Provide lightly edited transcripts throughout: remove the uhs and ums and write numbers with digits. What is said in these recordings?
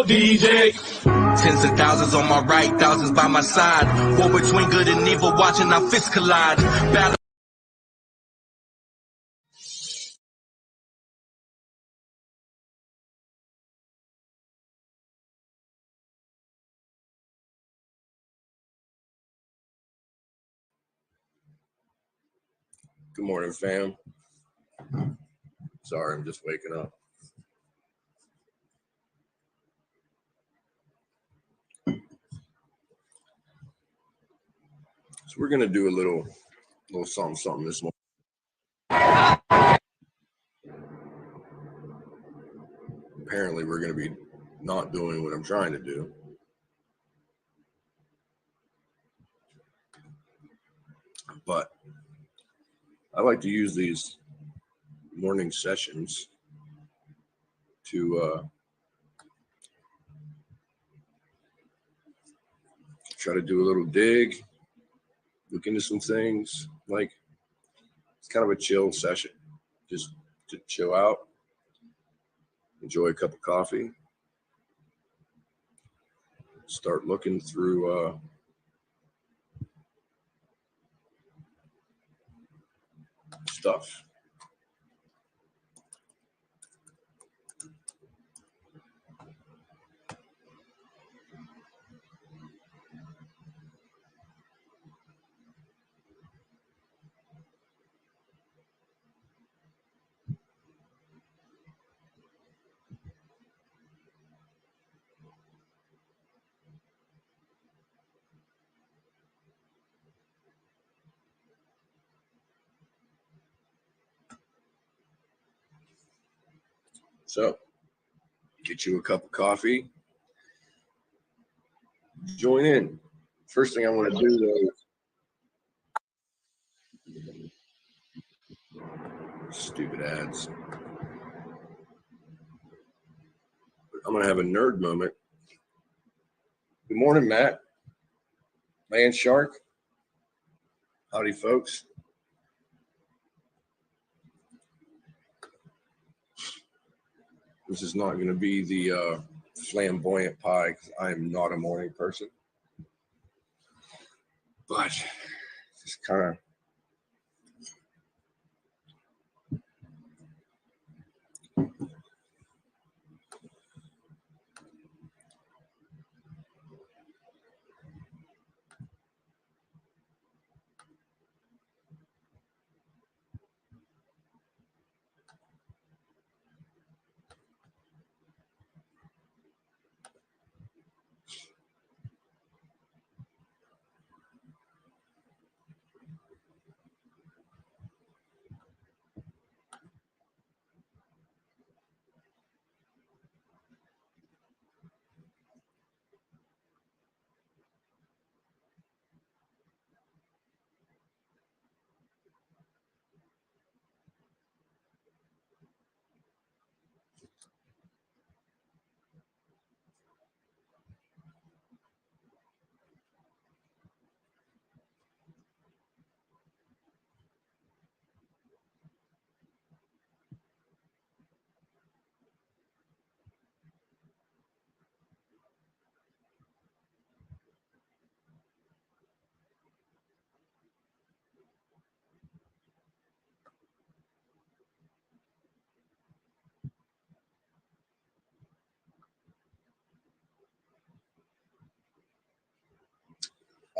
go, DJ. Tens of thousands on my right, thousands by my side. War between good and evil, watching our fists collide. Battle. Good morning, fam. Sorry, I'm just waking up. So we're gonna do a little something this morning. Apparently, we're gonna be not doing what I'm trying to do. But I like to use these morning sessions to try to do a little dig, look into some things. Like, it's kind of a chill session, just to chill out, enjoy a cup of coffee, start looking through stuff. So, get you a cup of coffee, join in. First thing I want to do, though, stupid ads. I'm going to have a nerd moment. Good morning, Matt. Land Shark. Howdy, folks. This is not going to be the flamboyant pie because I am not a morning person. But just kind of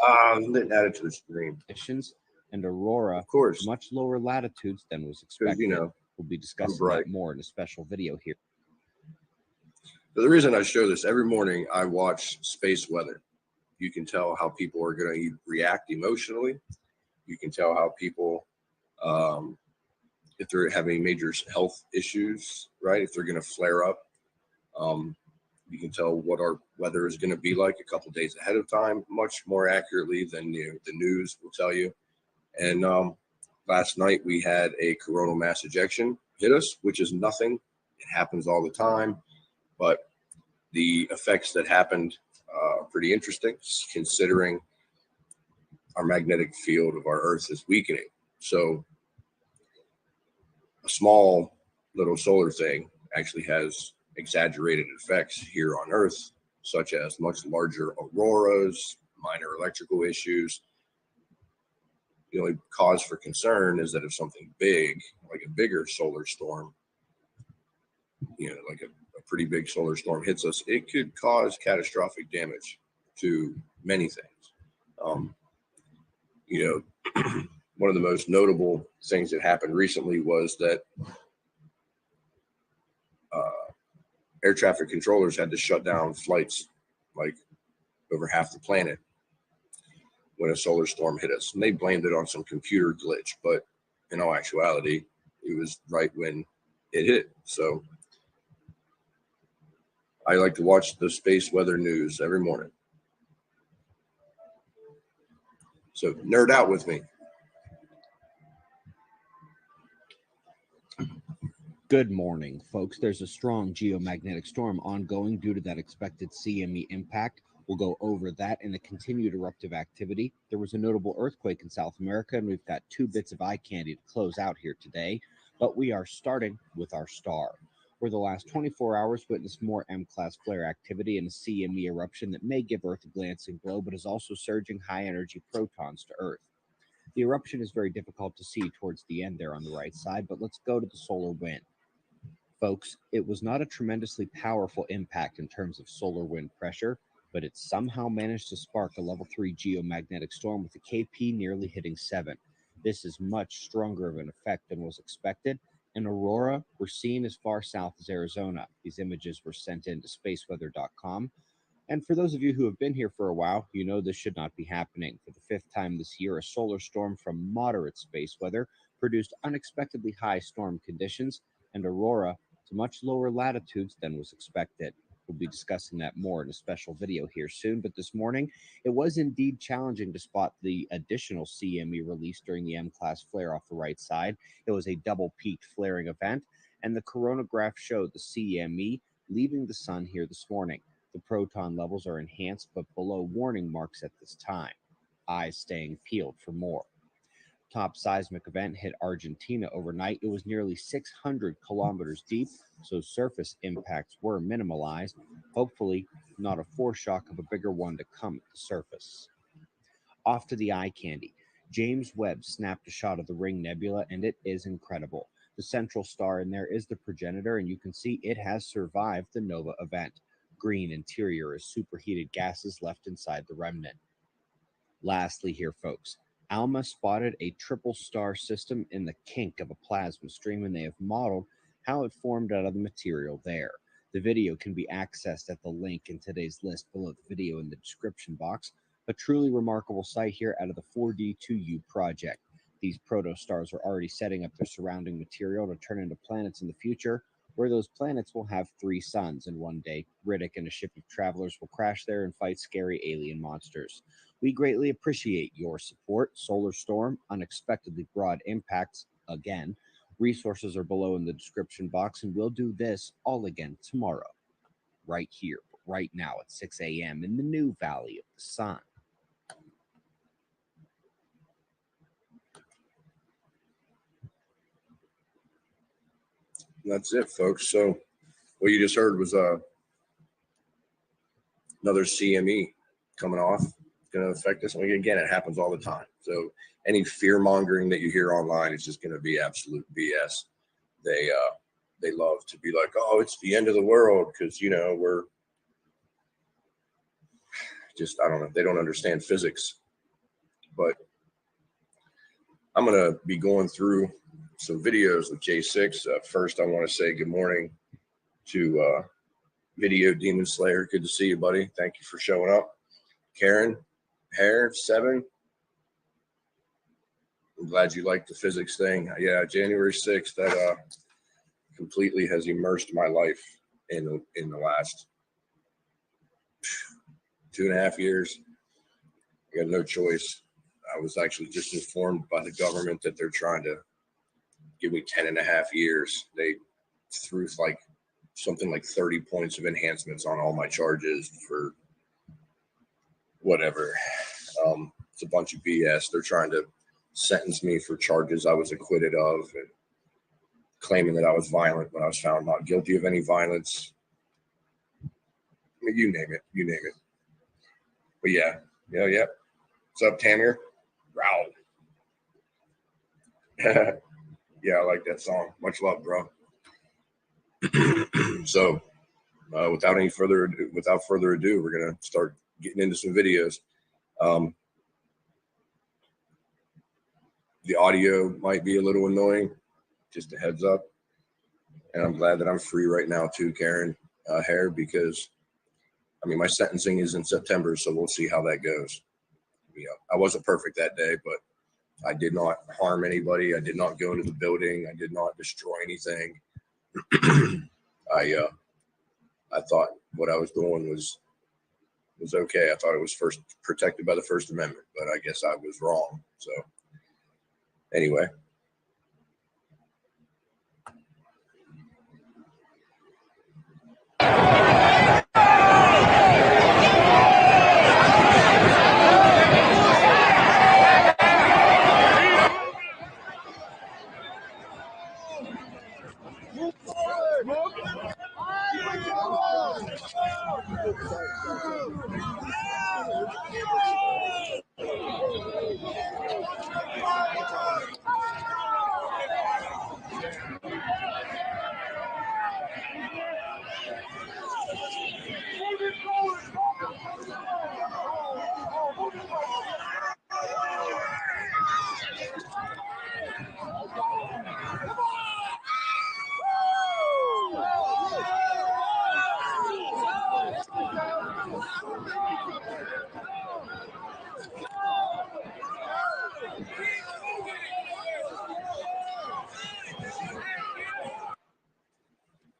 add it to the stream. And aurora, Of course, much lower latitudes than was expected. You know, we'll be discussing that more in a special video here. So the reason I show this every morning, I watch space weather. You can tell how people are going to react emotionally. You can tell how people, if they're having major health issues, right? If they're going to flare up, you can tell what our weather is going to be like a couple of days ahead of time, much more accurately than the news will tell you. And last night we had a coronal mass ejection hit us, which is nothing. It happens all the time, but the effects that happened are pretty interesting, considering our magnetic field of our Earth is weakening. So a small little solar thing actually has exaggerated effects here on Earth, such as much larger auroras, minor electrical issues. The only cause for concern is that if something big, like a bigger solar storm, like a pretty big solar storm hits us, it could cause catastrophic damage to many things. One of the most notable things that happened recently was that air traffic controllers had to shut down flights like over half the planet when a solar storm hit us. And they blamed it on some computer glitch, but in all actuality, it was right when it hit. So I like to watch the space weather news every morning. So nerd out with me. Good morning, folks. There's a strong geomagnetic storm ongoing due to that expected CME impact. We'll go over that and the continued eruptive activity. There was a notable earthquake in South America, and we've got 2 bits of eye candy to close out here today. But we are starting with our star. For the last 24 hours, witnessed more M-class flare activity and a CME eruption that may give Earth a glancing blow, but is also surging high-energy protons to Earth. The eruption is very difficult to see towards the end there on the right side, but let's go to the solar wind. Folks, it was not a tremendously powerful impact in terms of solar wind pressure, but it somehow managed to spark a level 3 geomagnetic storm with a KP nearly hitting 7. This is much stronger of an effect than was expected. An aurora were seen as far south as Arizona. These images were sent in to spaceweather.com. And for those of you who have been here for a while, you know this should not be happening. For the 5th time this year, a solar storm from moderate space weather produced unexpectedly high storm conditions and aurora to much lower latitudes than was expected. We'll be discussing that more in a special video here soon, but this morning, it was indeed challenging to spot the additional CME release during the M-class flare off the right side. It was a double-peaked flaring event, and the coronagraph showed the CME leaving the sun here this morning. The proton levels are enhanced but below warning marks at this time. Eyes staying peeled for more. Top seismic event hit Argentina overnight. It was nearly 600 kilometers deep, so surface impacts were minimalized. Hopefully, not a foreshock of a bigger one to come at the surface. Off to the eye candy. James Webb snapped a shot of the Ring Nebula, and it is incredible. The central star in there is the progenitor, and you can see it has survived the nova event. Green interior is superheated gases left inside the remnant. Lastly here, folks, ALMA spotted a triple star system in the kink of a plasma stream, and they have modeled how it formed out of the material there. The video can be accessed at the link in today's list below the video in the description box. A truly remarkable sight here out of the 4D2U project. These protostars are already setting up their surrounding material to turn into planets in the future, where those planets will have 3 suns, and one day Riddick and a ship of travelers will crash there and fight scary alien monsters. We greatly appreciate your support. Solar storm, unexpectedly broad impacts again. Resources are below in the description box, and we'll do this all again tomorrow, right here, right now at 6 a.m. in the new Valley of the Sun. That's it, folks. So what you just heard was another CME coming off. Going to affect us. Again, it happens all the time. So any fear mongering that you hear online is just going to be absolute BS. They love to be like, oh, it's the end of the world because we're just, I don't know, they don't understand physics. But I'm going to be going through some videos with J6. First, I want to say good morning to Video Demon Slayer. Good to see you, buddy. Thank you for showing up. Karen Hare 7. I'm glad you liked the physics thing. Yeah, January 6th. That completely has immersed my life in the last 2.5 years. I got no choice. I was actually just informed by the government that they're trying to give me 10.5 years. They threw something like 30 points of enhancements on all my charges for whatever. It's a bunch of BS. They're trying to sentence me for charges I was acquitted of, and claiming that I was violent when I was found not guilty of any violence. mean, you name it. But yeah. What's up, Tamir? Growl. Yeah, I like that song. Much love, bro. So, without further ado, we're gonna start getting into some videos. The audio might be a little annoying, just a heads up. And I'm glad that I'm free right now too, Karen Hare, because I mean my sentencing is in September, so we'll see how that goes. You know, I wasn't perfect that day, but I did not harm anybody. I did not go into the building. I did not destroy anything. I thought what I was doing was okay. I thought it was first protected by the First Amendment, but I guess I was wrong. So anyway.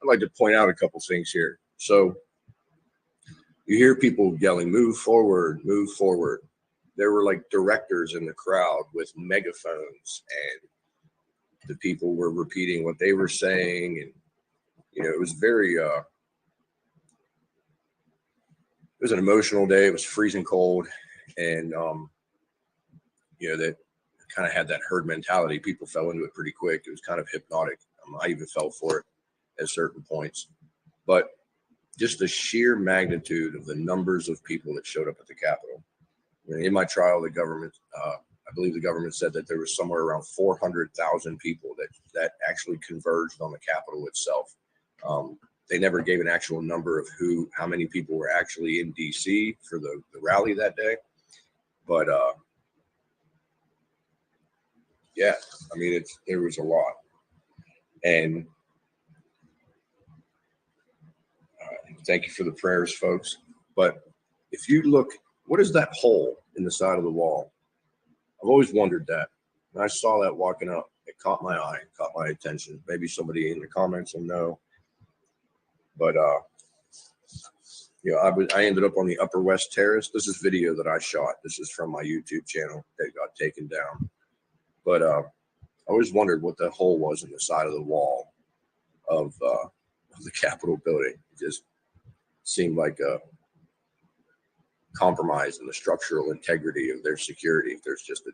I'd like to point out a couple things here. So you hear people yelling, "Move forward, move forward." There were like directors in the crowd with megaphones, and the people were repeating what they were saying. And, you know, it was very, it was an emotional day. It was freezing cold. And, you know, that kind of had that herd mentality. People fell into it pretty quick. It was kind of hypnotic. I even fell for it at certain points. But just the sheer magnitude of the numbers of people that showed up at the Capitol. In my trial, the government, I believe the government said that there was somewhere around 400,000 people that actually converged on the Capitol itself. They never gave an actual number of how many people were actually in DC for the rally that day. But yeah, I mean, there was a lot. And thank you for the prayers, folks. But if you look, what is that hole in the side of the wall? I've always wondered that. And I saw that walking up. It caught my eye, caught my attention. Maybe somebody in the comments will know. But you know, I ended up on the Upper West Terrace. This is video that I shot. This is from my YouTube channel that got taken down. But I always wondered what that hole was in the side of the wall of the Capitol building. It just seemed like a compromise in the structural integrity of their security. If there's just a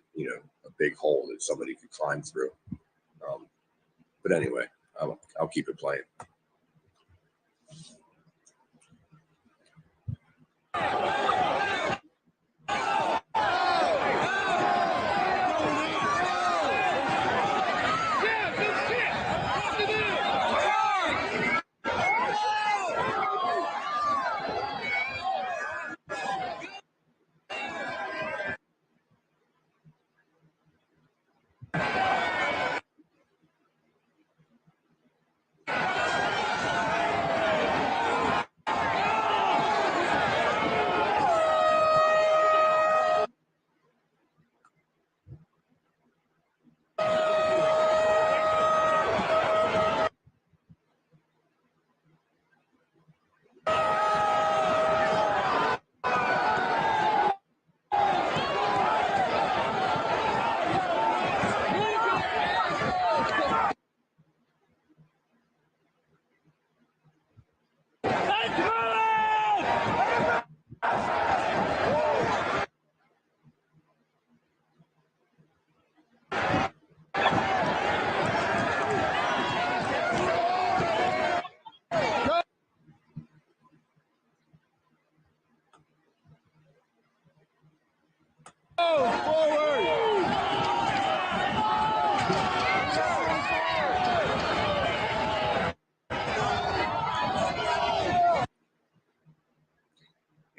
big hole that somebody could climb through. But anyway, I'll keep it playing.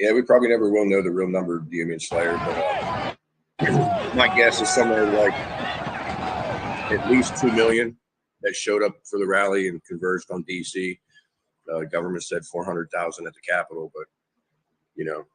Yeah, we probably never will know the real number of DMN Slayer, but my guess is somewhere like at least 2 million that showed up for the rally and converged on DC. Government said 400,000 at the Capitol, but you know.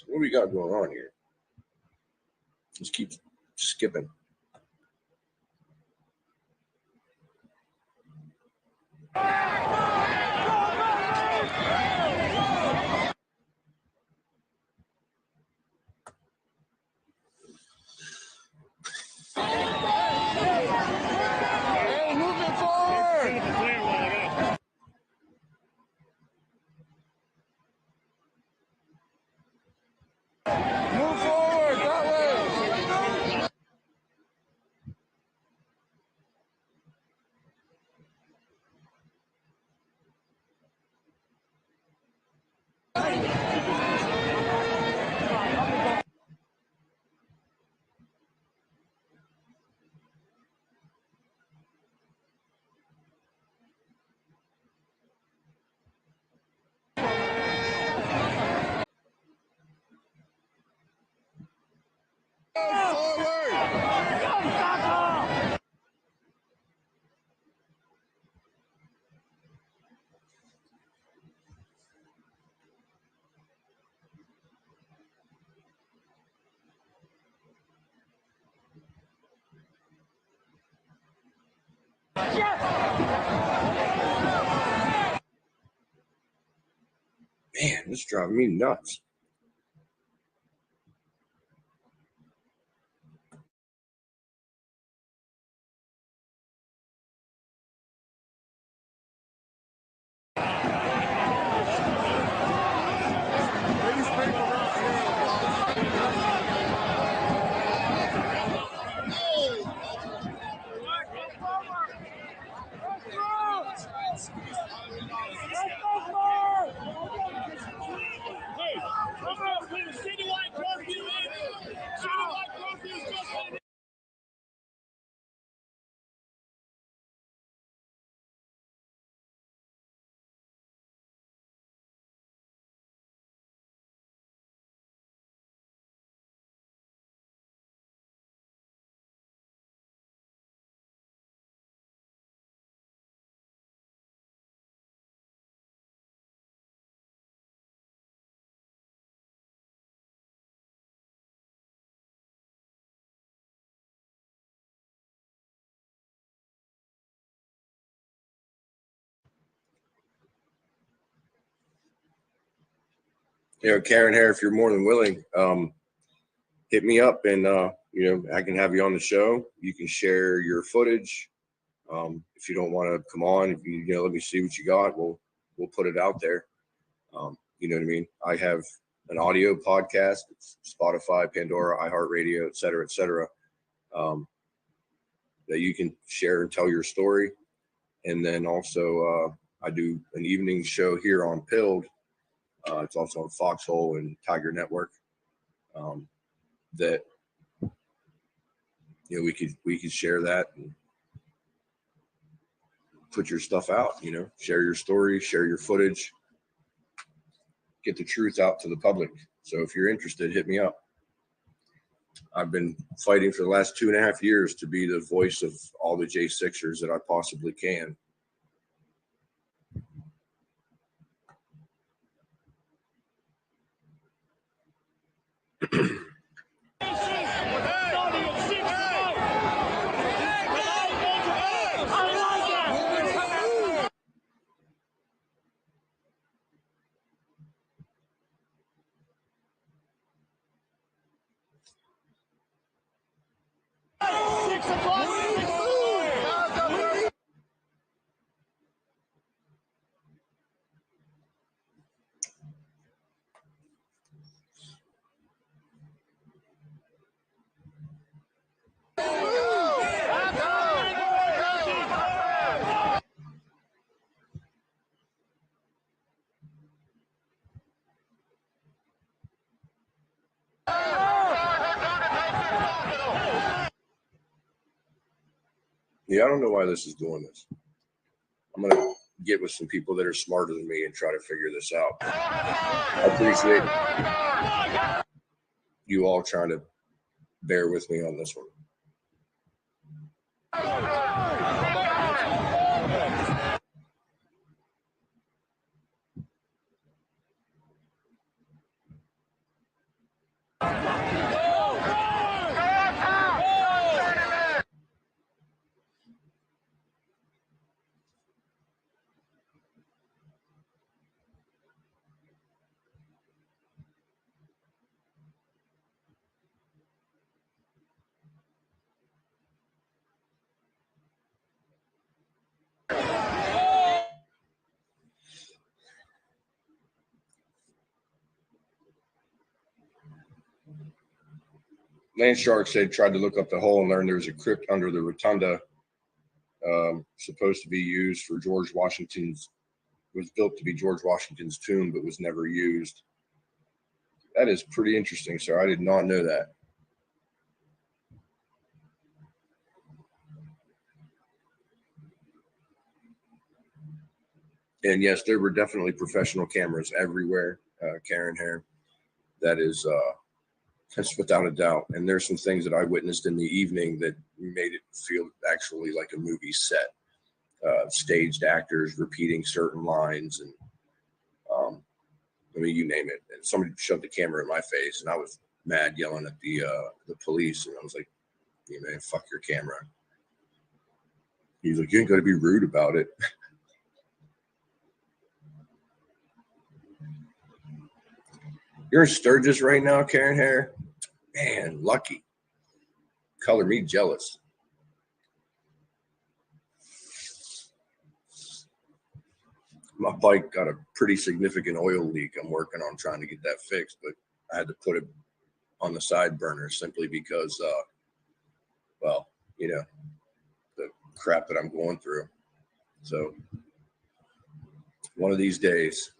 What do we got going on here? Just keep skipping. Man, this is driving me nuts. You know, Karen Hare, if you're more than willing, hit me up and, you know, I can have you on the show. You can share your footage. If you don't want to come on, if you know, let me see what you got. We'll put it out there. You know what I mean? I have an audio podcast, it's Spotify, Pandora, iHeartRadio, et cetera, that you can share and tell your story. And then also, I do an evening show here on Pilled. It's also on Foxhole and Tiger Network. That, you know, we could share that and put your stuff out. You know, share your story, share your footage, get the truth out to the public. So if you're interested, hit me up. I've been fighting for the last 2.5 years to be the voice of all the J6ers that I possibly can. Yeah, I don't know why this is doing this. I'm going to get with some people that are smarter than me and try to figure this out. I appreciate you all trying to bear with me on this one. Land Shark said, tried to look up the hole and learned there was a crypt under the rotunda, supposed to be used for George Washington's, was built to be George Washington's tomb, but was never used. That is pretty interesting, sir. I did not know that. And yes, there were definitely professional cameras everywhere, Karen Hare. That is, that's without a doubt. And there's some things that I witnessed in the evening that made it feel actually like a movie set. Staged actors repeating certain lines, and I mean, you name it. And somebody shoved the camera in my face, and I was mad, yelling at the police. And I was like, "Yeah, man, fuck your camera." He's like, "You ain't got to be rude about it." You're in Sturgis right now, Karen Hare? Man, lucky. Color me jealous. My bike got a pretty significant oil leak. I'm working on trying to get that fixed, but I had to put it on the side burner simply because, well, you know, the crap that I'm going through. So one of these days.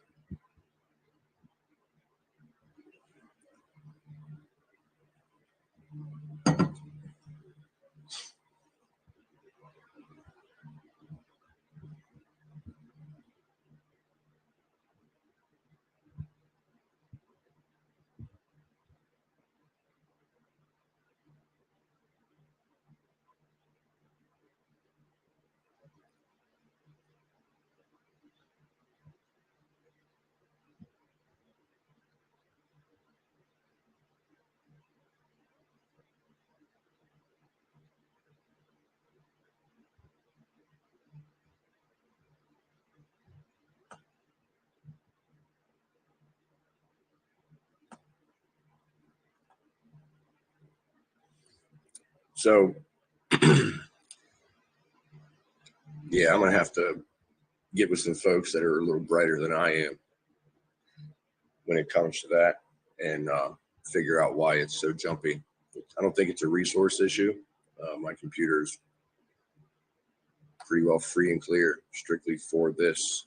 So, yeah, I'm going to have to get with some folks that are a little brighter than I am when it comes to that, and figure out why it's so jumpy. I don't think it's a resource issue. My computer's pretty well free and clear strictly for this.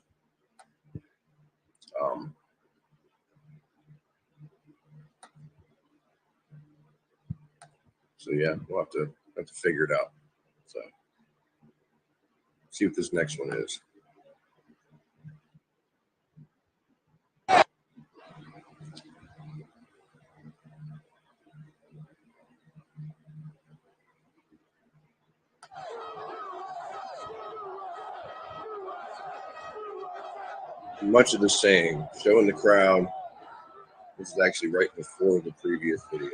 So yeah, we'll have to figure it out. So see what this next one is. Much of the same, showing the crowd. This is actually right before the previous video.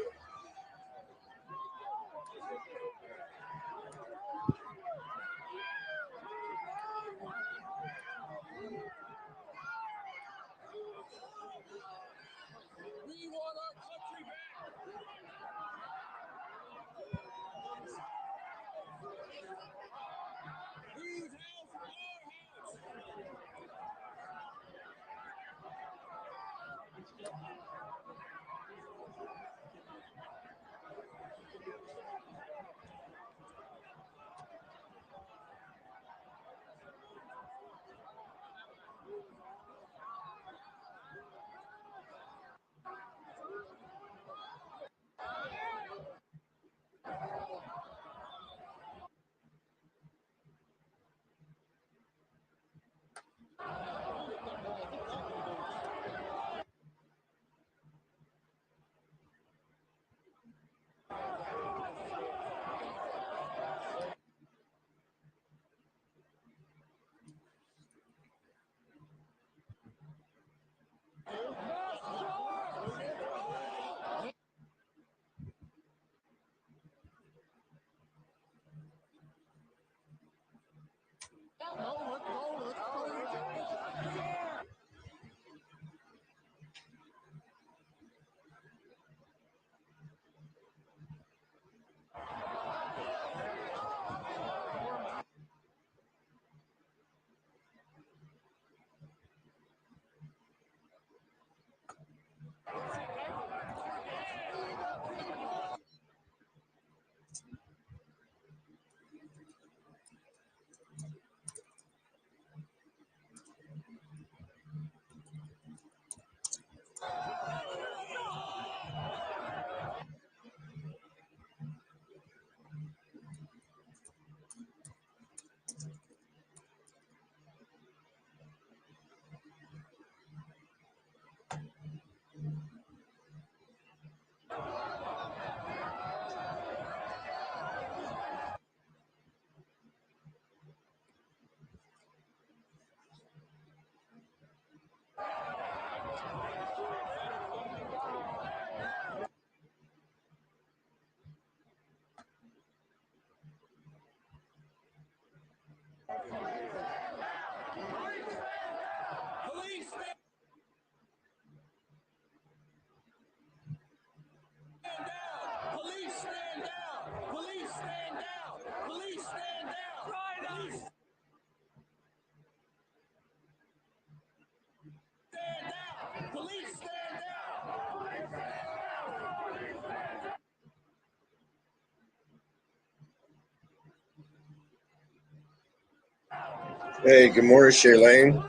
Hey, good morning, Shailene,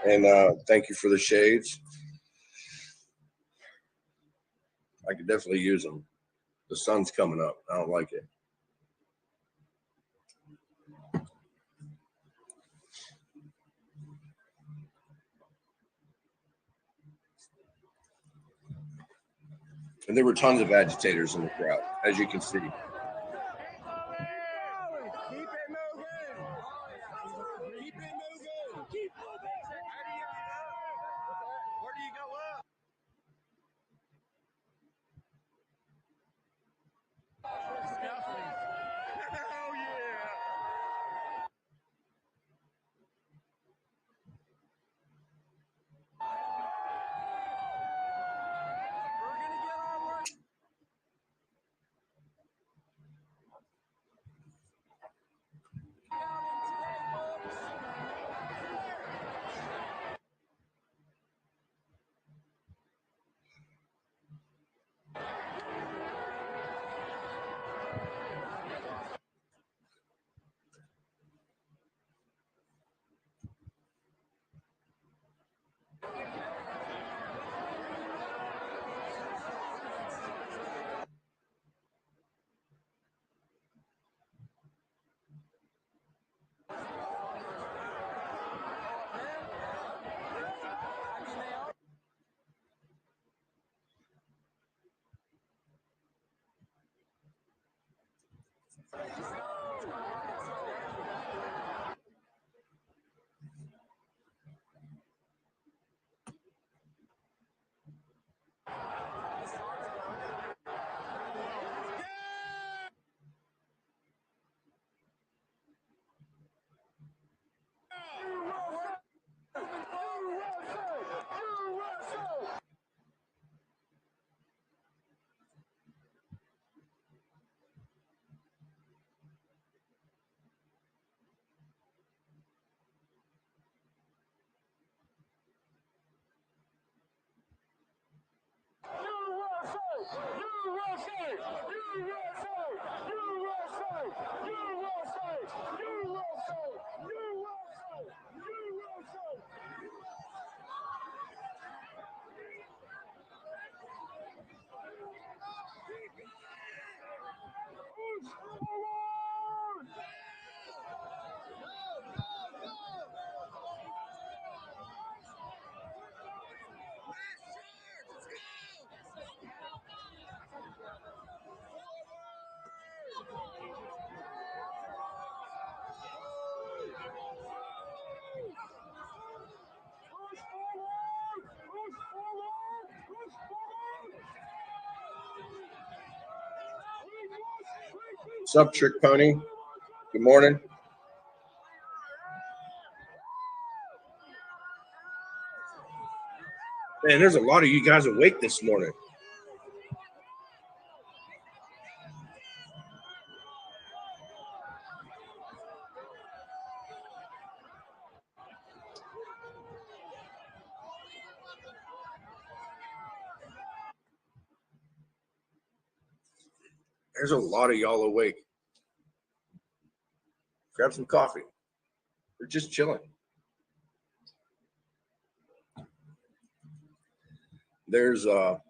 and thank you for the shades. I could definitely use them. The sun's coming up. I don't like it. And there were tons of agitators in the crowd, as you can see. Keep it moving. Keep it moving. Keep moving. Where do you go up? Oh yeah. We're gonna get our work. What's up, Trick Pony? Good morning. Man, there's a lot of you guys awake this morning. There's a lot of y'all awake. Grab some coffee. We're just chilling. There's a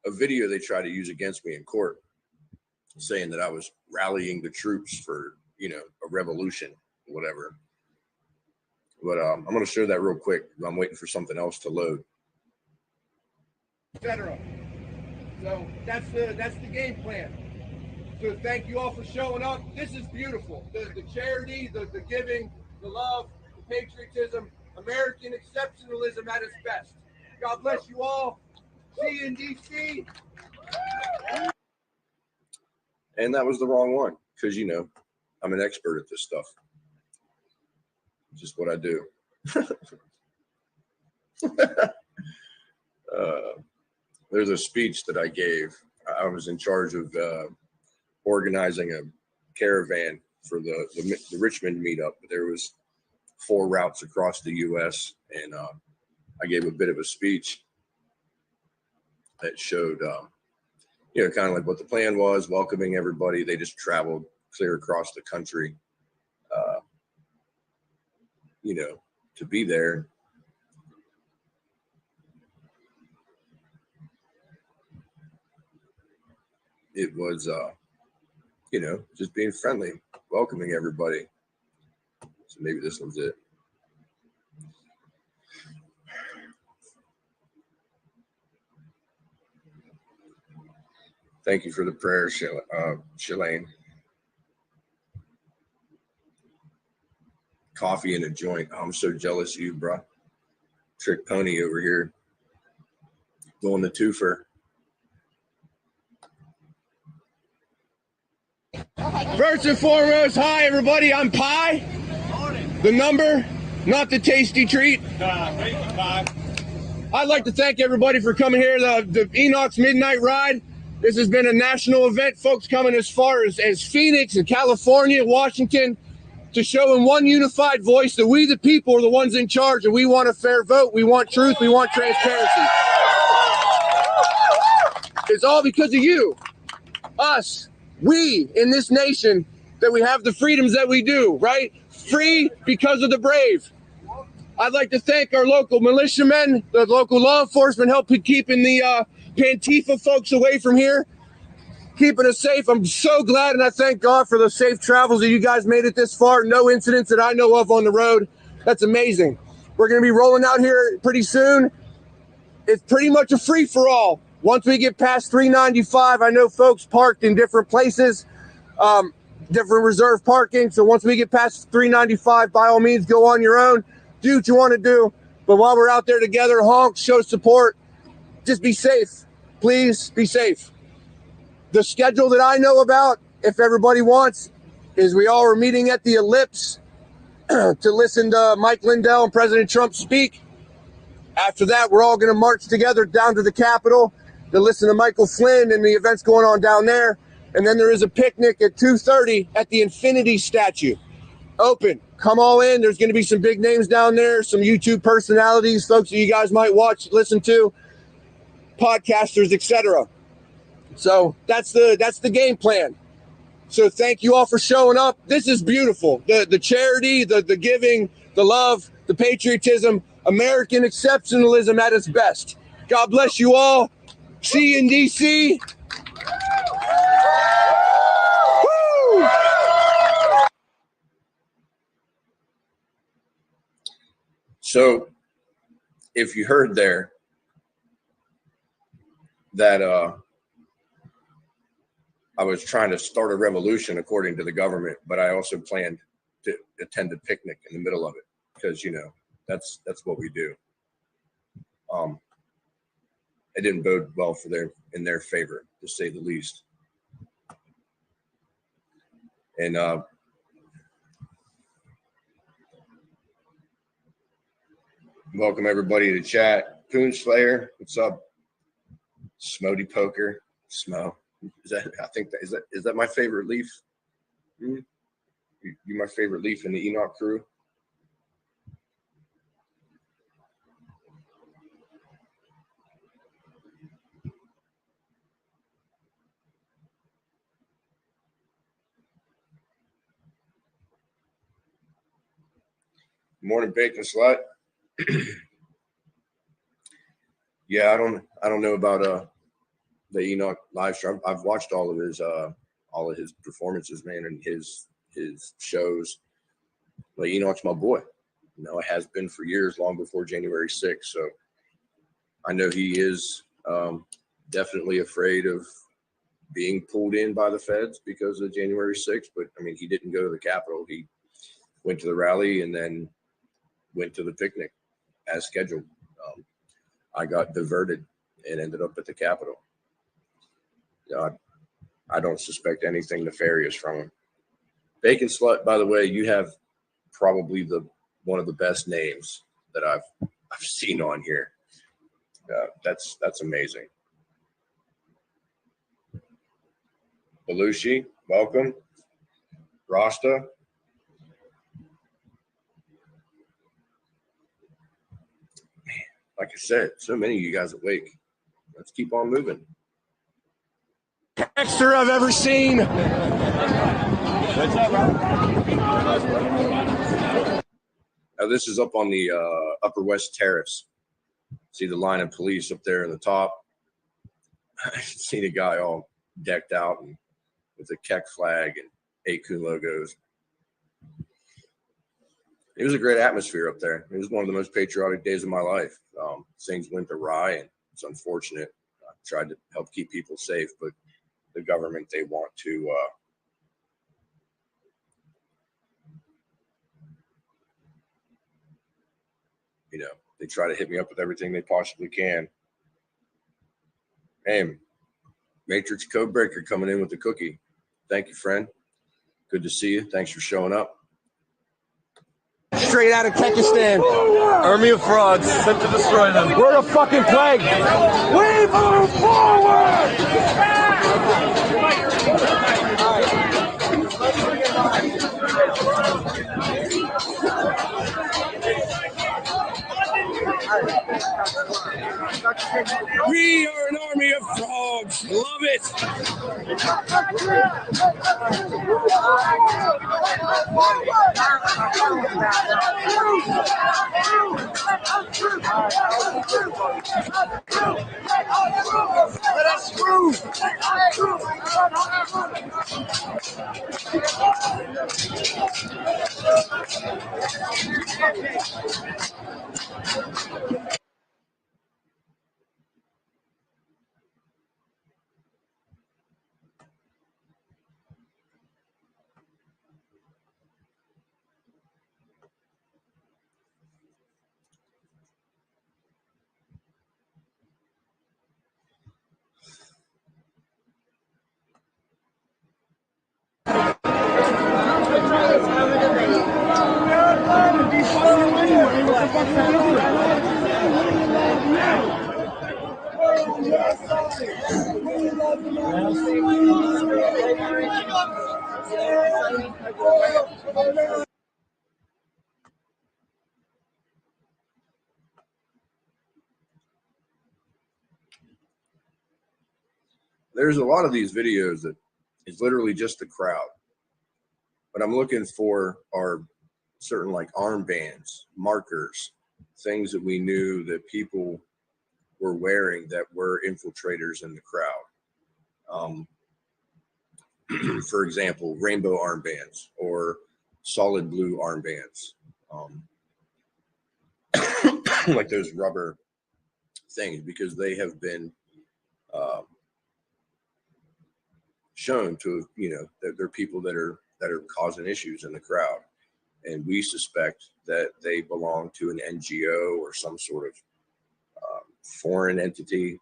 video they tried to use against me in court, saying that I was rallying the troops for, a revolution, whatever. But I'm going to share that real quick. I'm waiting for something else to load. Etc. So that's the game plan. So thank you all for showing up. This is beautiful. The charity, the giving, the love, the patriotism, American exceptionalism at its best. God bless you all. See you in DC. And that was the wrong one because, I'm an expert at this stuff. Just what I do. There's a speech that I gave. I was in charge of organizing a caravan for the Richmond meetup. There was 4 routes across the U.S. and I gave a bit of a speech that showed, kind of like what the plan was, welcoming everybody. They just traveled clear across the country. to be there. It was, just being friendly, welcoming everybody. So maybe this one's it. Thank you for the prayer, Shalane. Coffee and a joint. Oh, I'm so jealous of you, bro. Trick Pony over here. Going the twofer. First and foremost, hi everybody, I'm Pi. The number, not the tasty treat. I'd like to thank everybody for coming here, the Enoch's Midnight Ride. This has been a national event, folks coming as far as Phoenix and California, Washington, to show in one unified voice that we the people are the ones in charge and we want a fair vote, we want truth, we want transparency. It's all because of you, us, we in this nation, that we have the freedoms that we do, right? Free because of the brave. I'd like to thank our local militiamen, the local law enforcement, helping keeping the Pantifa folks away from here, keeping us safe. I'm so glad, and I thank God for the safe travels that you guys made it this far. No incidents that I know of on the road. That's amazing. We're going to be rolling out here pretty soon. It's pretty much a free-for-all. Once we get past 395, I know folks parked in different places, different reserve parking. So once we get past 395, by all means, go on your own. Do what you want to do. But while we're out there together, honk, show support. Just be safe. Please be safe. The schedule that I know about, if everybody wants, is we all are meeting at the Ellipse to listen to Mike Lindell and President Trump speak. After that, we're all going to march together down to the Capitol to listen to Michael Flynn and the events going on down there. And then there is a picnic at 2:30 at the Infinity statue. Open. Come all in. There's going to be some big names down there, some YouTube personalities, folks that you guys might watch, listen to, podcasters, etc. So that's the game plan. So thank you all for showing up. This is beautiful. The charity, the giving, the love, the patriotism, American exceptionalism at its best. God bless you all. See you in DC. Woo! So if you heard there that I was trying to start a revolution according to the government, but I also planned to attend a picnic in the middle of it because, that's what we do. It didn't bode well for in their favor, to say the least. And welcome everybody to chat. Poon Slayer, what's up? Smody Poker, Smo. Is that my favorite leaf? You my favorite leaf in the Enoch crew? Morning, Bacon Slut. Yeah, I don't know about the Enoch live stream. I've watched all of his performances, man, and his shows. But Enoch's my boy. It has been for years, long before January 6th. So I know he is definitely afraid of being pulled in by the feds because of January 6th. But I mean, he didn't go to the Capitol. He went to the rally and then went to the picnic as scheduled. I got diverted and ended up at the Capitol. I don't suspect anything nefarious from him. Bacon Slut, by the way, you have probably one of the best names that I've seen on here. That's amazing. Belushi, welcome. Rasta. Like I said, so many of you guys awake. Let's keep on moving. Extra I've ever seen. What's up, bro? Now this is up on the Upper West Terrace. See the line of police up there in the top. I've seen a guy all decked out and with a Keck flag and 8-Kun logos. It was a great atmosphere up there. It was one of the most patriotic days of my life. Things went awry, and it's unfortunate. I tried to help keep people safe, but the government, they want to they try to hit me up with everything they possibly can. Hey, Matrix Codebreaker coming in with the cookie. Thank you, friend. Good to see you. Thanks for showing up. Straight out of Kekistan. Army of frogs sent to destroy them. We're the fucking plague. We move forward! We are an army of frogs. Love it. Let us move. There's a lot of these videos that is literally just the crowd. What I'm looking for are certain like armbands, markers, things that we knew that people were wearing that were infiltrators in the crowd. For example, rainbow armbands or solid blue armbands, like those rubber things, because they have been shown to, that they're people that are causing issues in the crowd, and we suspect that they belong to an NGO or some sort of foreign entity,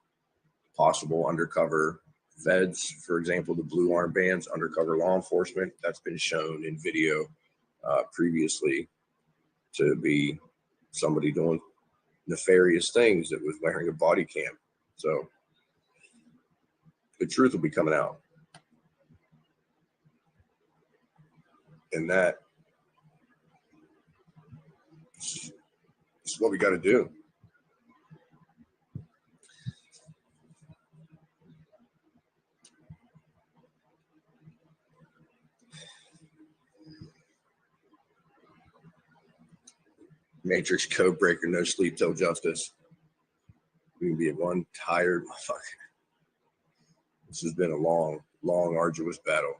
possible undercover feds. For example, the blue armbands, undercover law enforcement. That's been shown in video previously to be somebody doing nefarious things that was wearing a body cam. So the truth will be coming out. And that is what we got to do. Matrix Codebreaker, no sleep till justice. We can be one tired motherfucker. This has been a long, arduous battle.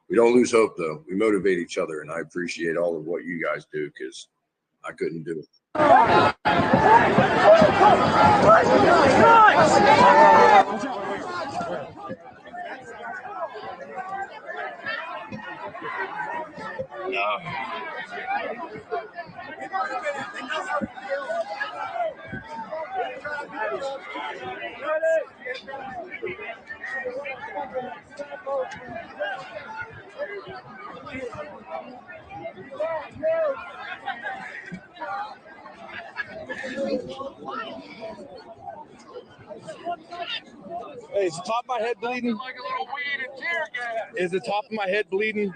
We don't lose hope, though. We motivate each other, and I appreciate all of what you guys do, because I couldn't do it. Hey, is the top of my head bleeding? Is the top of my head bleeding?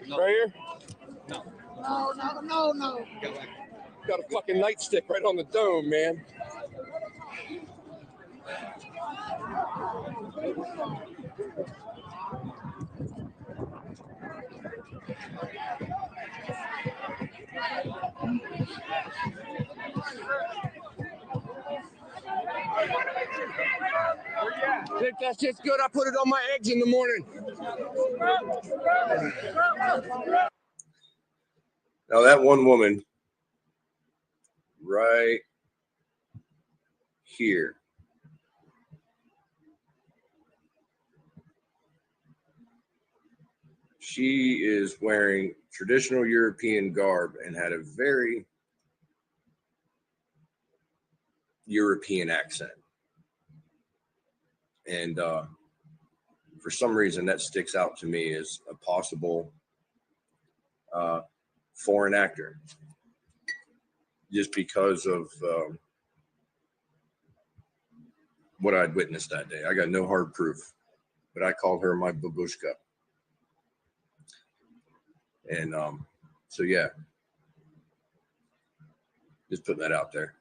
No. Right here? No. Got a fucking nightstick right on the dome, man. Think that shit's good? I put it on my eggs in the morning. Now that one woman right here, she is wearing traditional European garb and had a very European accent. And for some reason, that sticks out to me as a possible foreign actor, just because of what I'd witnessed that day. I got no hard proof, but I called her my babushka. And so, yeah, just putting that out there.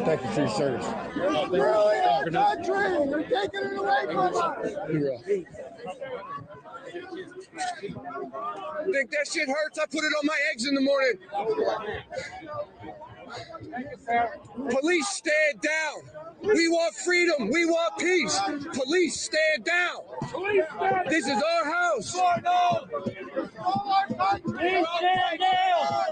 Thank you for your service. You're taking it away from us. Think that shit hurts? I put it on my eggs in the morning. Police, stand down. We want freedom. We want peace. Police, stand down. This is our house. Please stand down.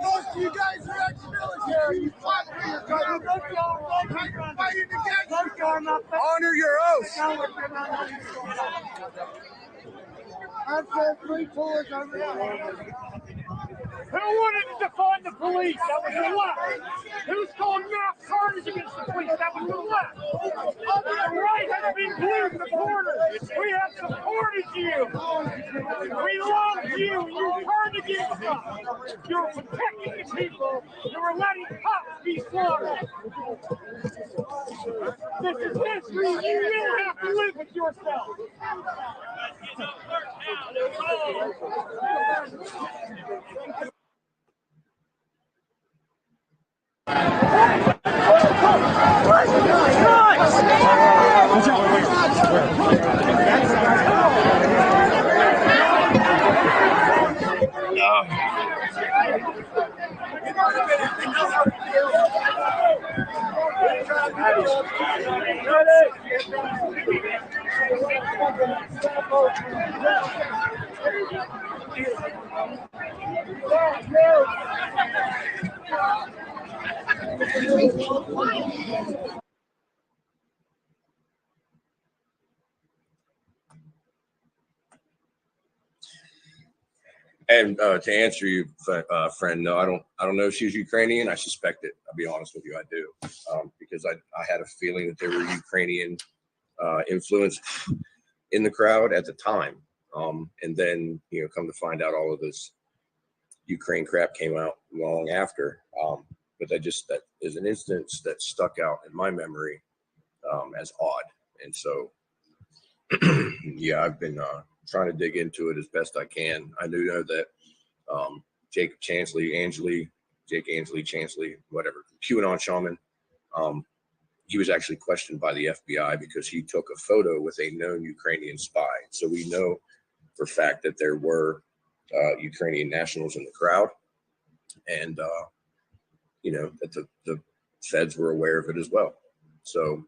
Most of you guys are ex-military. You fought for your country. Honor your oath. I've said 3 tours already. Who wanted to defund the police? That was the left. Who's calling mass carnage against the police? That was the left. The right has been blue supporters. We have supported you. We love you. You turned against us. You're protecting the people. You were letting cops be slaughtered. This is history. You will have to live with yourself. And to answer you, friend, no, I don't know if she's Ukrainian. I suspect it. I'll be honest with you, I do, because I had a feeling that there were Ukrainian influence in the crowd at the time, and then come to find out all of this Ukraine crap came out long after. But that is an instance that stuck out in my memory as odd, and so yeah, I've been trying to dig into it as best I can. I do know that Jake Ansley, whatever, QAnon shaman, he was actually questioned by the FBI because he took a photo with a known Ukrainian spy. So we know for a fact that there were Ukrainian nationals in the crowd, and that the feds were aware of it as well. So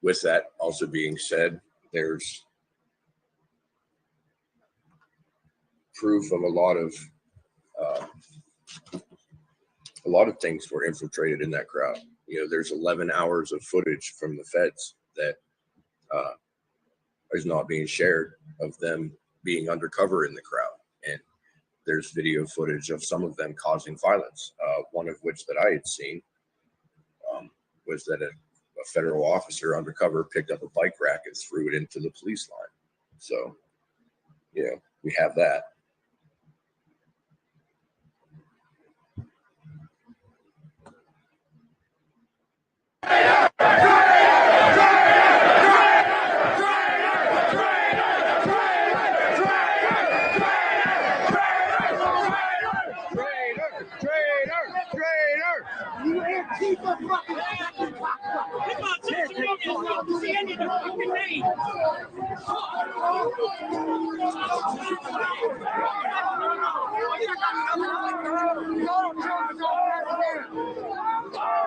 with that also being said, there's proof of a lot of things were infiltrated in that crowd. There's 11 hours of footage from the feds that is not being shared of them being undercover in the crowd, and there's video footage of some of them causing violence. One of which that I had seen was that a federal officer undercover picked up a bike rack and threw it into the police line. So, we have that.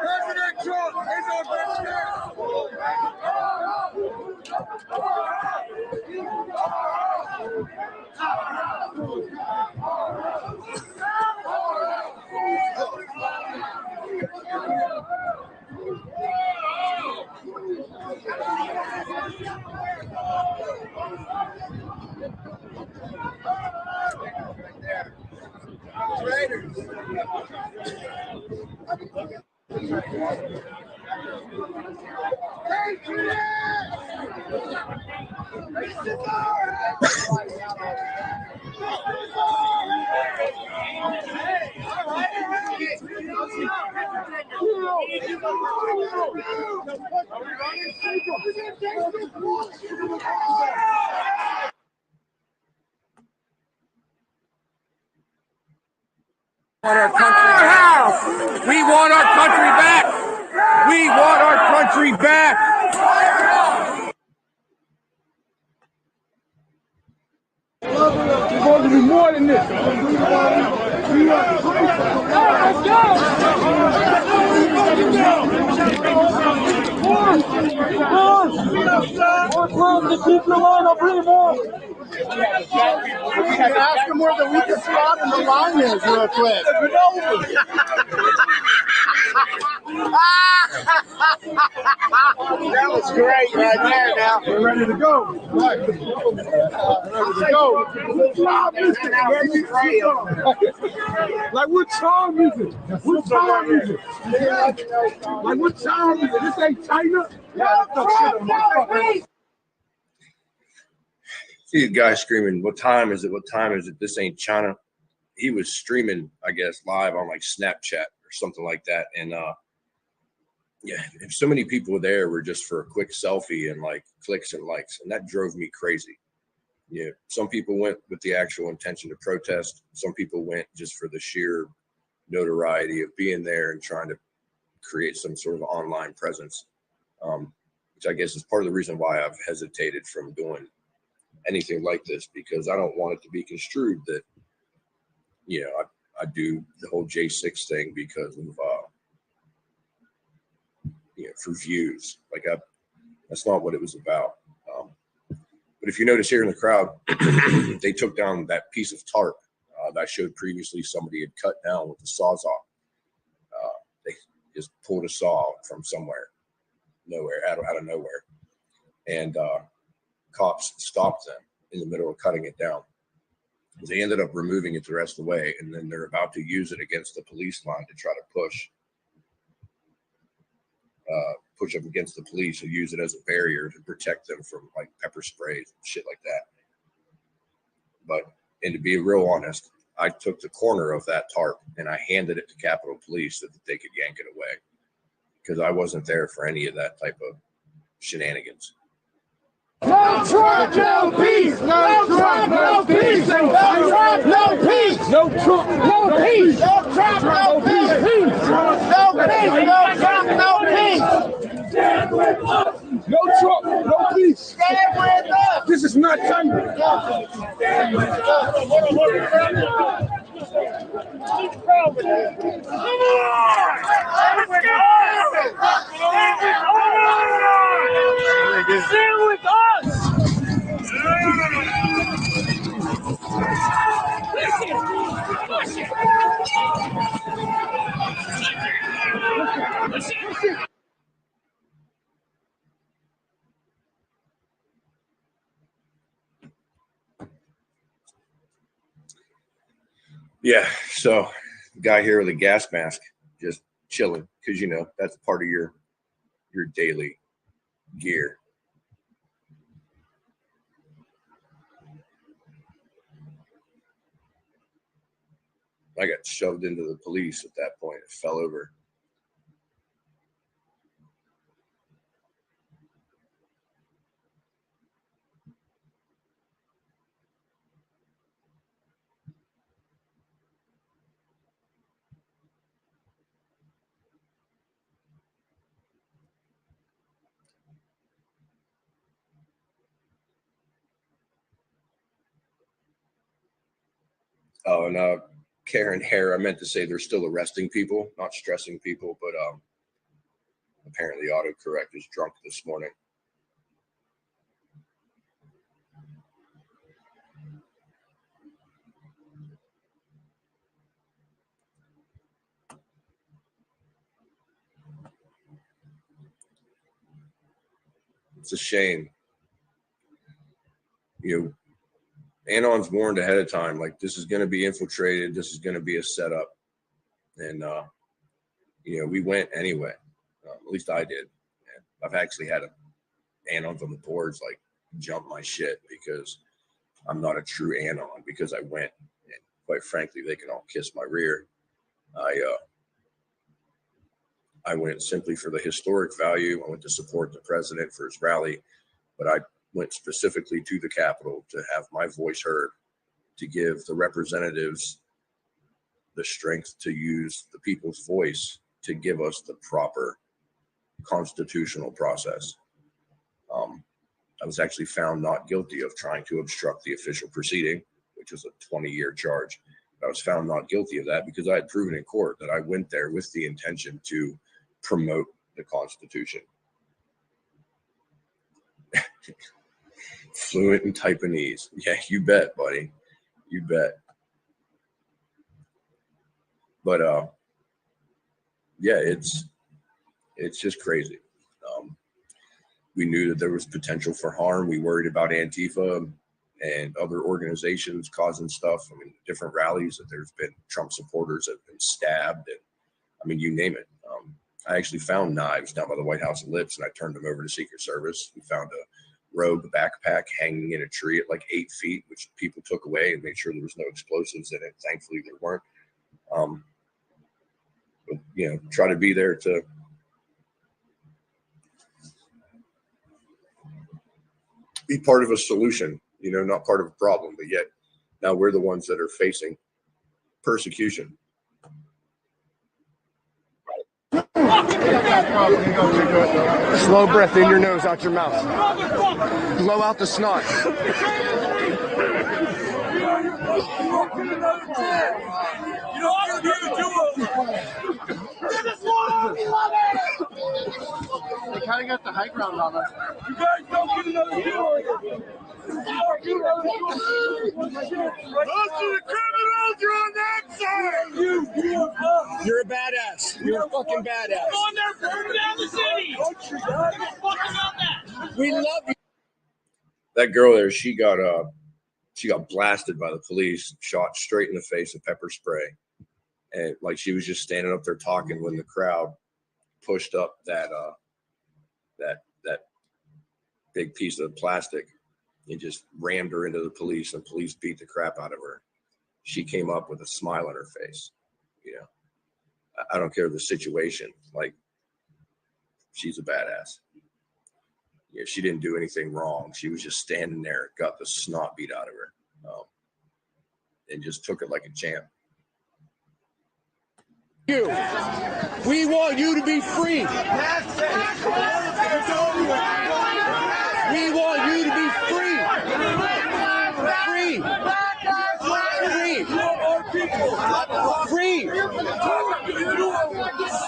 President Trump is our best friend. Traitors. We want our country back. We want our country back. It's going to be more than this. You can ask him where the weakest spot in the line is real quick. That was great right there now. We're ready to go. Right. Ready to go. Like what time is it? What time is it? Like what time is it? This ain't China. See the guy screaming, "What time is it? What time is it? This ain't China." He was streaming, I guess, live on like Snapchat or something like that. And yeah, if so many people there were just for a quick selfie and like clicks and likes, and that drove me crazy. Yeah, some people went with the actual intention to protest. Some people went just for the sheer notoriety of being there and trying to create some sort of online presence, which I guess is part of the reason why I've hesitated from doing anything like this, because I don't want it to be construed that, you know, I do the whole J6 thing because of, you know, for views. Like that's not what it was about. But if you notice here in the crowd, they took down that piece of tarp that I showed previously somebody had cut down with the Sawzall. They just pulled a saw from somewhere, out of nowhere. And cops stopped them in the middle of cutting it down. They ended up removing it the rest of the way, and then they're about to use it against the police line to try to push up against the police, who use it as a barrier to protect them from like pepper sprays and shit like that. And to be real honest, I took the corner of that tarp and I handed it to Capitol Police so that they could yank it away, because I wasn't there for any of that type of shenanigans. No Trump, no peace. No Trump, no peace. No Trump, no peace. No Trump, no peace. No Trump, no peace. No peace. No Trump, no peace. Stand with us. No Trump, no peace. Stand with us. This is not China. Stand with us. Stand with us. Yeah, so the guy here with a gas mask just chilling, because you know that's part of your daily gear. I got shoved into the police at that point. It fell over. Oh, and Karen Hare, I meant to say they're still arresting people, not stressing people, but apparently autocorrect is drunk this morning. It's a shame. You know, Anon's warned ahead of time, like this is going to be infiltrated. This is going to be a setup. And, you know, we went anyway. At least I did. And I've actually had Anons on the boards like jump my shit because I'm not a true Anon because I went. And quite frankly, they can all kiss my rear. I went simply for the historic value. I went to support the president for his rally, but I went specifically to the Capitol to have my voice heard, to give the representatives the strength to use the people's voice to give us the proper constitutional process. I was actually found not guilty of trying to obstruct the official proceeding, which was a 20-year charge. I was found not guilty of that because I had proven in court that I went there with the intention to promote the Constitution. Fluent in Taiwanese. Yeah, you bet, buddy. You bet. But yeah, it's just crazy. We knew that there was potential for harm. We worried about Antifa and other organizations causing stuff. I mean, different rallies that there's been Trump supporters that have been stabbed, and I mean, you name it. I actually found knives down by the White House Lips, and I turned them over to Secret Service. We found a rogue backpack hanging in a tree at like 8 feet, which people took away and made sure there was no explosives in it. Thankfully, there weren't. But, you know, try to be there to be part of a solution, you know, not part of a problem, but yet now we're the ones that are facing persecution. Slow breath in your nose, out your mouth. Blow out the snot. They kind of got the high ground on us. You guys don't get another deal. Most of the criminals are on that side. You're a badass. You're a fucking badass. Go on there, burn down the city. We love you. That girl there, she got blasted by the police, shot straight in the face with pepper spray, and like she was just standing up there talking when the crowd pushed up that big piece of plastic and just rammed her into the police, and police beat the crap out of her. She came up with a smile on her face. You know, I don't care the situation. Like, she's a badass. Yeah, she didn't do anything wrong. She was just standing there, got the snot beat out of her, and just took it like a champ. We want you to be free. We want you to be free. Free.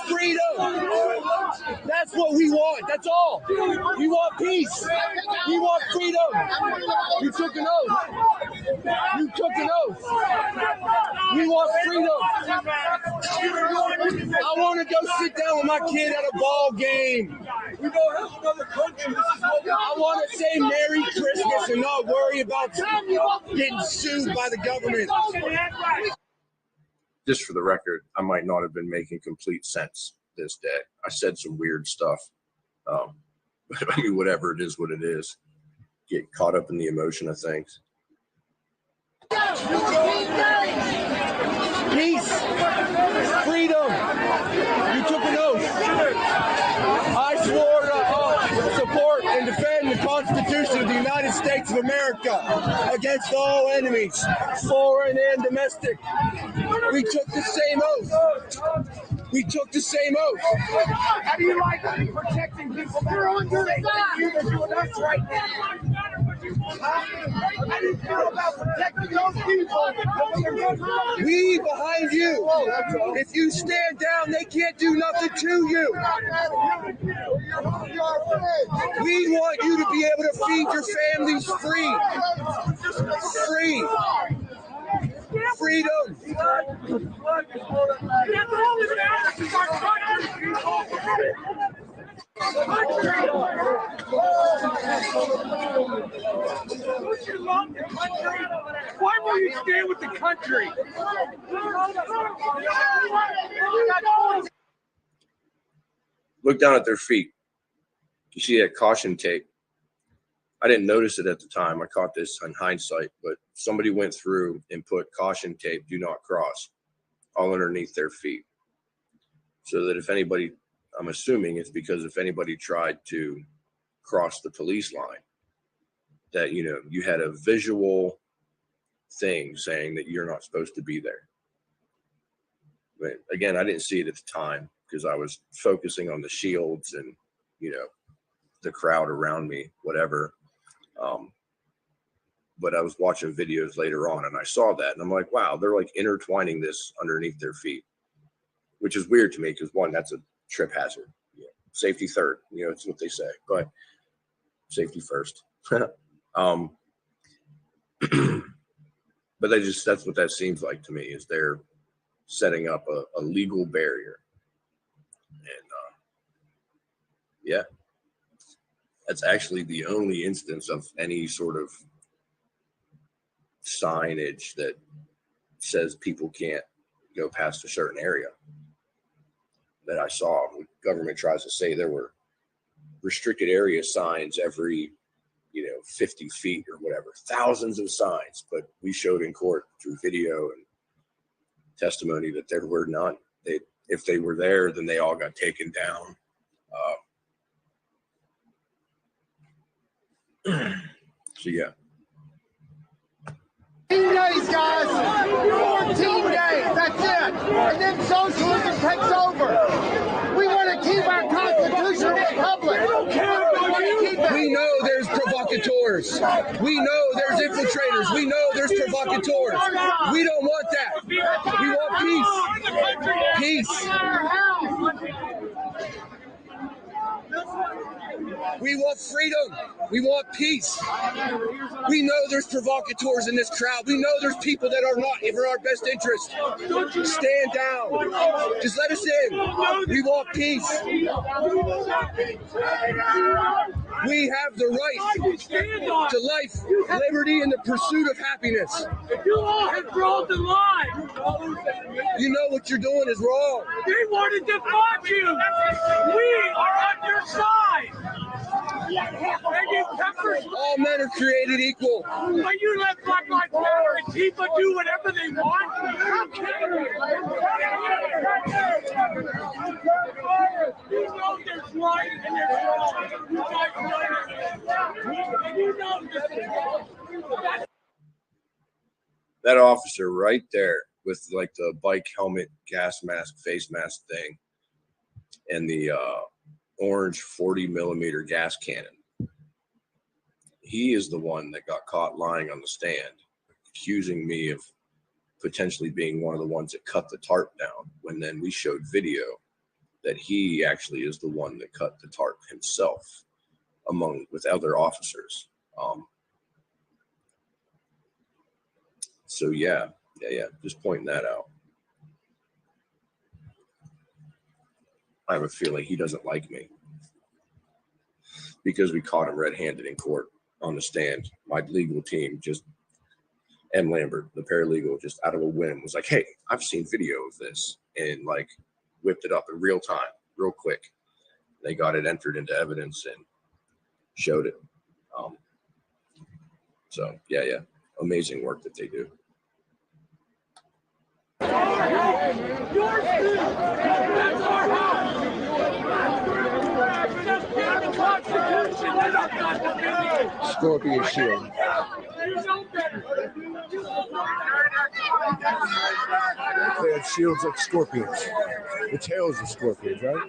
Freedom. That's what we want. That's all. We want peace. We want freedom. You took an oath. You took an oath. We want freedom. I want to go sit down with my kid at a ball game. We don't have another country. I want to say Merry Christmas and not worry about getting sued by the government. Just for the record, I might not have been making complete sense this day. I said some weird stuff. But I mean, whatever, it is what it is. Get caught up in the emotion of things. Peace. Freedom. You took an oath. I swore to support and defend the Constitution of the United States of America against all enemies, foreign and domestic. We took the same oath. We took the same oath. How do you like protecting people that are on your side? You're doing us right now. How do you feel about protecting those people? We behind you. If you stand down, they can't do nothing to you. We want you to be able to feed your families free. Free. Freedom. Why will you stand with the country? Look down at their feet. You see that caution tape. I didn't notice it at the time. I caught this in hindsight, but somebody went through and put caution tape, do not cross, all underneath their feet. So that if anybody, I'm assuming it's because if anybody tried to cross the police line, that, you know, you had a visual thing saying that you're not supposed to be there. But again, I didn't see it at the time because I was focusing on the shields and, you know, the crowd around me, whatever. But I was watching videos later on and I saw that and I'm like, wow, they're like intertwining this underneath their feet, which is weird to me because one, that's a trip hazard. Yeah. Safety third, you know, it's what they say, but safety first. But that's what that seems like to me, is they're setting up a legal barrier. And yeah, that's actually the only instance of any sort of signage that says people can't go past a certain area that I saw. The government tries to say there were restricted area signs every, 50 feet or whatever, thousands of signs, but we showed in court through video and testimony that there were none. If they were there, then they all got taken down. So yeah. 14 days, guys. 14 days. That's it. And then socialism takes over. We want to keep our constitutional republic. We know there's provocateurs. We know there's infiltrators. We know there's provocateurs. We don't want that. We want peace. Peace. We want freedom. We want peace. We know there's provocateurs in this crowd. We know there's people that are not in our best interest. Stand down. Just let us in. We want peace. We have the right to life, liberty, and the pursuit of happiness. You all have drawn the line. You know what you're doing is wrong. They want to defund you. We are on your side. All men are created equal. When you let Black Lives Matter and Antifa do whatever they want, how can you? You know there's right and there's wrong. You guys know this. You know this is wrong. That officer right there with like the bike helmet, gas mask, face mask thing, and the orange 40 millimeter gas cannon. He is the one that got caught lying on the stand, accusing me of potentially being one of the ones that cut the tarp down, when then we showed video that he actually is the one that cut the tarp himself with other officers. So yeah, just pointing that out. I have a feeling he doesn't like me because we caught him red-handed in court on the stand. My legal team, just M. Lambert, the paralegal, just out of a whim was like, hey, I've seen video of this, and like whipped it up in real time, real quick. They got it entered into evidence and showed it. So yeah, amazing work that they do. That's our house. That's the Constitution. Scorpion shield. You know better. They have shields like scorpions. The tails of scorpions, right?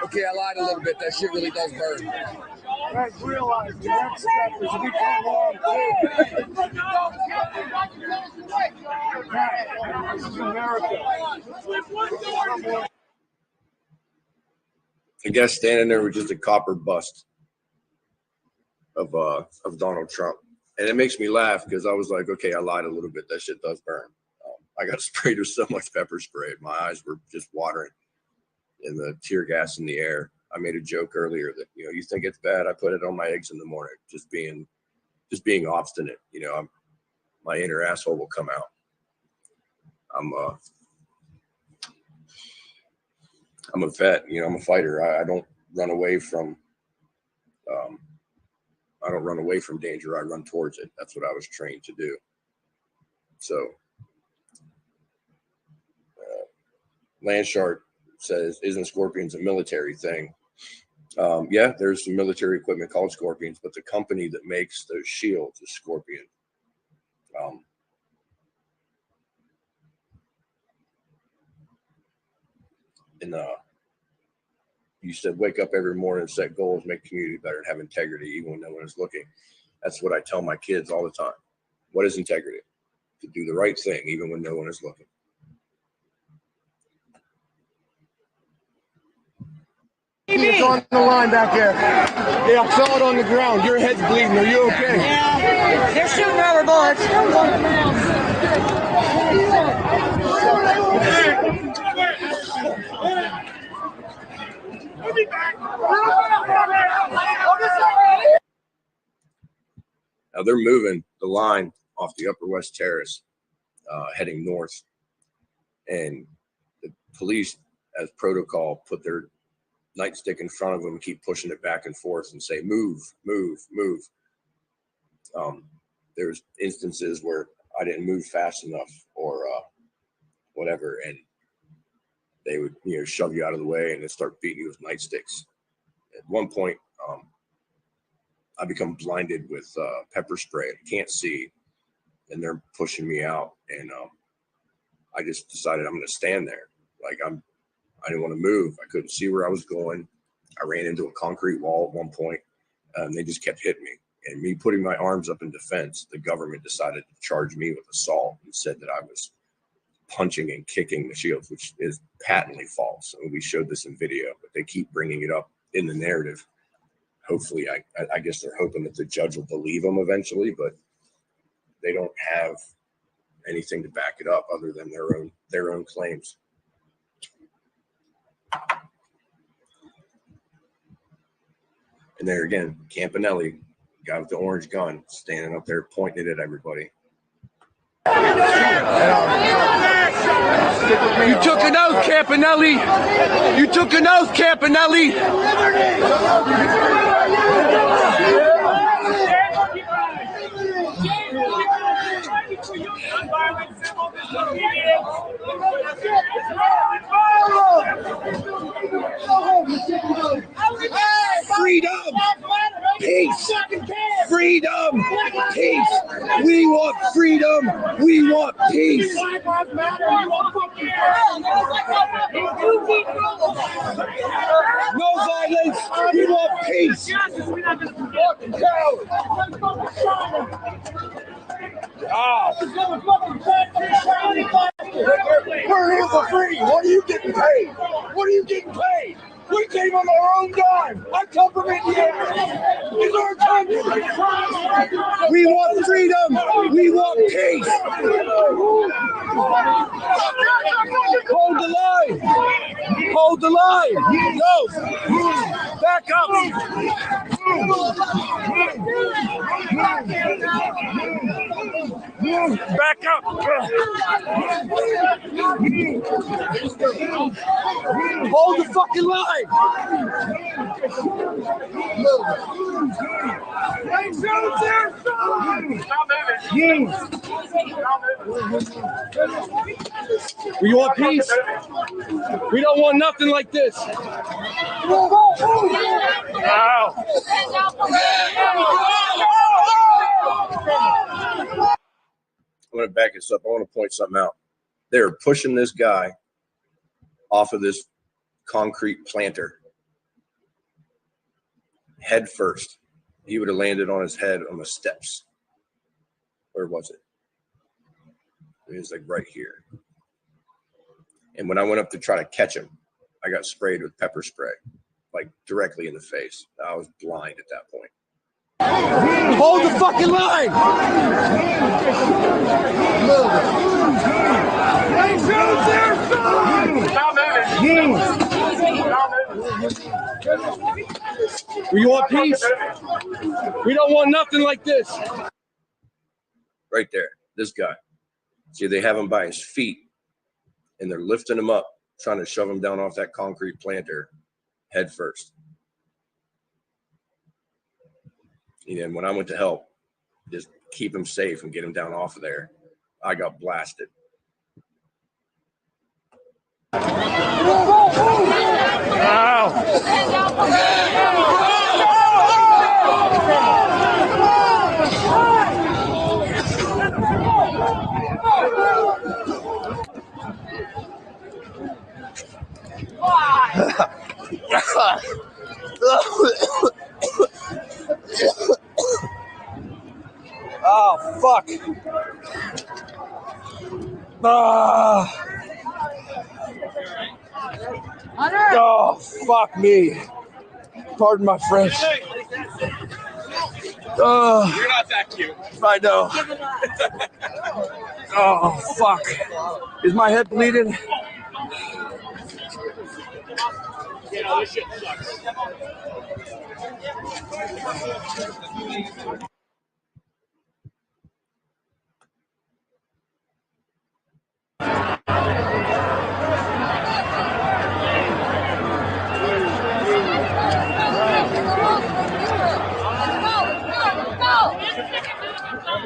Okay, I lied a little bit. That shit really does burn. Guys, realize the next step is we come along This is America. I guess standing there with just a copper bust of Donald Trump, and it makes me laugh because I was like, okay, I lied a little bit. That shit does burn. I got sprayed with so much pepper spray, my eyes were just watering, and the tear gas in the air. I made a joke earlier that, you know, you think it's bad, I put it on my eggs in the morning. Just being obstinate. You know, my inner asshole will come out. I'm a vet. You know, I'm a fighter. I don't run away from. I don't run away from danger. I run towards it. That's what I was trained to do. So, Landshart says, "Isn't Scorpions a military thing?" Yeah, there's some military equipment called Scorpions, but the company that makes those shields is Scorpion. You said wake up every morning, set goals, make community better, and have integrity even when no one is looking. That's what I tell my kids all the time. What is integrity? To do the right thing even when no one is looking. It's on the line back there. Yeah, I saw it on the ground. Your head's bleeding. Are you okay? Yeah, they're shooting rubber bullets. Now they're moving the line off the Upper West Terrace, heading north, and the police, as protocol, put their nightstick in front of them, keep pushing it back and forth, and say, "Move, move, move." There's instances where I didn't move fast enough, or whatever, and they would, you know, shove you out of the way and then start beating you with nightsticks. At one point, I become blinded with pepper spray. I can't see, and they're pushing me out, and I just decided I'm going to stand there. Like I didn't want to move. I couldn't see where I was going. I ran into a concrete wall at one point, and they just kept hitting me. And me putting my arms up in defense, the government decided to charge me with assault and said that I was punching and kicking the shields, which is patently false. And we showed this in video, but they keep bringing it up in the narrative. Hopefully, I guess they're hoping that the judge will believe them eventually, but they don't have anything to back it up other than their own claims. And there again, Campanelli, guy with the orange gun, standing up there pointing it at everybody. You took an oath, Campanelli. You took an oath, Campanelli. Freedom, peace, freedom, peace. We want freedom. We want peace. No violence. We want peace. We're here for free. What are you getting paid? What are you getting paid? We came on our own dime. I come from Indiana. It's our country. We want freedom. We want peace. Hold the line. Hold the line. Go. Back up. Back up. Hold the fucking line. We want peace. We don't want nothing like this. I'm going to back this up. I want to point something out. They're pushing this guy off of this concrete planter head first. He would have landed on his head on the steps. Where was it? It was like right here. And when I went up to try to catch him, I got sprayed with pepper spray, like directly in the face. I was blind at that point. Hold the fucking line! We want peace. We don't want nothing like this. Right there, this guy. See, they have him by his feet, and they're lifting him up, trying to shove him down off that concrete planter head first. And when I went to help, just keep him safe and get him down off of there, I got blasted. Oh, fuck. Oh, fuck me. Pardon my French. You're not that cute. I know. Oh, fuck. Is my head bleeding? This shit sucks.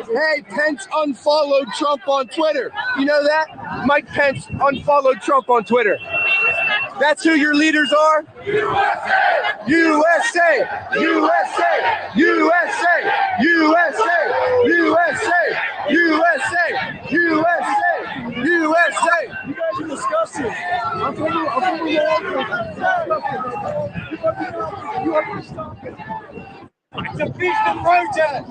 Hey, Pence unfollowed Trump on Twitter. You know that? Mike Pence unfollowed Trump on Twitter. That's who your leaders are? USA! USA! USA! USA! USA! USA! USA! USA! USA! You guys are disgusting. I'm from the You have to stop it. It's a peaceful protest.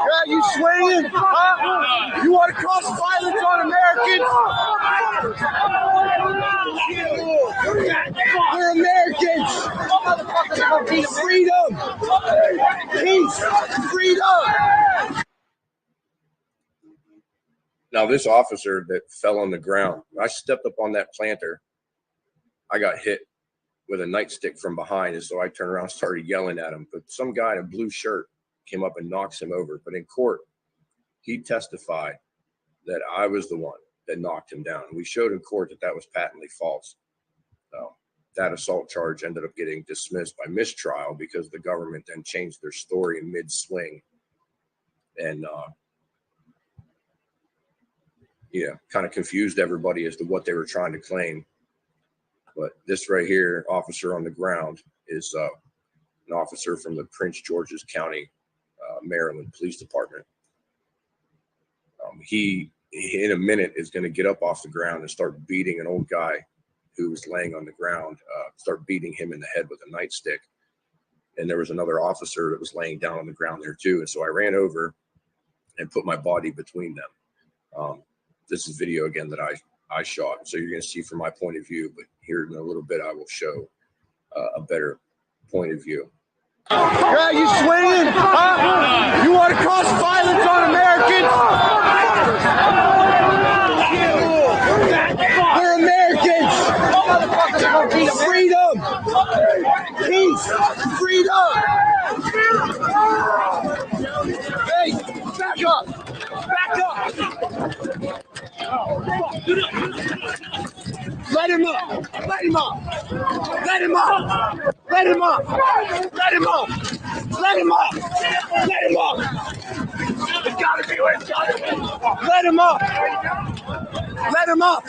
Yeah, you swinging? Huh? You want to cause violence on Americans? We're Americans. Freedom, peace, freedom. Now, this officer that fell on the ground, I stepped up on that planter. I got hit with a nightstick from behind, and so I turned around and started yelling at him. But some guy in a blue shirt came up and knocks him over. But in court, he testified that I was the one that knocked him down. We showed in court that that was patently false. So that assault charge ended up getting dismissed by mistrial because the government then changed their story in mid-swing and kind of confused everybody as to what they were trying to claim. But this right here, officer on the ground, is an officer from the Prince George's County, Maryland Police Department. He, in a minute, is going to get up off the ground and start beating an old guy who was laying on the ground, start beating him in the head with a nightstick. And there was another officer that was laying down on the ground there too. And so I ran over and put my body between them. This is video again that I shot. So you're going to see from my point of view, but here in a little bit, I will show a better point of view. Yeah, you swinging? Huh? You want to cause violence on Americans? We're Americans. Freedom, peace, freedom. Hey, back up. Back up. Let him up. Let him up. Let him up. Let him up. Let him up. Let Let him up! Let him up! It's gotta be where it's gotta be! Let him up! Let him up!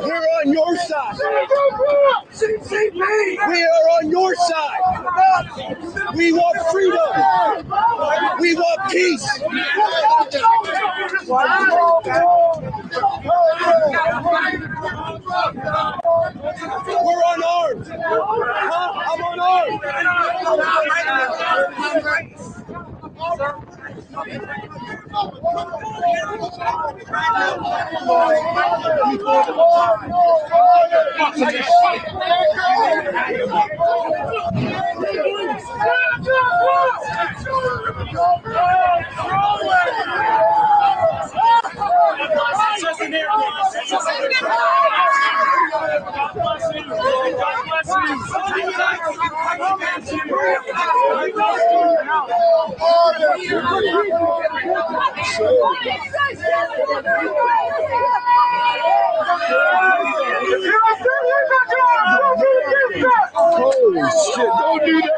We're on your side. We are on your side. We want freedom. We want peace. We're unarmed. I'm unarmed. Holy shit, don't do that.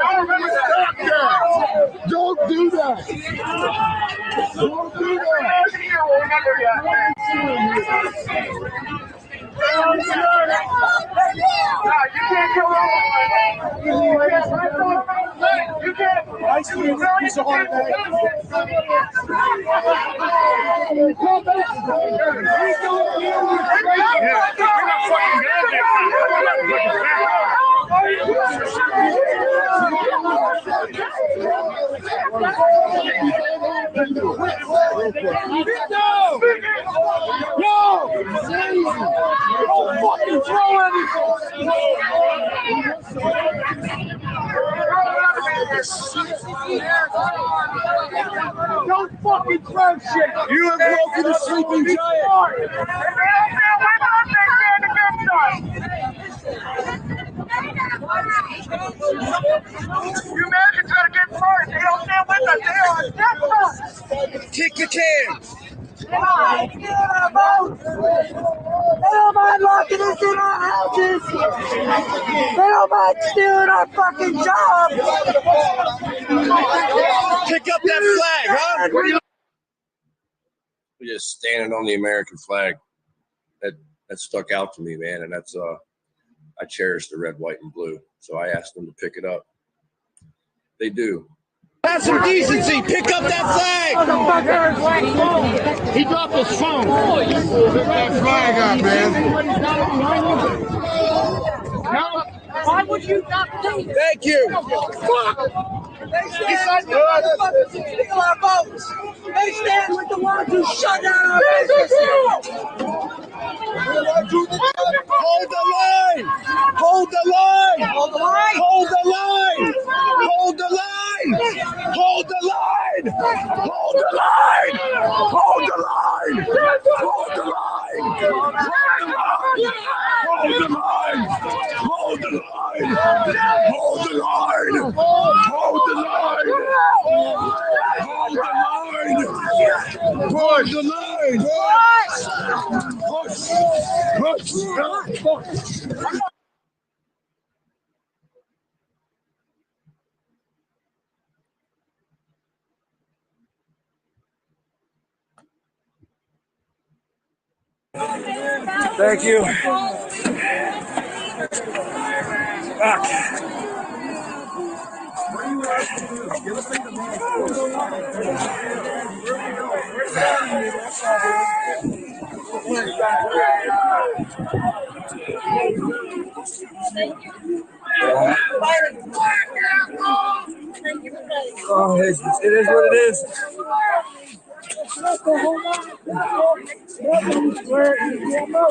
Don't do that. Don't do that. You can't come over. You can't. Ice cream, piece of hard bag. Don't fucking throw anything! Don't fucking throw shit! You have broken the sleeping giant! You Americans gotta get started. They don't stand with us. They are against us. Kick the cans. They don't mind locking us in our houses. They don't mind stealing our fucking jobs. Pick up that flag, huh? We're just standing on the American flag. That stuck out to me, man, and that's I cherish the red, white, and blue. So I asked them to pick it up. They do. Have some decency. Pick up that flag. He dropped his phone. Pick that flag up, man. Why would you not do that? Thank you. They stand with the motherfuckers who steal our votes. They stand with the ones who shut down our businesses. Hold the line! Hold the line! Hold the line! Hold the line! Hold the line! Hold the line! Hold the line! Hold the line! Hold the line! Hold the line! Hold the line! Hold the line! Hold the line! Hold the line! Hold the line! Push! Thank you. Oh, it is what it is.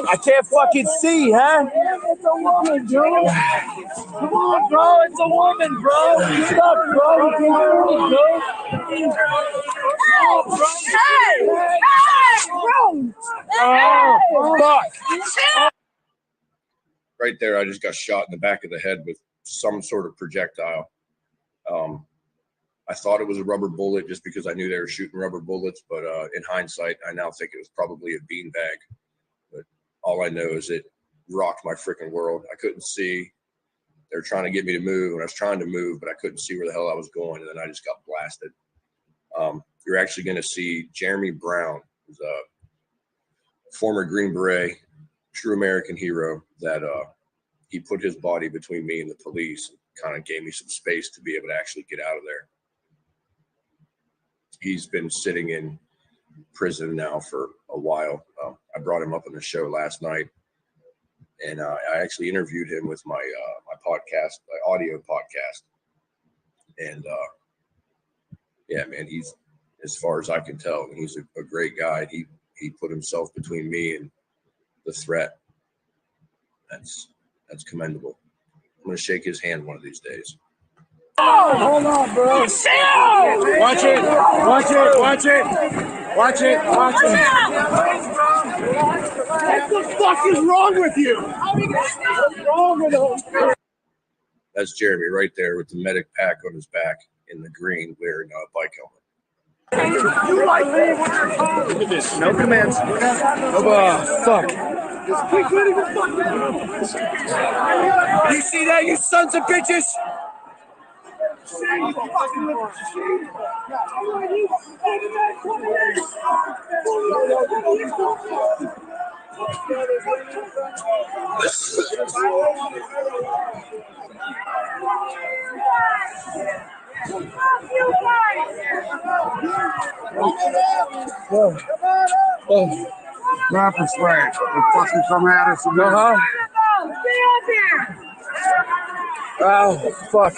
I can't fucking see, huh? It's a woman, Joe. Come on, bro. It's a woman, bro. Stop, bro. Hey, fuck. Right there, I just got shot in the back of the head with some sort of projectile. I thought it was a rubber bullet just because I knew they were shooting rubber bullets, but in hindsight, I now think it was probably a beanbag. But all I know is it rocked my freaking world. I couldn't see. They were trying to get me to move, and I was trying to move, but I couldn't see where the hell I was going, and then I just got blasted. You're actually going to see Jeremy Brown, who's a former Green Beret, true American hero, that he put his body between me and the police and kind of gave me some space to be able to actually get out of there. He's been sitting in prison now for a while. I brought him up on the show last night, and I actually interviewed him with my my podcast, my audio podcast. And yeah, man, he's, as far as I can tell, he's a great guy. He put himself between me and the threat. That's commendable. I'm gonna shake his hand one of these days. Oh, hold on, bro. Watch it. Watch it. Watch it. Watch it. Watch it. What the fuck is wrong with you? What's wrong with him? That's Jeremy right there with the medic pack on his back in the green, wearing a bike helmet. You like this? Look at this. No commands. Fuck. You see that, you sons of bitches? Rapper swag. They fucking come at us. Oh, fuck.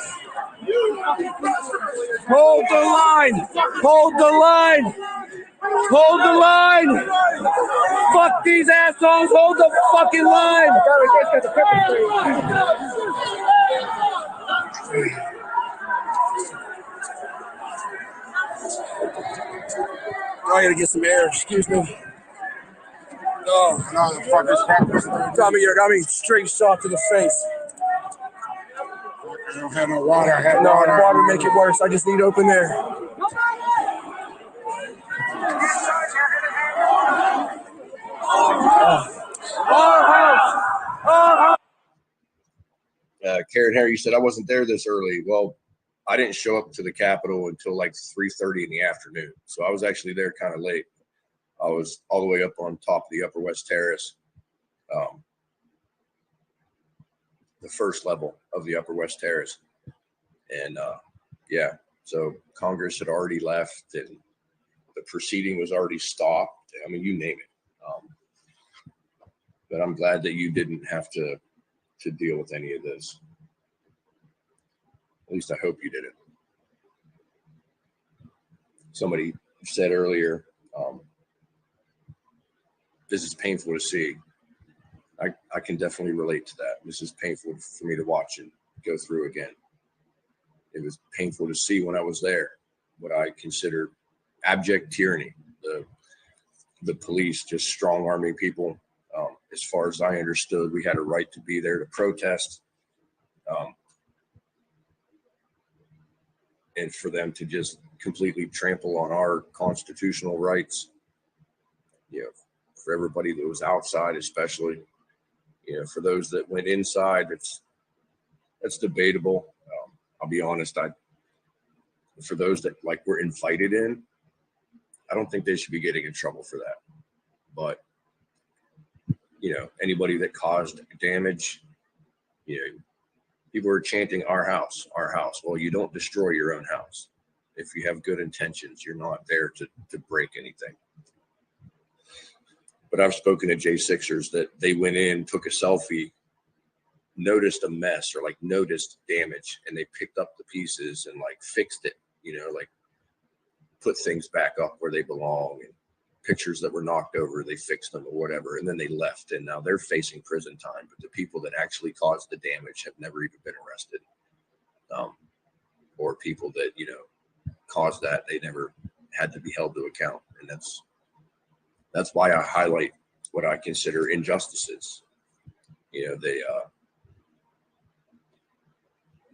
Hold the line. Hold the line. Hold the line. Fuck these assholes. Hold the fucking line. I gotta get some air. Excuse me. Oh, No, the fucker's rappers. got me straight shot to the face. I don't have no water. I have No, water. water make it worse. I just need open air. Karen Harry, you said I wasn't there this early. Well, I didn't show up to the Capitol until like 3:30 in the afternoon. So I was actually there kind of late. I was all the way up on top of the Upper West Terrace, the first level of the Upper West Terrace. And yeah, so Congress had already left and the proceeding was already stopped. I mean, you name it. But I'm glad that you didn't have to deal with any of this. At least I hope you didn't. Somebody said earlier, this is painful to see. I can definitely relate to that. This is painful for me to watch and go through again. It was painful to see when I was there, what I consider abject tyranny. The police just strong-arming people. As far as I understood, we had a right to be there to protest. And for them to just completely trample on our constitutional rights, for everybody that was outside, especially, for those that went inside, that's debatable. I'll be honest. For those that were invited in, I don't think they should be getting in trouble for that. But anybody that caused damage, people are chanting our house, our house. Well, you don't destroy your own house. If you have good intentions, you're not there to break anything. But I've spoken to J6ers that they went in, took a selfie, noticed a mess or noticed damage, and they picked up the pieces and fixed it, put things back up where they belong, and pictures that were knocked over, they fixed them or whatever, and then they left, and now they're facing prison time. But the people that actually caused the damage have never even been arrested, or people that caused that, they never had to be held to account. And that's why I highlight what I consider injustices.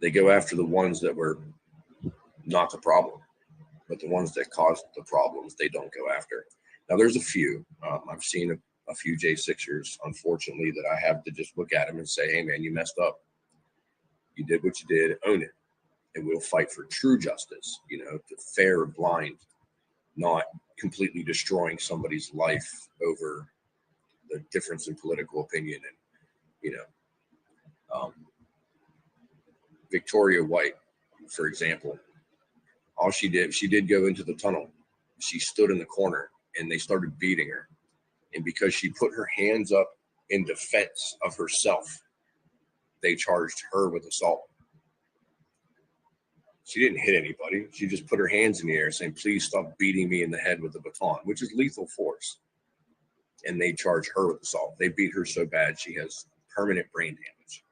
They go after the ones that were not the problem. But the ones that cause the problems, they don't go after. Now, there's a few. I've seen a few J6ers, unfortunately, that I have to just look at them and say, hey, man, you messed up. You did what you did. Own it. And we'll fight for true justice, you know, to fair, blind, not completely destroying somebody's life over the difference in political opinion. And, you know, Victoria White, for example, all she did go into the tunnel. She stood in the corner and they started beating her. And because she put her hands up in defense of herself, they charged her with assault. She didn't hit anybody. She just put her hands in the air saying, please stop beating me in the head with the baton, which is lethal force. And they charge her with assault. They beat her so bad she has permanent brain damage.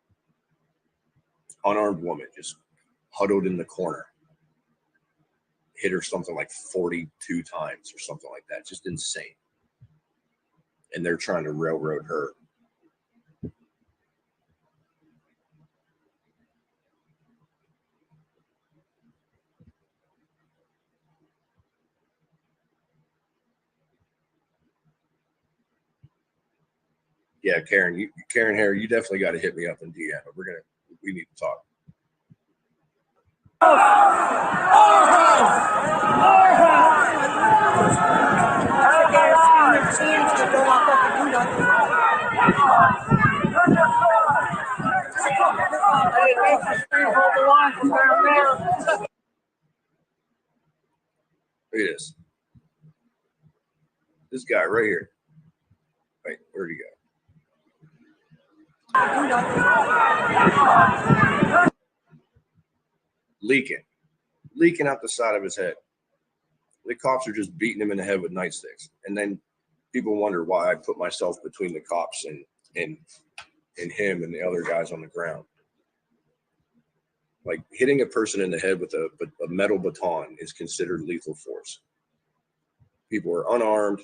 Unarmed woman just huddled in the corner. Hit her something like 42 times or something like that. Just insane. And they're trying to railroad her. Yeah, Karen Hare, you definitely got to hit me up in DM. We need to talk. Look at this. This guy right here. Wait, where'd he go? Leaking out the side of his head. The cops are just beating him in the head with nightsticks. And then people wonder why I put myself between the cops and him and the other guys on the ground. Like hitting a person in the head with a metal baton is considered lethal force. People are unarmed,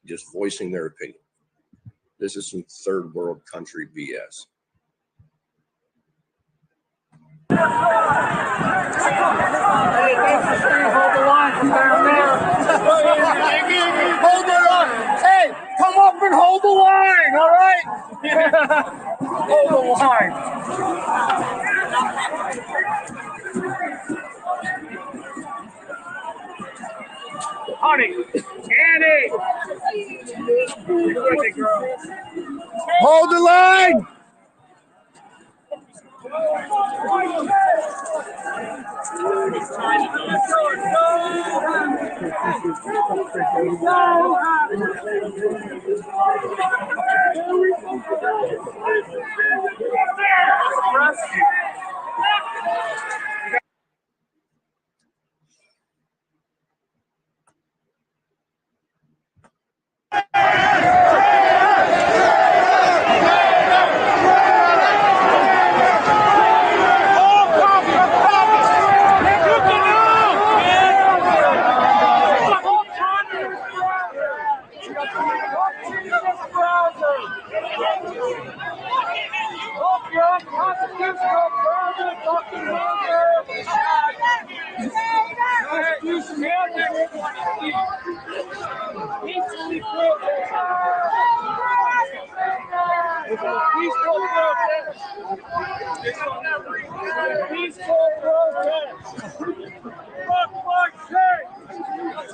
just voicing their opinion. This is some third world country BS. Hold the line from down there. Hold the line. Hey, come up and hold the line, all right? Hold the line. Honey, Annie. Hold the line.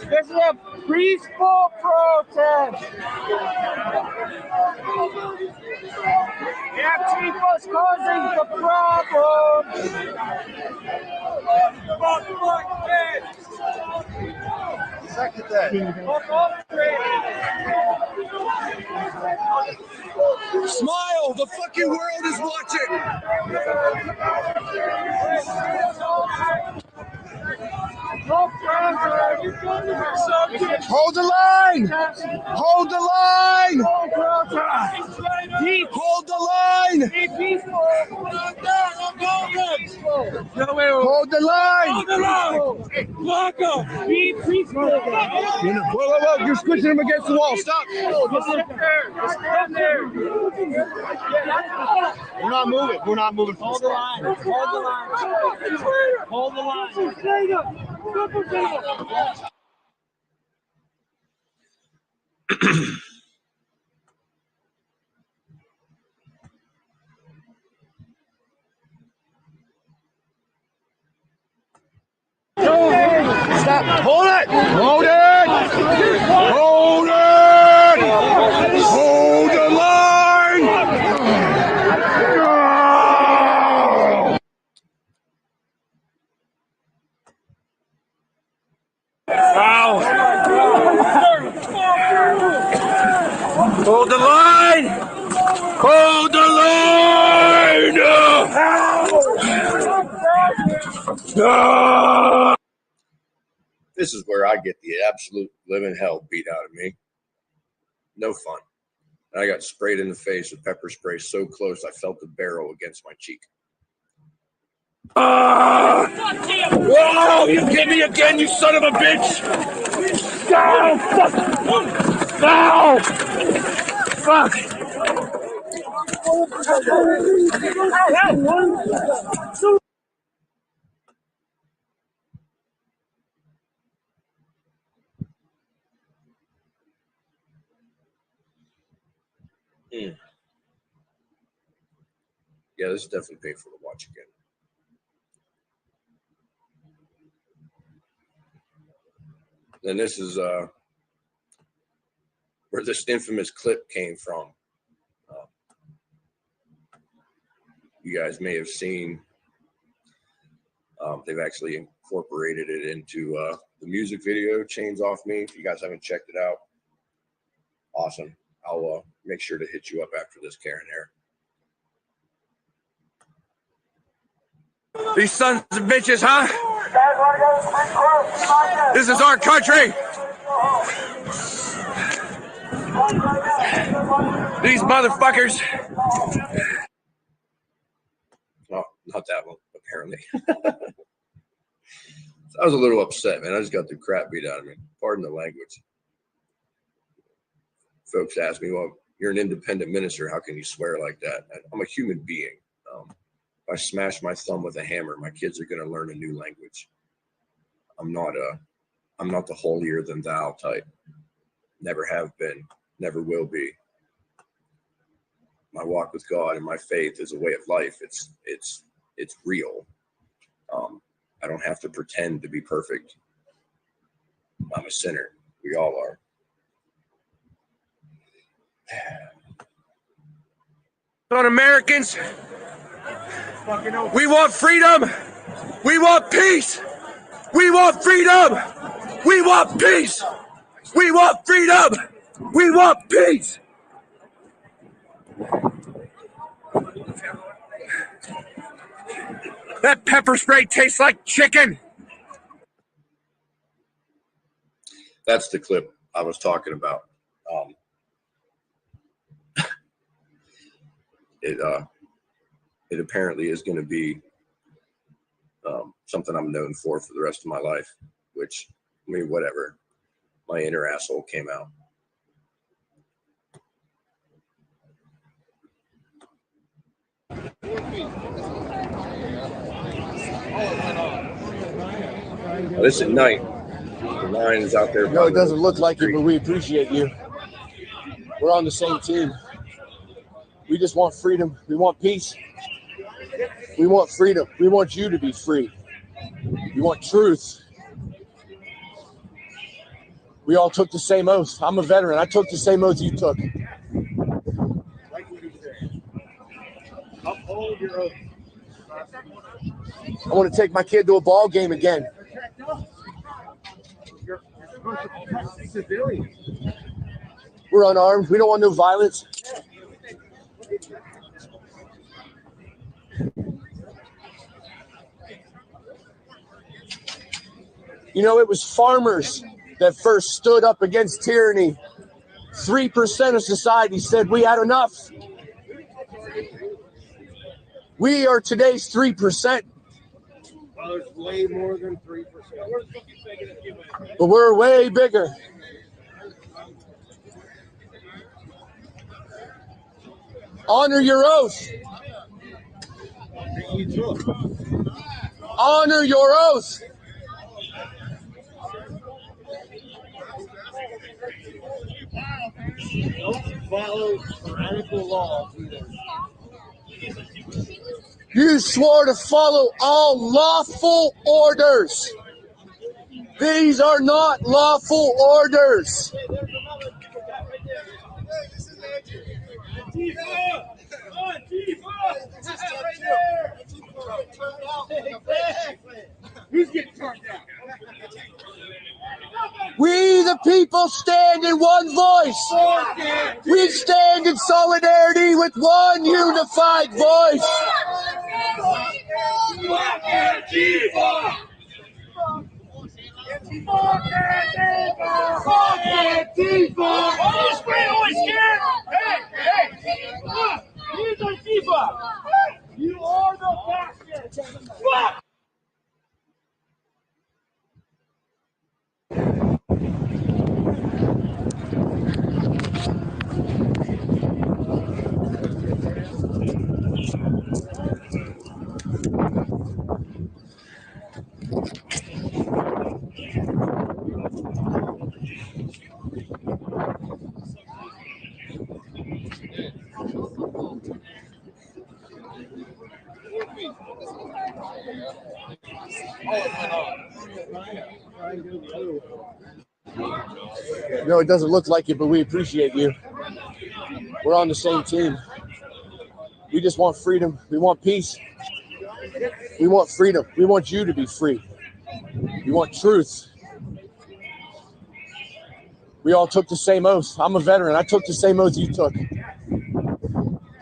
This is a peaceful protest. Antifa's causing the problem. Second that. Smile! The fucking world is watching! No pressure. You come to yourself. Hold the line! Hold the line! Hold the line! Hold the line! Whoa! You're squishing him against the wall. Stop! We're not moving. We're not moving. Hold the line. Hold the line. Hold the line. Stop. Hold it. Hold it. Hold it. Hold the line. Wow. Hold the line. Hold the line. This is where I get the absolute living hell beat out of me. No fun. And I got sprayed in the face with pepper spray so close I felt the barrel against my cheek. Whoa! You hit me again, you son of a bitch! No! Fuck! Yeah, this is definitely painful to watch again. And this is where this infamous clip came from. You guys may have seen. They've actually incorporated it into the music video, Chains Off Me. If you guys haven't checked it out, awesome. I'll make sure to hit you up after this, Karen Air. These sons of bitches, huh? This is our country! These motherfuckers! Oh, not that one, apparently. I was a little upset, man. I just got the crap beat out of me. Pardon the language. Folks ask me, well, you're an independent minister. How can you swear like that? I'm a human being. If I smash my thumb with a hammer, my kids are going to learn a new language. I'm not the holier than thou type. Never have been, never will be. My walk with God and my faith is a way of life. It's real. I don't have to pretend to be perfect. I'm a sinner. We all are. On Americans, we want freedom. We want peace. We want freedom. We want peace. We want freedom. We want peace. That pepper spray tastes like chicken. That's the clip I was talking about. It apparently is going to be something I'm known for the rest of my life, which, I mean, whatever. My inner asshole came out. This at night. The line is out there. No, it doesn't look like it, but we appreciate you. We're on the same team. We just want freedom. We want peace. We want freedom. We want you to be free. We want truth. We all took the same oath. I'm a veteran. I took the same oath you took. Uphold your oath. I want to take my kid to a ball game again. You're supposed to protect civilians. We're unarmed. We don't want no violence. You know, it was farmers that first stood up against tyranny, 3% of society said we had enough. We are today's 3%. Well, it's way more than 3%. But we're way bigger. Honor your oath. Honor your oath. Don't follow tyrannical laws either. You swore to follow all lawful orders. These are not lawful orders. Who's getting turned down? We, the people, stand in one voice. We stand in solidarity with one unified voice. You are the bastards! Fuck! No, it doesn't look like it, but we appreciate you. We're on the same team. We just want freedom. We want peace. We want freedom. We want you to be free. We want truth. We all took the same oath. I'm a veteran. I took the same oath you took.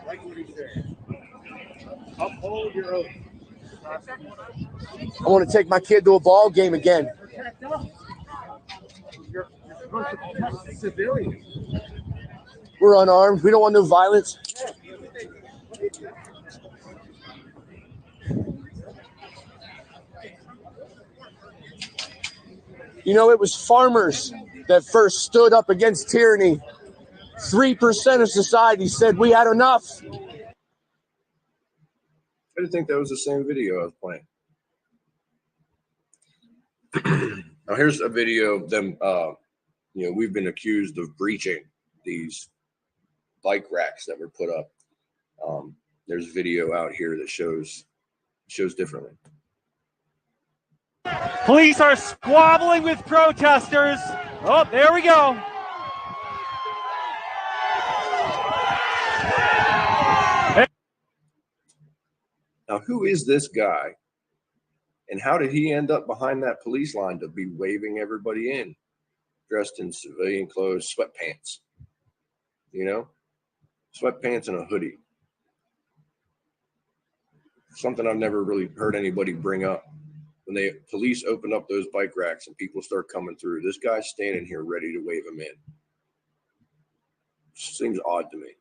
Like what he said. Uphold your oath. I want to take my kid to a ball game again. You're supposed to protect civilians. We're unarmed. We don't want no violence. You know, it was farmers that first stood up against tyranny. 3% of society said we had enough. I didn't think that was the same video I was playing. Now here's a video of them. We've been accused of breaching these bike racks that were put up. There's video out here that shows differently. Police are squabbling with protesters. Oh, there we go. Now, who is this guy? And how did he end up behind that police line to be waving everybody in, dressed in civilian clothes, sweatpants? Sweatpants and a hoodie. Something I've never really heard anybody bring up. When the police open up those bike racks and people start coming through, this guy's standing here ready to wave them in. Seems odd to me.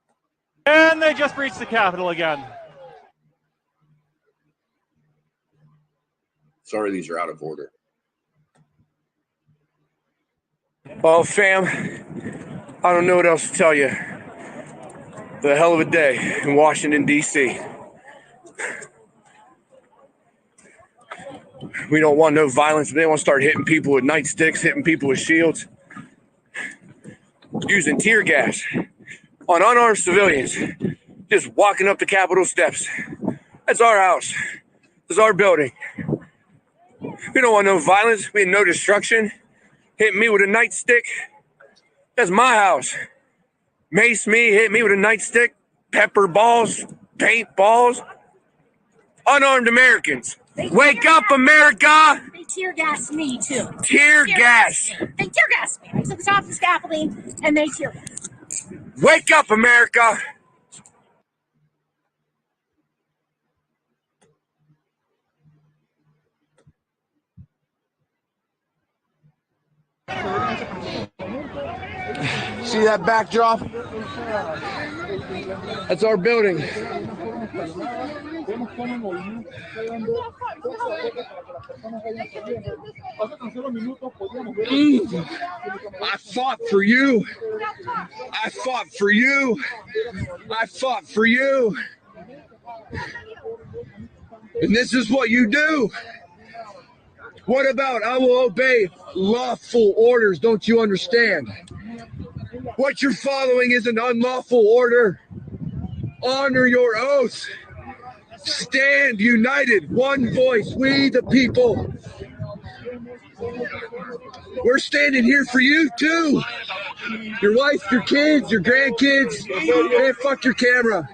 And they just breached the Capitol again. Sorry, these are out of order. Well, fam, I don't know what else to tell you. But a hell of a day in Washington, D.C. We don't want no violence. They want to start hitting people with nightsticks, hitting people with shields, using tear gas on unarmed civilians, just walking up the Capitol steps. That's our house. This is our building. We don't want no violence. We need no destruction. Hitting me with a nightstick. That's my house. Mace me, hit me with a nightstick, pepper balls, paint balls. Unarmed Americans. Wake up, America! They tear gassed me too. Tear gas. They tear gassed me. I was at the top of the scaffolding and they tear gassed. Wake up, America! See that backdrop? That's our building. I fought for you. I fought for you. I fought for you. And this is what you do. What about I will obey lawful orders? Don't you understand? What you're following is an unlawful order. Honor your oath. Stand united, one voice, we the people. We're standing here for you too. Your wife, your kids, your grandkids. Hey, fuck your camera.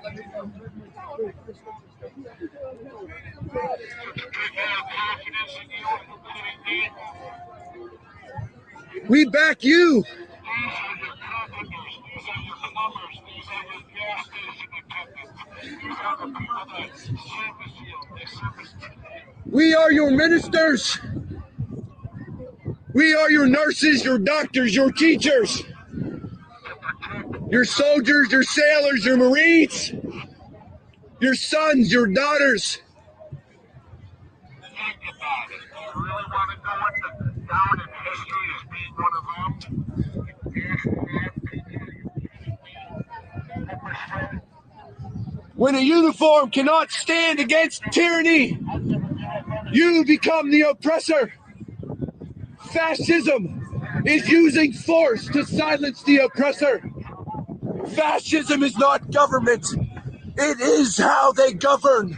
We back you. We are your ministers. We are your nurses, your doctors, your teachers, your soldiers, your sailors, your Marines, your sons, your daughters. When a uniform cannot stand against tyranny, you become the oppressor. Fascism is using force to silence the oppressor. Fascism is not government. It is how they govern.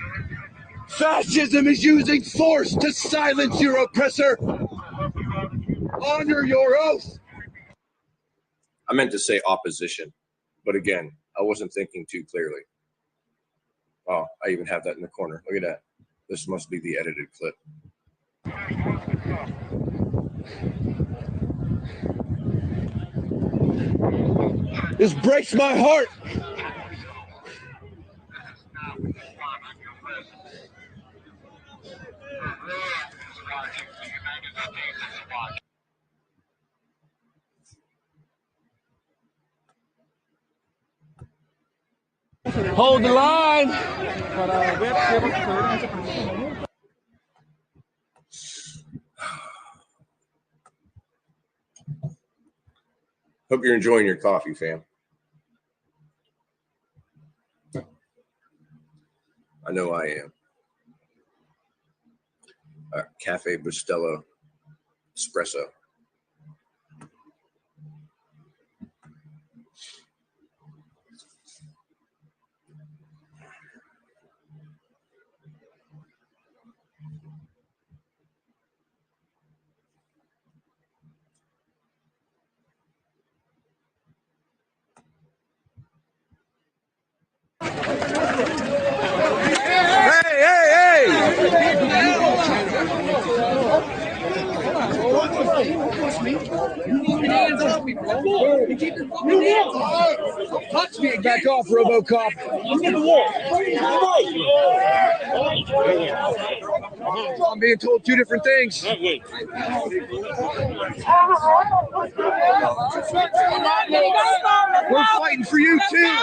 Fascism is using force to silence your oppressor. Honor your oath. I meant to say opposition, but again, I wasn't thinking too clearly. Oh, I even have that in the corner. Look at that. This must be the edited clip. This breaks my heart. Hold the line. Hope you're enjoying your coffee, fam. I know I am. Cafe Bustelo Espresso. Touch me. Back off, RoboCop. I'm being told two different things. We're fighting for you too.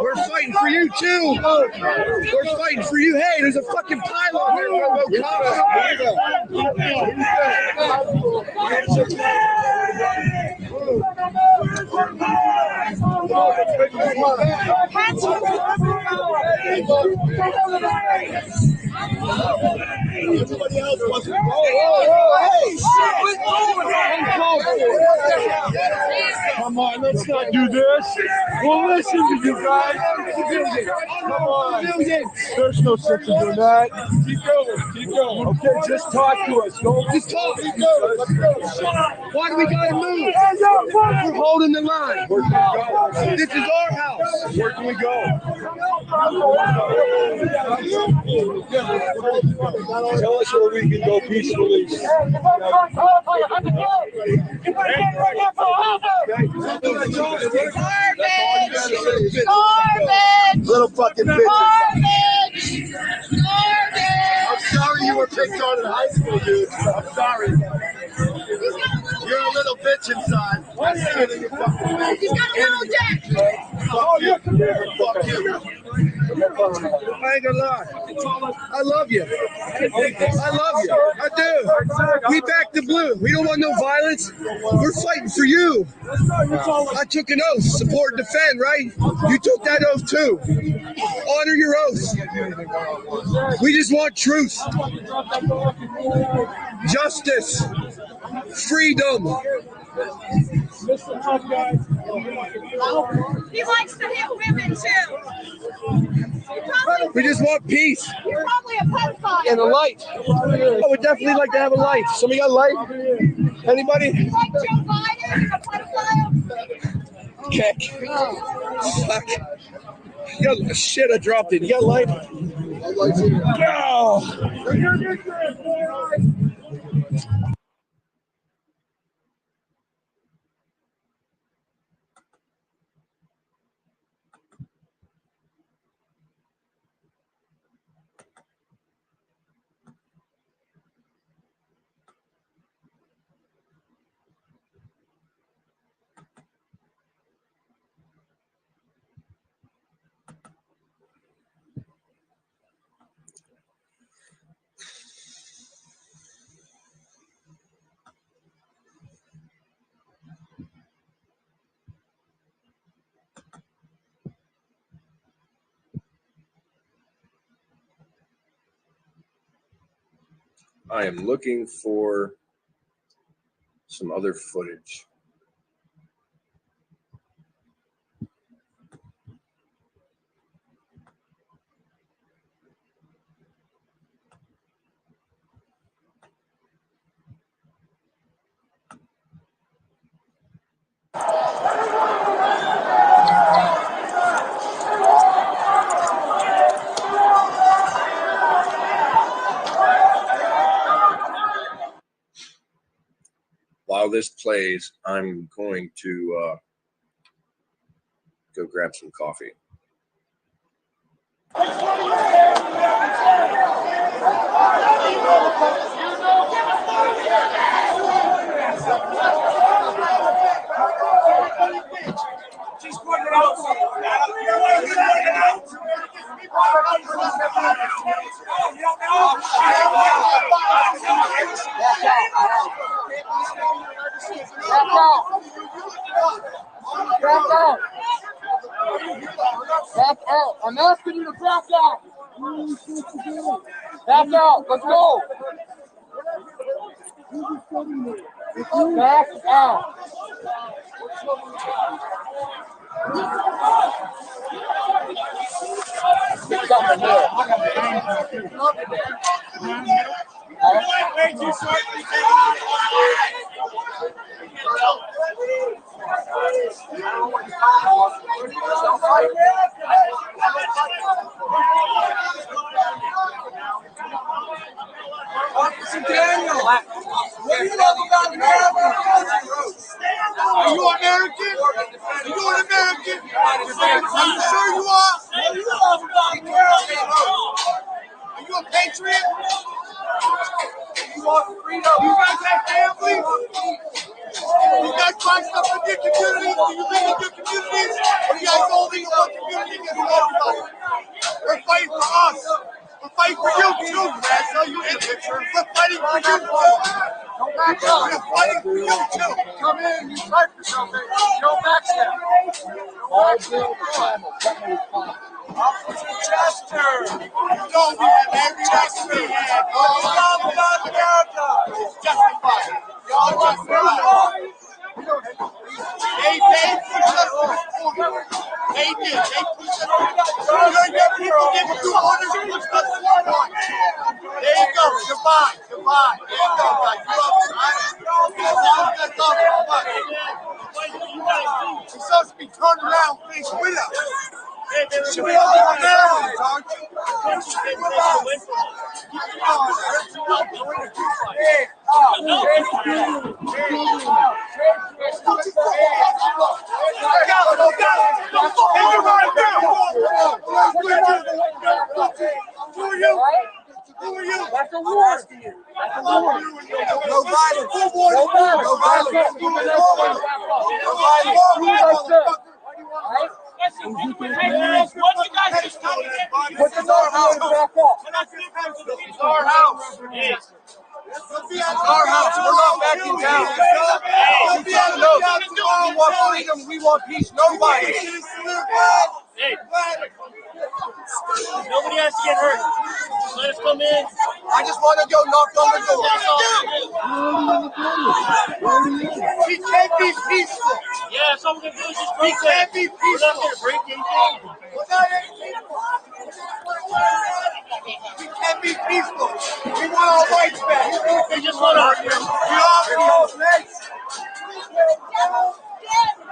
We're fighting for you too. We're fighting for you. Hey, there's a fucking pylon here, RoboCop. Everybody else wants to go. Come on, let's not do this. We'll listen to you guys. Come on. There's no sense in doing that. Keep going. Keep going. Okay, just talk to us. Don't just talk. Keep going. Let's go. Why do we gotta move? We're holding the line. Where can we go? This is our house. Where can we go? Tell us where we can go peacefully. Garbage! Little fucking bitch. Garbage! Garbage! I'm sorry you were picked on in high school, dude. I'm sorry. You're a little bitch inside. I see it in your fucking face. He's got a little dick. Fuck you. Fuck you. I ain't gonna lie. I love you. I love you. I do. We back the blue. We don't want no violence. We're fighting for you. I took an oath. Support and defend, right? You took that oath too. Honor your oath. We just want truth. Justice. Freedom. He likes to hit women too. We just want peace. You're probably a pedophile. And a light. I would definitely like to have a light. Somebody got a light? Anybody? You like Joe Biden? You're a pedophile? Kick. Fuck. You got, shit, I dropped it. You got a light? No. I am looking for some other footage. While this plays, I'm going to go grab some coffee. She's putting it out. Back out. I'm asking you to back out. Back out. Let's go. Back out. Get something here. Officer Daniel, what do you love about America? Are you American? Are you an American? Are you sure you are? What do you love about America? Are you a patriot? You want freedom? You guys have families? You guys find stuff in your community? Do you live in your communities? Or you guys only in one community and you love everybody? We're fighting for us. We're fighting for you too, man. So you idiots. We're fighting for you too. Don't back up. We're fighting for you too. Come in, you fight for something. You don't backstab. Officer Chester. You know we have every right to be here. All about America. It's justified. Y'all justified. They pushed us to the corner. They did. They pushed us to the corner. Your people didn't do orders to push us to the corner. There you go. Goodbye. Goodbye. There you go, guys. You love it, right? That's all. You're supposed to be turned around and face with us. You should be all over there, aren't you? Who are you? Who are you? That's a war. No violence. No violence. No violence. No violence. Put the door house back up. This is our house. This is our house. We're not backing down. We want freedom. We want peace. No violence. Nobody has to get hurt. Just let us come in. I just want to go knock on the door. We can't be peaceful. Yeah, that's all we're going to do is just We protest. can't be We're not peaceful. going to break anything. We're not We can't be peaceful. We want our rights back. We just want our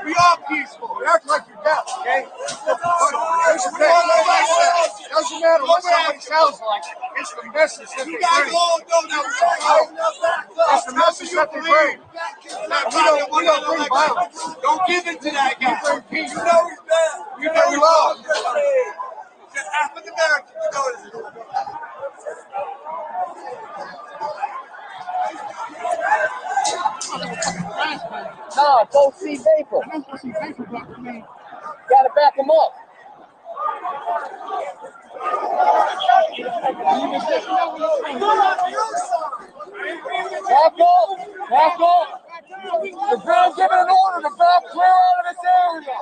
We are peaceful. We act like you're deaf, okay? Doesn't matter what somebody sounds like. It's the message that they bring. It's the message that they bring. We don't bring violence. Don't give in to that guy. We bring peace. You know he's bad. You know he loves. Just African American. You know it. Nah, go see vapor. Gotta back him up. Back up. Back up. The ground giving an order to back clear out of this area.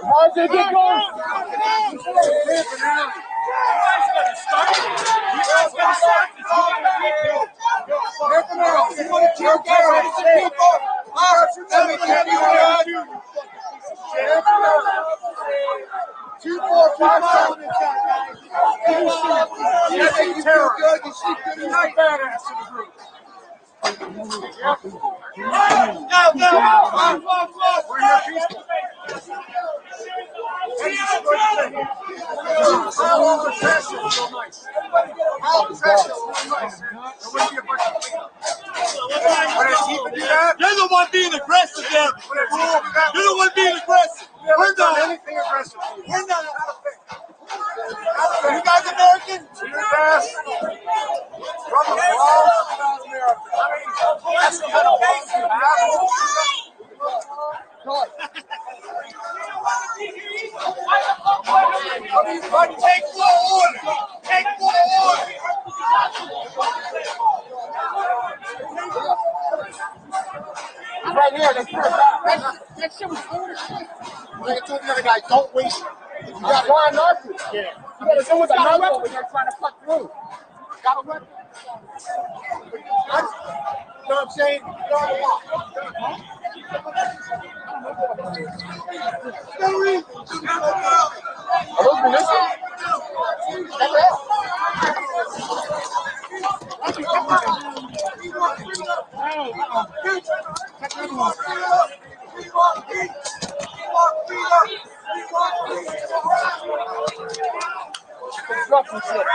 How's it get going? You're the one being aggressive there. You're the one being aggressive. We're not anything aggressive. We're not. You guys American? Yes. That's the kind of base you have. Take more order. Take more order. Right here, that shit was order. Like I told the other guy, don't waste it. You gotta try not to. Yeah. You gotta do with another one when you're trying to cut through. Got a weapon. You know what I'm saying? Are those munitions? Check it out. Construction shit.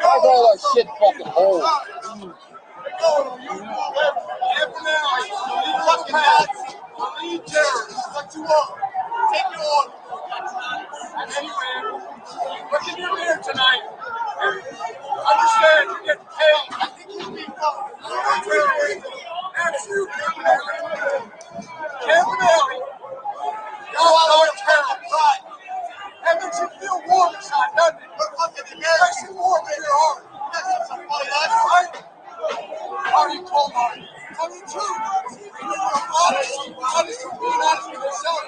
How's all that shit fucking old? What you want? Take your order. Anyway, what can you hear tonight? Understand you get paid. I think you need y'all are terrible. Right. That makes you feel warm inside, doesn't it? It makes you warm in your heart. That's something right? How are you cold hearted? Tell me the truth. Honest from being honest with yourself.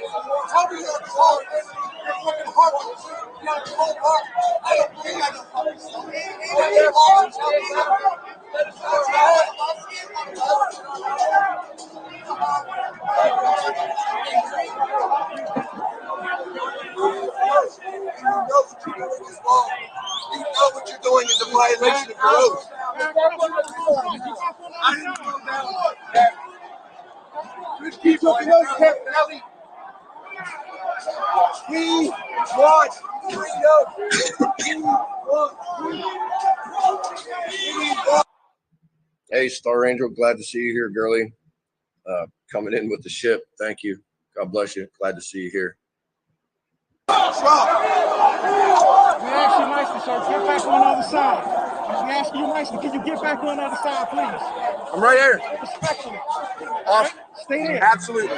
Tell me you're cold. You're fucking heartless. You got a cold heart. I don't believe I don't fucking tell me. You're all tell me that it's not right. You know what you're doing is wrong. You know what you're doing is a violation of your oath. I didn't go down that. Keep looking those Ellie. We want freedom. Hey, Star Angel, glad to see you here, girly. Coming in with the ship. Thank you. God bless you. Glad to see you here. We ask you nicely, sir. Get back on the other side. We ask you nicely. Can you get back on the other side, please? I'm right here. Respectfully. Awesome. Stay there. Absolutely.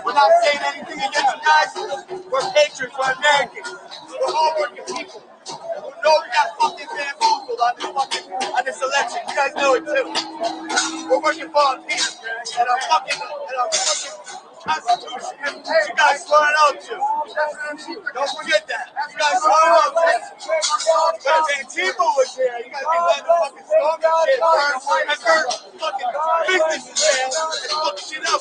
We're not saying anything against you guys. We're patriots. We're Americans. We're hardworking people. We know we got fucking bamboozled on this election. You guys know it too. We're working for our peace and our fucking Constitution. You guys swore it out to. Don't forget that. You guys swore it out to. But if Antifa was there, you guys be letting the fucking storm and shit burn fucking businesses down and fuck shit up.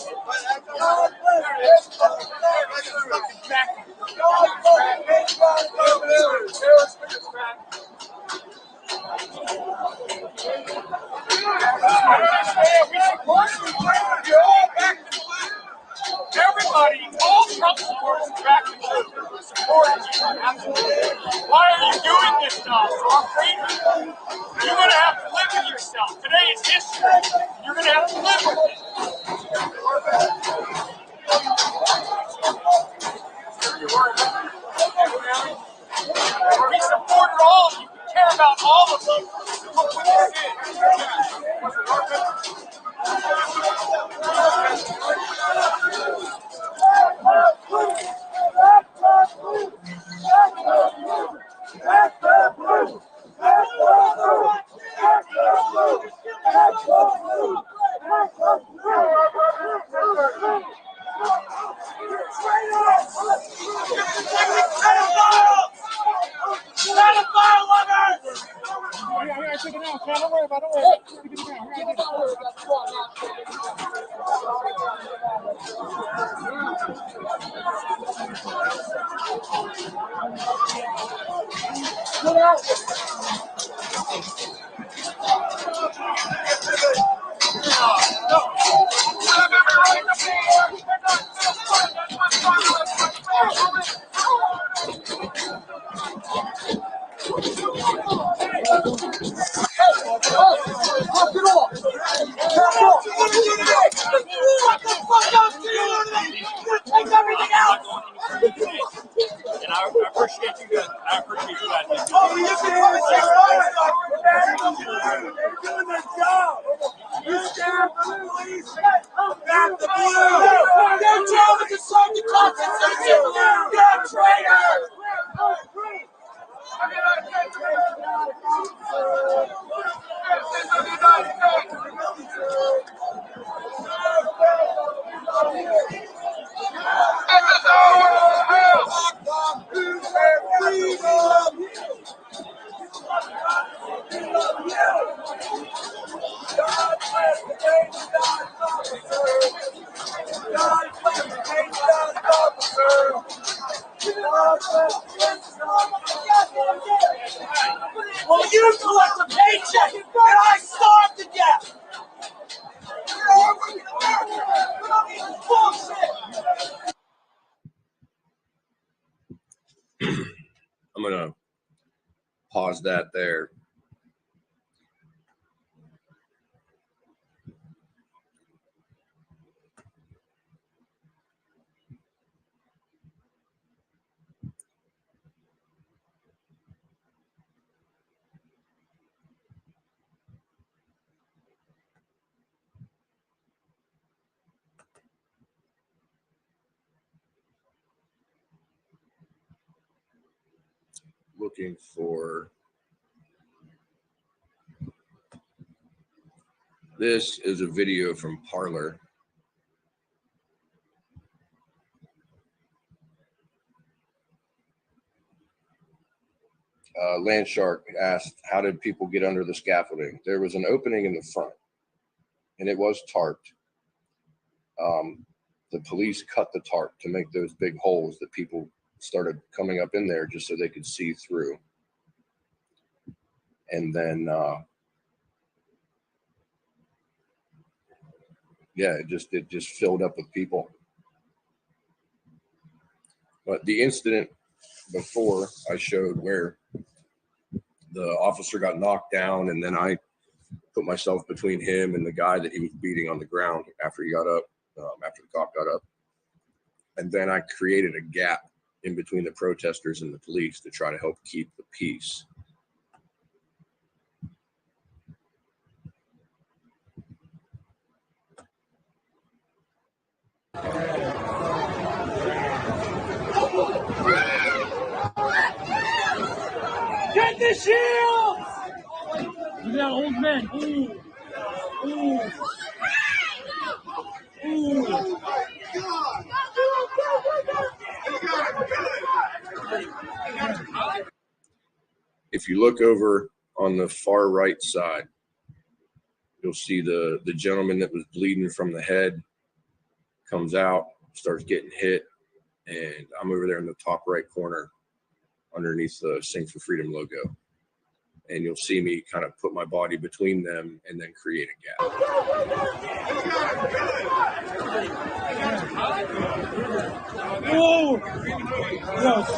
Everybody, all Trump supporters are back to church. Supporting you. Absolutely. Why are you doing this to us? Our freedom. You're going to have to live with yourself. Today is history. You're going to have to live with it. We support all of you. We care about all of you. Look what you And I appreciate you guys. I appreciate you guys. They're doing their job. You stand for the police. Back the blue. They're trying to start the Constitution. You're a traitor. Well, you collect a paycheck, and I starve to death. I'm going to pause that there. Looking for This is a video from Parler. Landshark asked, how did people get under the scaffolding? There was an opening in the front, and it was tarped. The police cut the tarp to make those big holes that people started coming up in there just so they could see through. And then, yeah, it just filled up with people. But the incident before, I showed where the officer got knocked down, and then I put myself between him and the guy that he was beating on the ground after he got up, after the cop got up. And then I created a gap in between the protesters and the police to try to help keep the peace. Get the shield! You got old men. Ooh. Ooh. Ooh. If you look over on the far right side, you'll see the gentleman that was bleeding from the head comes out, starts getting hit, and I'm over there in the top right corner underneath the Sing for Freedom logo. And you'll see me kind of put my body between them and then create a gap. Oh! Yes.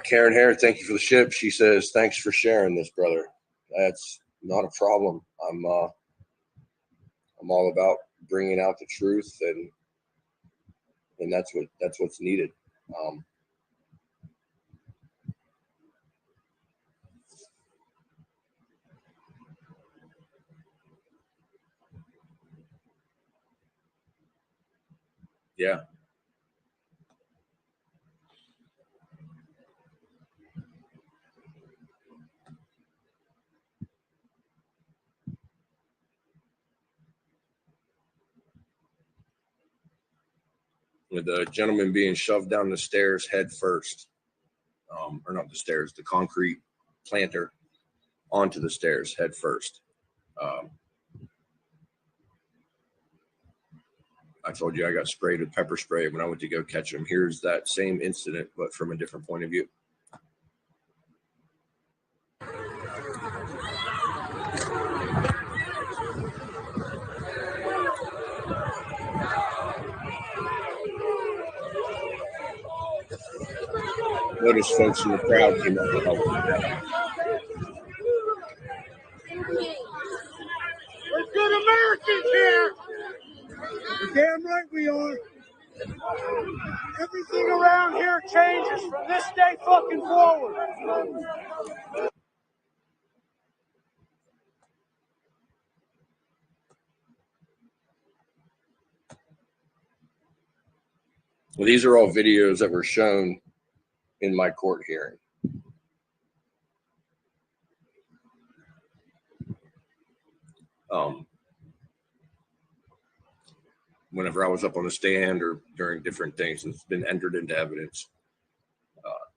Karen Hare, thank you for the ship. She says, thanks for sharing this, brother. That's not a problem. I'm all about bringing out the truth, and that's what's needed. Yeah. With the gentleman being shoved down the stairs head first, or not the stairs, the concrete planter onto the stairs head first. I told you I got sprayed with pepper spray when I went to go catch him. Here's that same incident, but from a different point of view. Notice folks in the crowd came up to help. We're good Americans here. You're damn right we are. Everything around here changes from this day fucking forward. Well, these are all videos that were shown in my court hearing. Whenever I was up on the stand or during different things, it's been entered into evidence.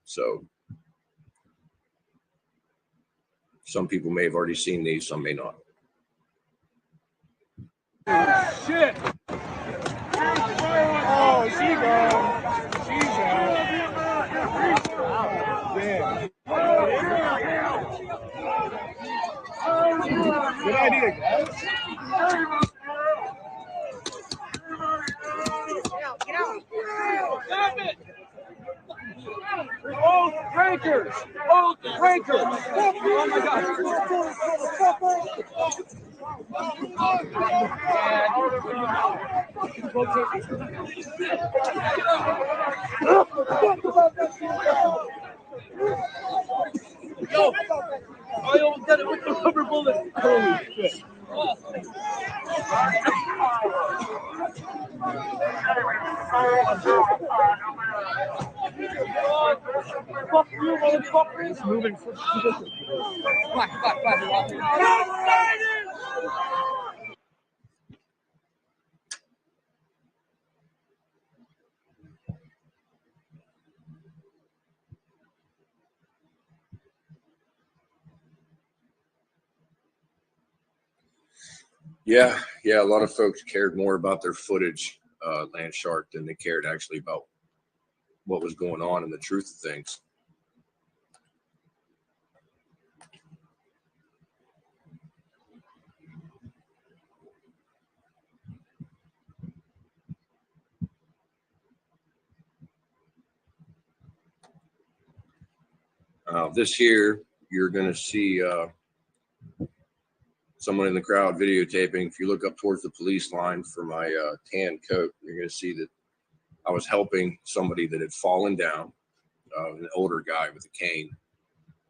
So some people may have already seen these, some may not. Shit! Oh, she's out. She's out. Good idea, guys. Get out. Stop it! Old drinkers! Old drinkers! Oh my God! Yo! I almost got it with the rubber bullet. Holy shit. He's moving. Come on. Yeah, a lot of folks cared more about their footage, land shark, than they cared actually about what was going on and the truth of things. This here, you're going to see someone in the crowd videotaping. If you look up towards the police line for my tan coat, you're going to see that I was helping somebody that had fallen down, an older guy with a cane.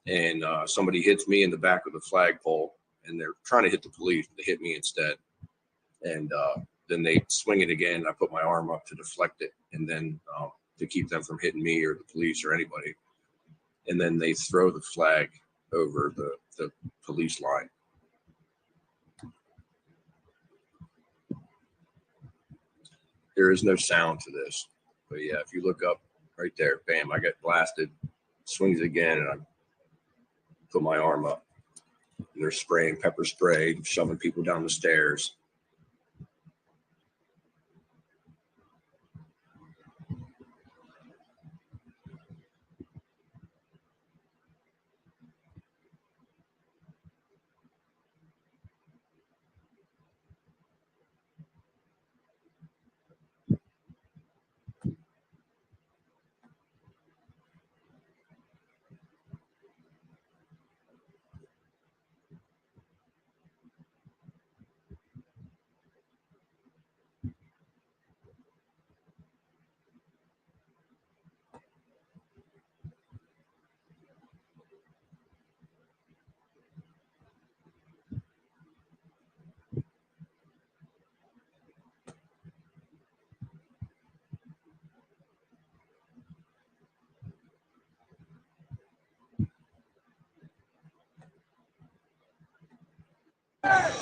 And somebody hits me in the back of the flagpole, and they're trying to hit the police, but they hit me instead. And then they swing it again. I put my arm up to deflect it, and then to keep them from hitting me or the police or anybody. And then they throw the flag over the police line. There is no sound to this, but yeah, if you look up right there, bam, I got blasted, swings again, and I put my arm up. And they're spraying pepper spray, shoving people down the stairs.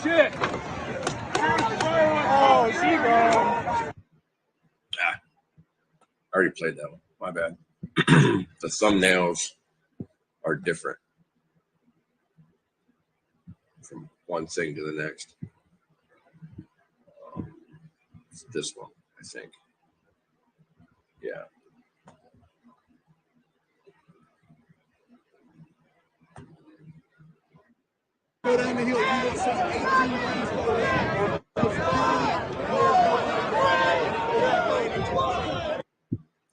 Shit! Oh, zero. I already played that one. My bad. The thumbnails are different from one thing to the next. It's this one, I think. Yeah. Go down the hill.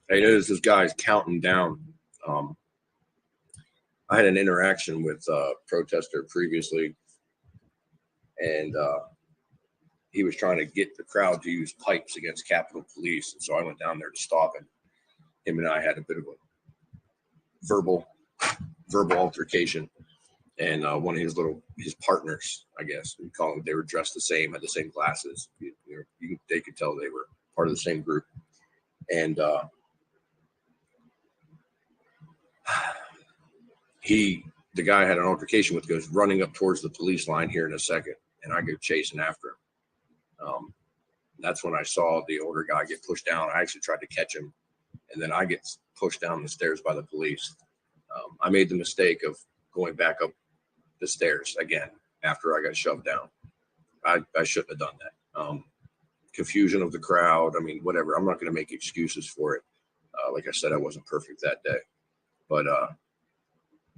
I noticed this guy's counting down. I had an interaction with a protester previously, and he was trying to get the crowd to use pipes against Capitol Police. And so I went down there to stop him. Him and I had a bit of a verbal altercation. And one of his partners, I guess we call them, they were dressed the same, had the same glasses. They could tell they were part of the same group. And the guy I had an altercation with goes running up towards the police line here in a second, and I go chasing after him. That's when I saw the older guy get pushed down. I actually tried to catch him, and then I get pushed down the stairs by the police. I made the mistake of going back up the stairs again after I got shoved down. I shouldn't have done that. Confusion of the crowd. I mean, whatever. I'm not going to make excuses for it. Like I said, I wasn't perfect that day, but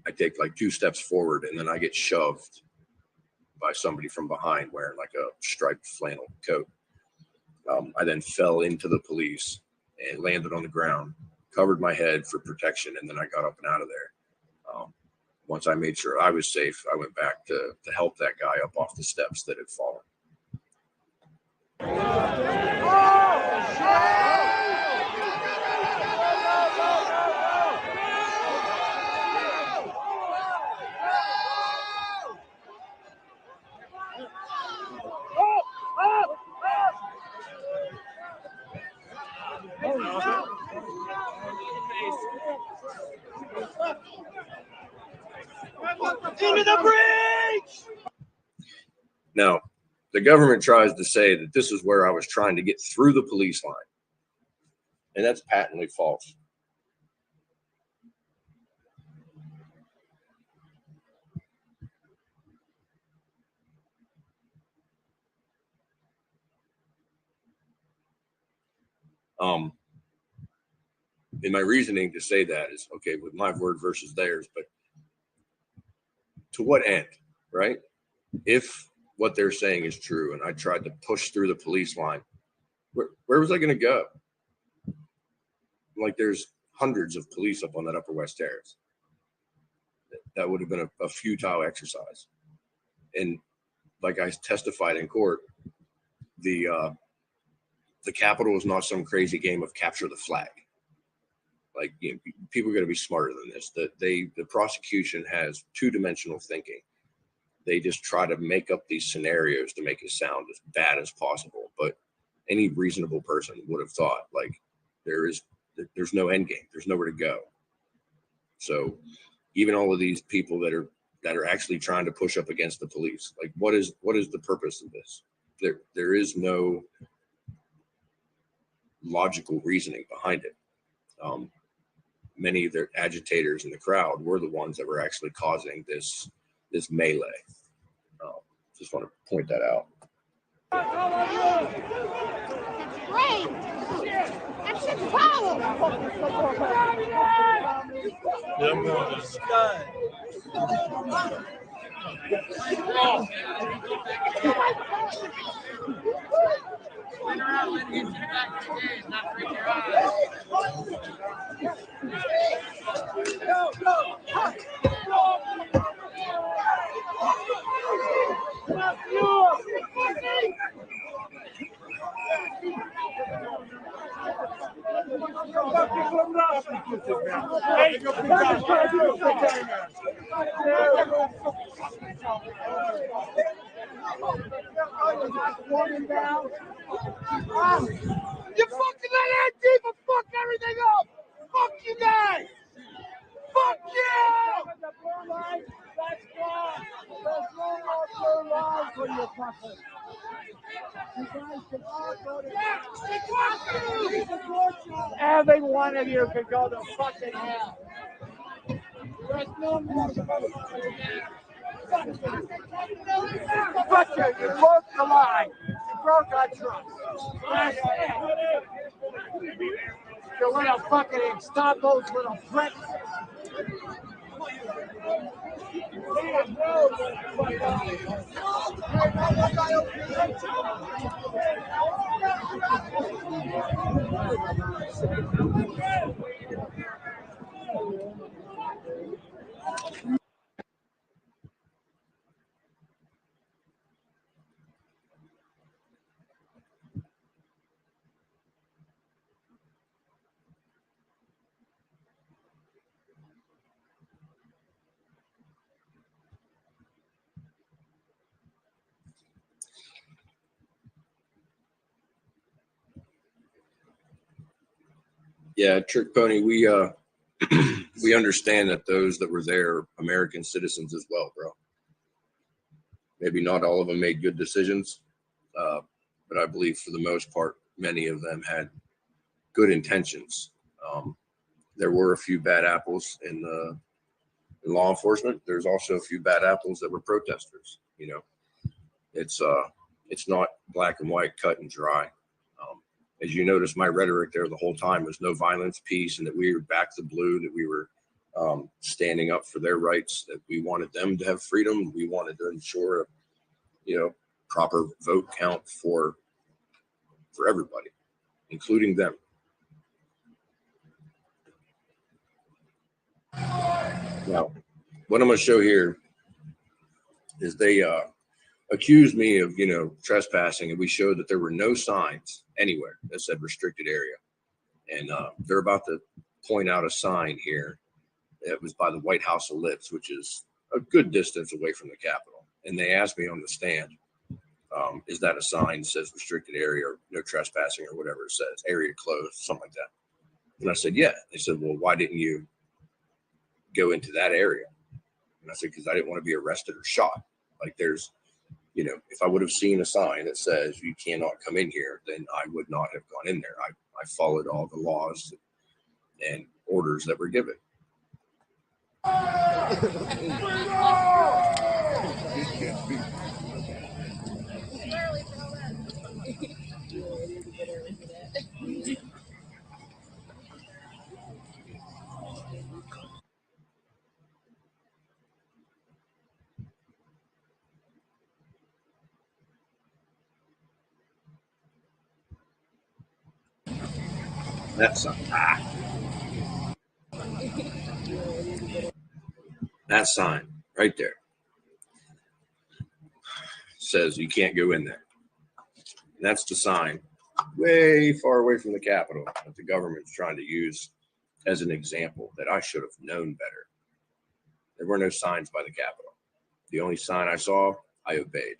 I take like 2 steps forward, and then I get shoved by somebody from behind wearing like a striped flannel coat. I then fell into the police and landed on the ground, covered my head for protection, and then I got up and out of there. Once I made sure I was safe, I went back to help that guy up off the steps that had fallen. Now, the government tries to say that this is where I was trying to get through the police line, and that's patently false. And my reasoning to say that is, okay, with my word versus theirs, but to what end, right? If what they're saying is true and I tried to push through the police line, where was I going to go? Like, there's hundreds of police up on that Upper West Terrace. That would have been a futile exercise. And like I testified in court, the Capitol is not some crazy game of capture the flag. Like, you know, people are going to be smarter than this. The prosecution has two-dimensional thinking. They just try to make up these scenarios to make it sound as bad as possible. But any reasonable person would have thought, like, there's no end game. There's nowhere to go. So even all of these people that are actually trying to push up against the police, like, what is the purpose of this? There is no logical reasoning behind it. Many of their agitators in the crowd were the ones that were actually causing this melee. Just want to point that out. Great! That's a problem! You fucking let Antifa fuck everything up! Fuck you guys! Fuck you! Every one of you can go to fucking hell. There's no more. Fuck you, you broke the line. You broke our trust. That's it. You little fucking stop those little pricks. Yeah, Trick Pony, we understand that those that were there are American citizens as well, bro. Maybe not all of them made good decisions, but I believe for the most part, many of them had good intentions. There were a few bad apples in law enforcement. There's also a few bad apples that were protesters. You know, it's not black and white, cut and dry. As you notice, my rhetoric there the whole time was no violence, peace, and that we were back to blue, that we were standing up for their rights, that we wanted them to have freedom. We wanted to ensure, proper vote count for everybody, including them. Now, what I'm going to show here is they accused me of, trespassing, and we showed that there were no signs anywhere that said restricted area. And they're about to point out a sign here that was by the White House Ellipse, which is a good distance away from the Capitol. And they asked me on the stand, is that a sign that says restricted area or no trespassing or whatever it says, area closed, something like that. And I said, yeah. They said, well, why didn't you go into that area? And I said, because I didn't want to be arrested or shot. Like, there's You know, if I would have seen a sign that says you cannot come in here, then I would not have gone in there. I followed all the laws and orders that were given. That sign, that sign right there says you can't go in there. And that's the sign way far away from the Capitol that the government's trying to use as an example that I should have known better. There were no signs by the Capitol. The only sign I saw, I obeyed.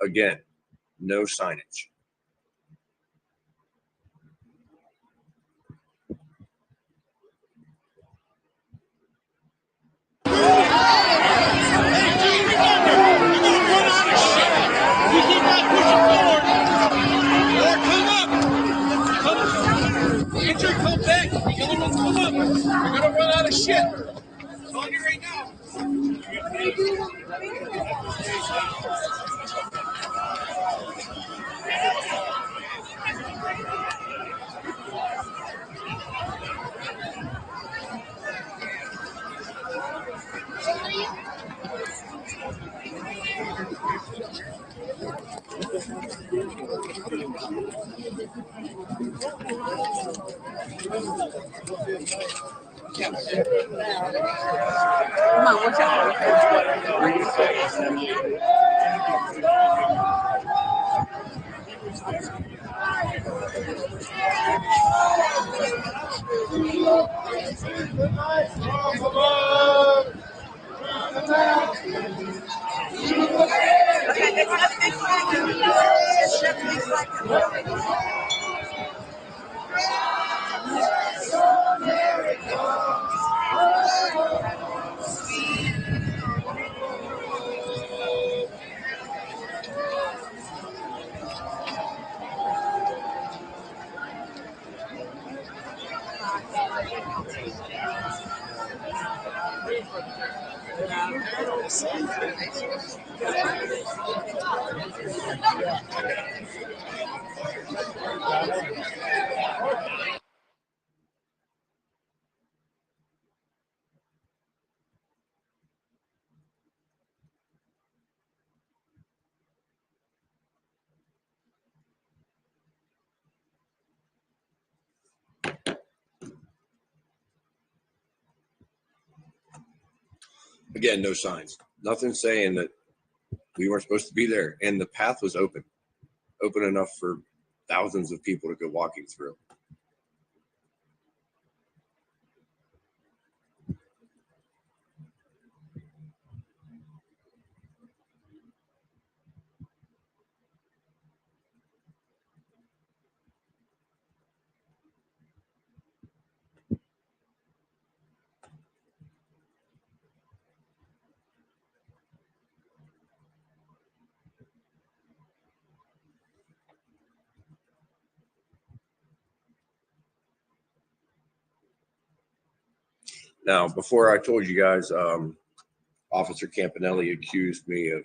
Again, no signage. Again, no signs. Nothing saying that we weren't supposed to be there. And the path was open enough for thousands of people to go walking through. Now, before I told you guys, Officer Campanelli accused me of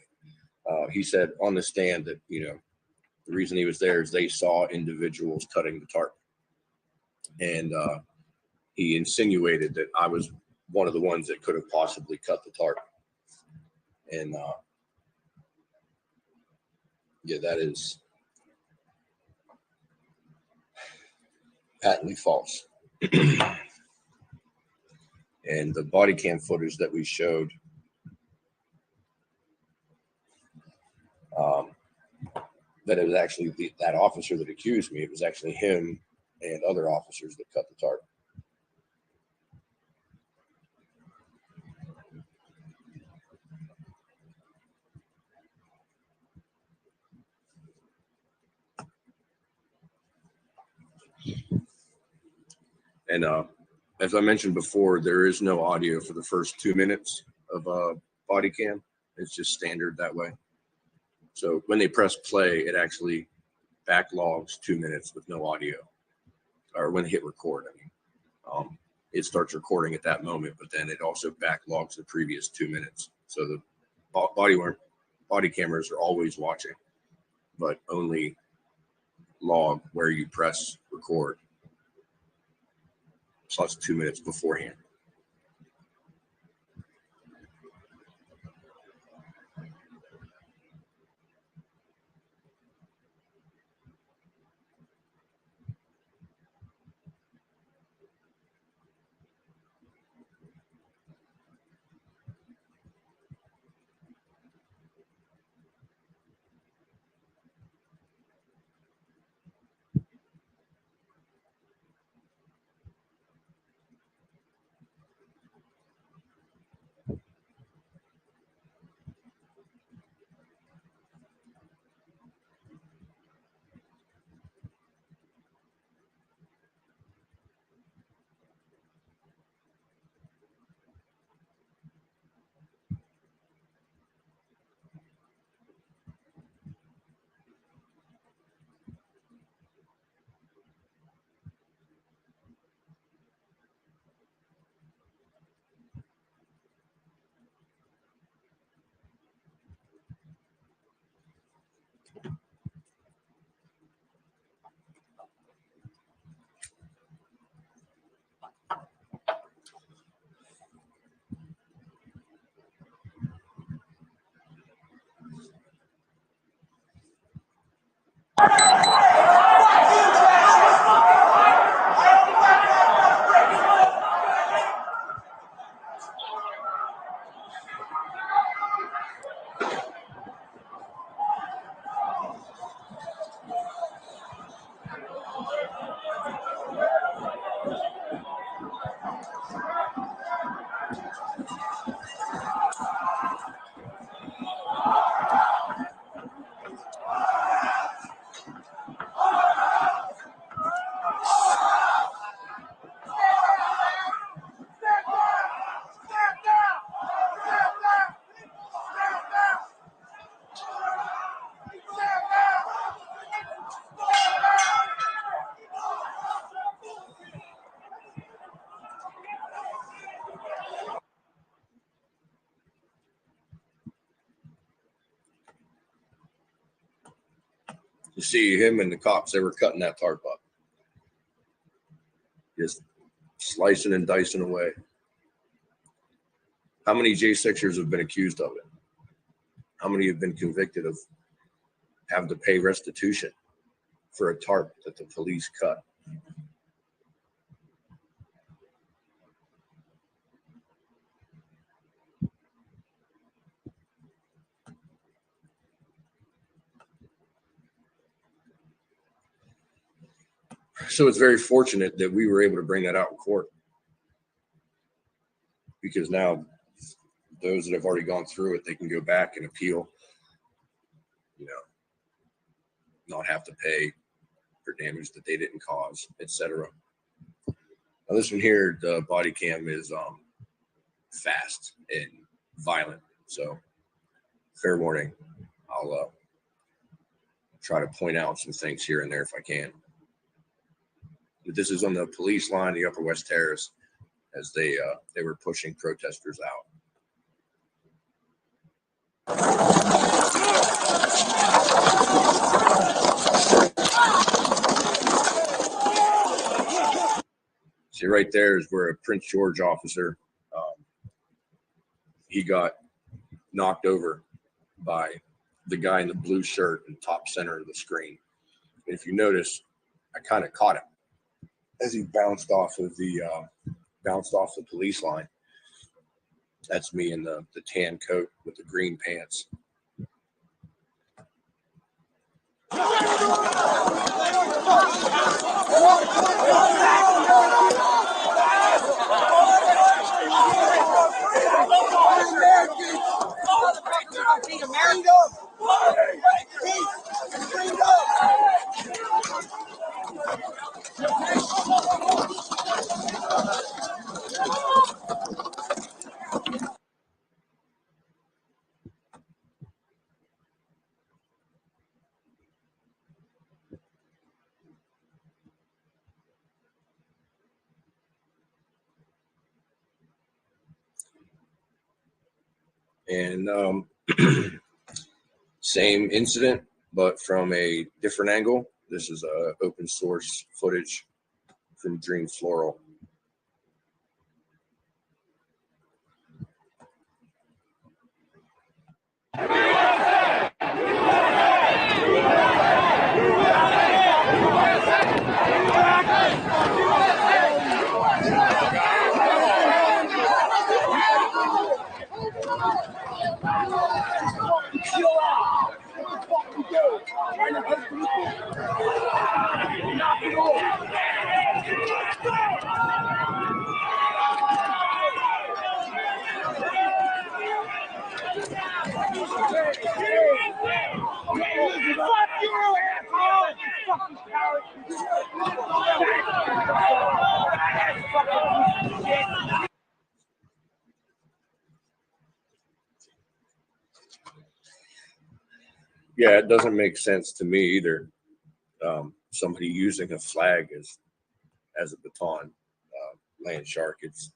He said on the stand that, the reason he was there is they saw individuals cutting the tarp. And he insinuated that I was one of the ones that could have possibly cut the tarp. And yeah, that is patently false. And the body cam footage that we showed, that it was actually that officer that accused me. It was actually him and other officers that cut the tarp. And as I mentioned before, there is no audio for the first 2 minutes of body cam. It's just standard that way. So when they press play, it actually backlogs 2 minutes with no audio. Or when they hit record, it starts recording at that moment, but then it also backlogs the previous 2 minutes. So the body cameras are always watching, but only log where you press record. Plus 2 minutes beforehand. You see him and the cops, they were cutting that tarp up. Just slicing and dicing away. How many J6ers have been accused of it? How many have been convicted of having to pay restitution for a tarp that the police cut? So it's very fortunate that we were able to bring that out in court, because now those that have already gone through it, they can go back and appeal, not have to pay for damage that they didn't cause, etc. Now this one here, the body cam is fast and violent. So fair warning, I'll try to point out some things here and there if I can. But this is on the police line, the Upper West Terrace, as they were pushing protesters out. right there is where a Prince George officer, he got knocked over by the guy in the blue shirt in top center of the screen. And if you notice, I kind of caught him as he bounced off the police line. That's me in the tan coat with the green pants. And same incident, but from a different angle. This is open source footage from Dream Floral. Yeah, it doesn't make sense to me either. Somebody using a flag as a baton, land shark. It's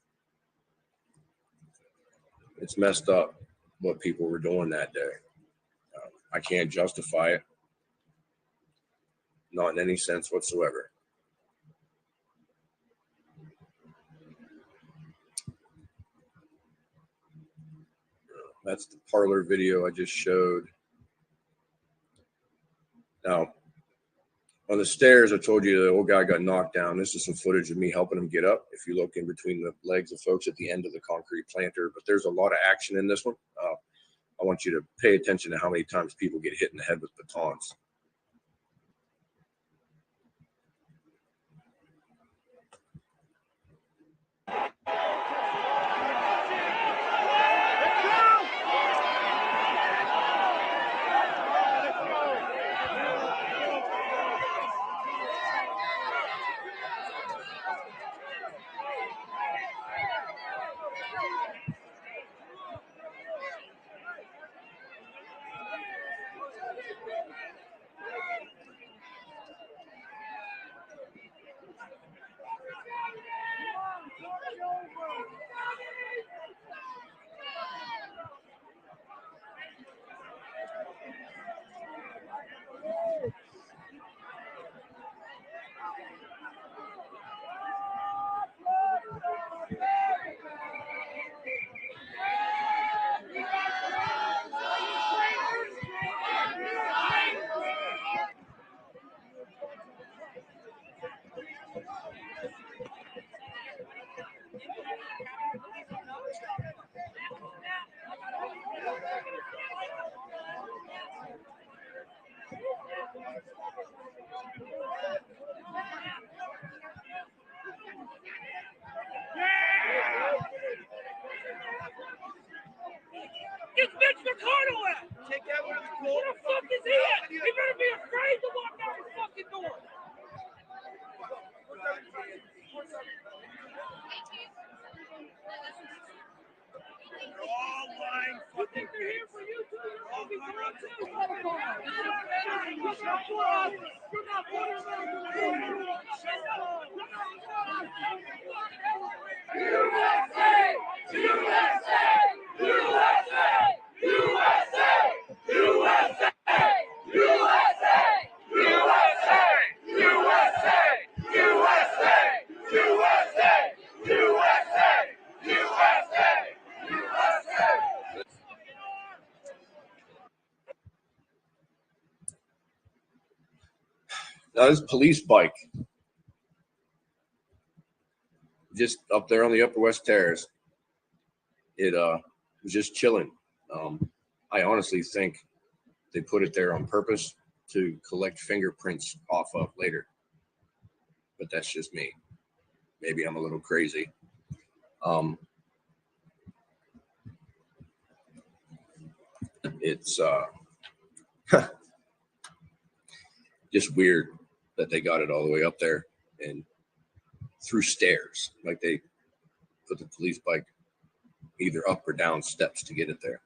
messed up what people were doing that day. I can't justify it, not in any sense whatsoever. That's the parlor video I just showed. Now, on the stairs, I told you the old guy got knocked down. This is some footage of me helping him get up. If you look in between the legs of folks at the end of the concrete planter, but there's a lot of action in this one. I want you to pay attention to how many times people get hit in the head with batons. Get Mitch McConnell at! Take that one to the court. Where the fuck is he at? He better be afraid to walk out the fucking door. They're all lying. I think they're here for you too. You're all be for us too. You're not for us. USA! USA! USA! USA! USA! USA! USA! USA! USA! USA! Now, this police bike, just up there on the Upper West Terrace, it was just chilling. I honestly think they put it there on purpose to collect fingerprints off of later. But that's just me. Maybe I'm a little crazy. It's just weird that they got it all the way up there and through stairs. Like they put the police bike either up or down steps to get it there.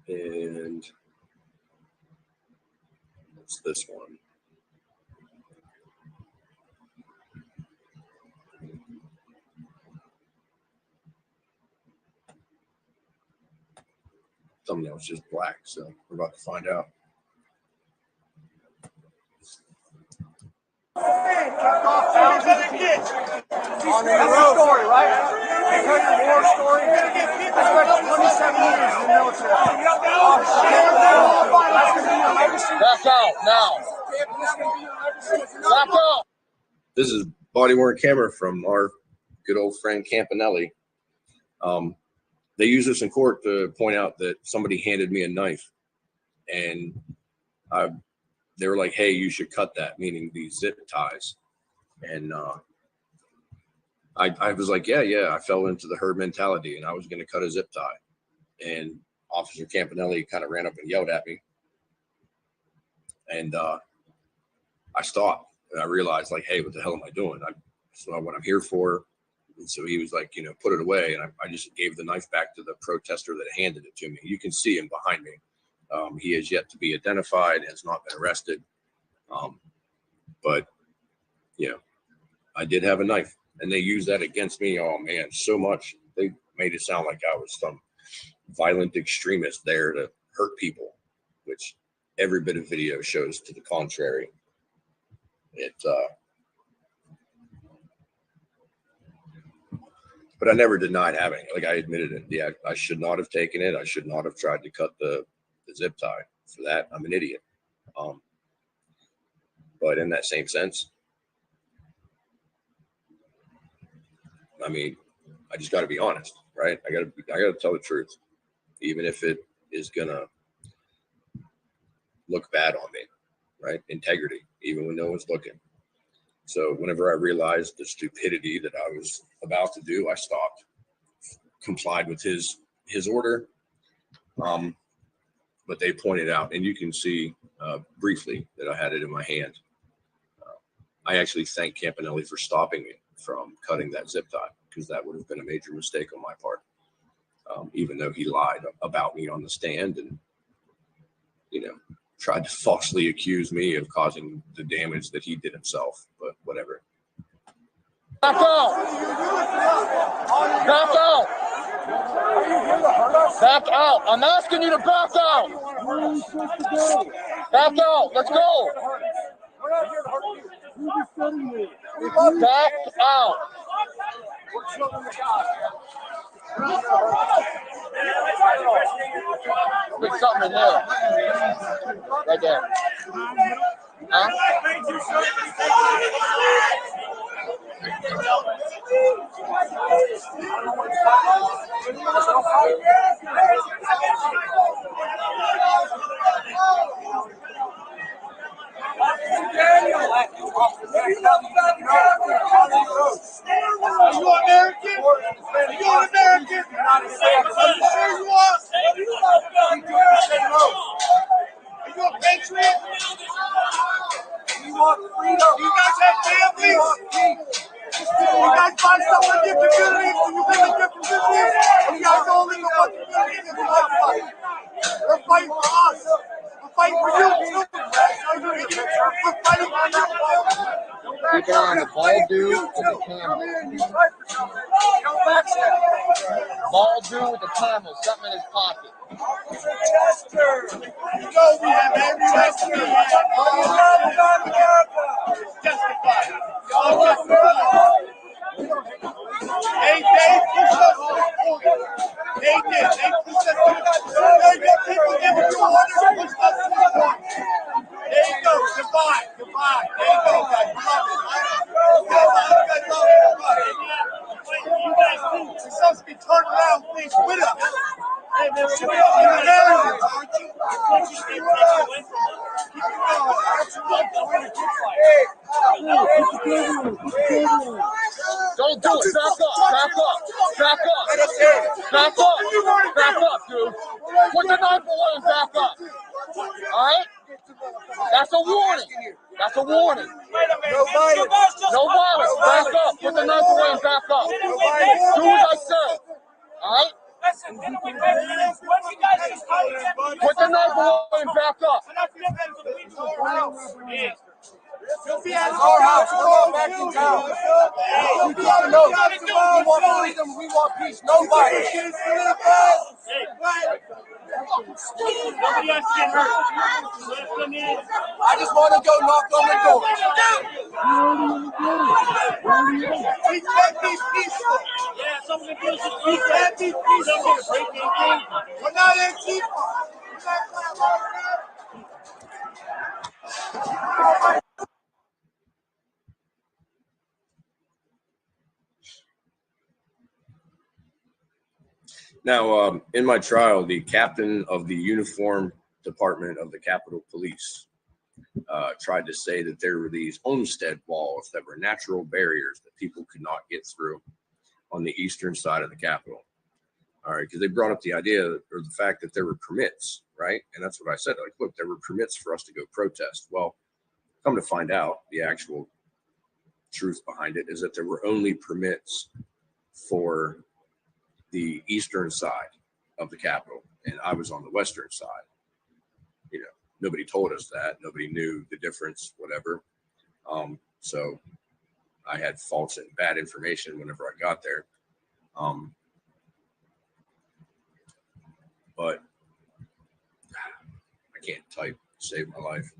And it's this one. Thumbnail is just black, so we're about to find out. On the story, right? You heard the war story. I spent 27 years in the military. Back out now. Back out. This is body-worn camera from our good old friend Campanelli. They use this in court to point out that somebody handed me a knife, and they were like, "Hey, you should cut that," meaning these zip ties. And I was like, yeah, I fell into the herd mentality, and I was going to cut a zip tie. And Officer Campanelli kind of ran up and yelled at me, and I stopped, and I realized, like, hey, what the hell am I doing? It's not what I'm here for. And so he was like, put it away. And I just gave the knife back to the protester that handed it to me. You can see him behind me. He has yet to be identified, has not been arrested. But, I did have a knife, and they used that against me. Oh, man, so much. They made it sound like I was some violent extremist there to hurt people, which every bit of video shows to the contrary. But I never denied having it. Like, I admitted it. Yeah, I should not have taken it. I should not have tried to cut the zip tie. For that, I'm an idiot. But in that same sense, I mean, I just got to be honest, right? I got to tell the truth, even if it is gonna look bad on me, right? Integrity, even when no one's looking. So whenever I realized the stupidity that I was about to do, I stopped, complied with his order. But they pointed out, and you can see briefly that I had it in my hand. I actually thank Campanelli for stopping me from cutting that zip tie, because that would have been a major mistake on my part. Even though he lied about me on the stand and, tried to falsely accuse me of causing the damage that he did himself, but whatever. Back out! Back out! Back out! I'm asking you to back out! Back out! Let's go! Back out! There's something in there. Right there. Huh? Are you American? Are you American? Are you sure you are? Are you a patriot? You want freedom? You guys have families? You guys find someone in different communities? Do you live in different communities? You guys all live in one community in the fight. We're fighting for us. We're fighting for you too. We're fighting for you. People on the ball dude with the camel. Ball dude with the camel, something in his pocket. Chester. You know we have every right to be here. Justify. Y'all justify. They pushed us to the point. They did. They pushed us to the point. They got people giving you orders to push us to the point. There you go. Divide. Divide. There you go, guys. You love it, right? You guys love it. You guys do. We're supposed to be turned around things with us. Hey, man, you're the narrative, aren't you? Keep it going. Don't do it. Back up. Back up. Back up. Back up. Back up, dude. Put the knife away and back up. All right? That's a warning. That's a warning. No violence. No violence. Back up. Put the knife away and back up. Do what I said. All right? Listen, when you guys just put the knife away and back up. You'll be at our house. We're all back in town. We want freedom. We want peace. No violence. Nobody has to get hurt. I just want to go knock on the door. We can't be peaceful. Yeah, some of the people we can't be peaceful. We're not Antifa. Now, in my trial, the captain of the uniform department of the Capitol Police tried to say that there were these Olmsted walls that were natural barriers that people could not get through on the eastern side of the Capitol. All right, because they brought up the idea or the fact that there were permits, right? And that's what I said. Like, look, there were permits for us to go protest. Well, come to find out, the actual truth behind it is that there were only permits for the eastern side of the Capitol, and I was on the western side. You know, nobody told us that. Nobody knew the difference, whatever. So I had false and bad information whenever I got there. But I can't type to save my life.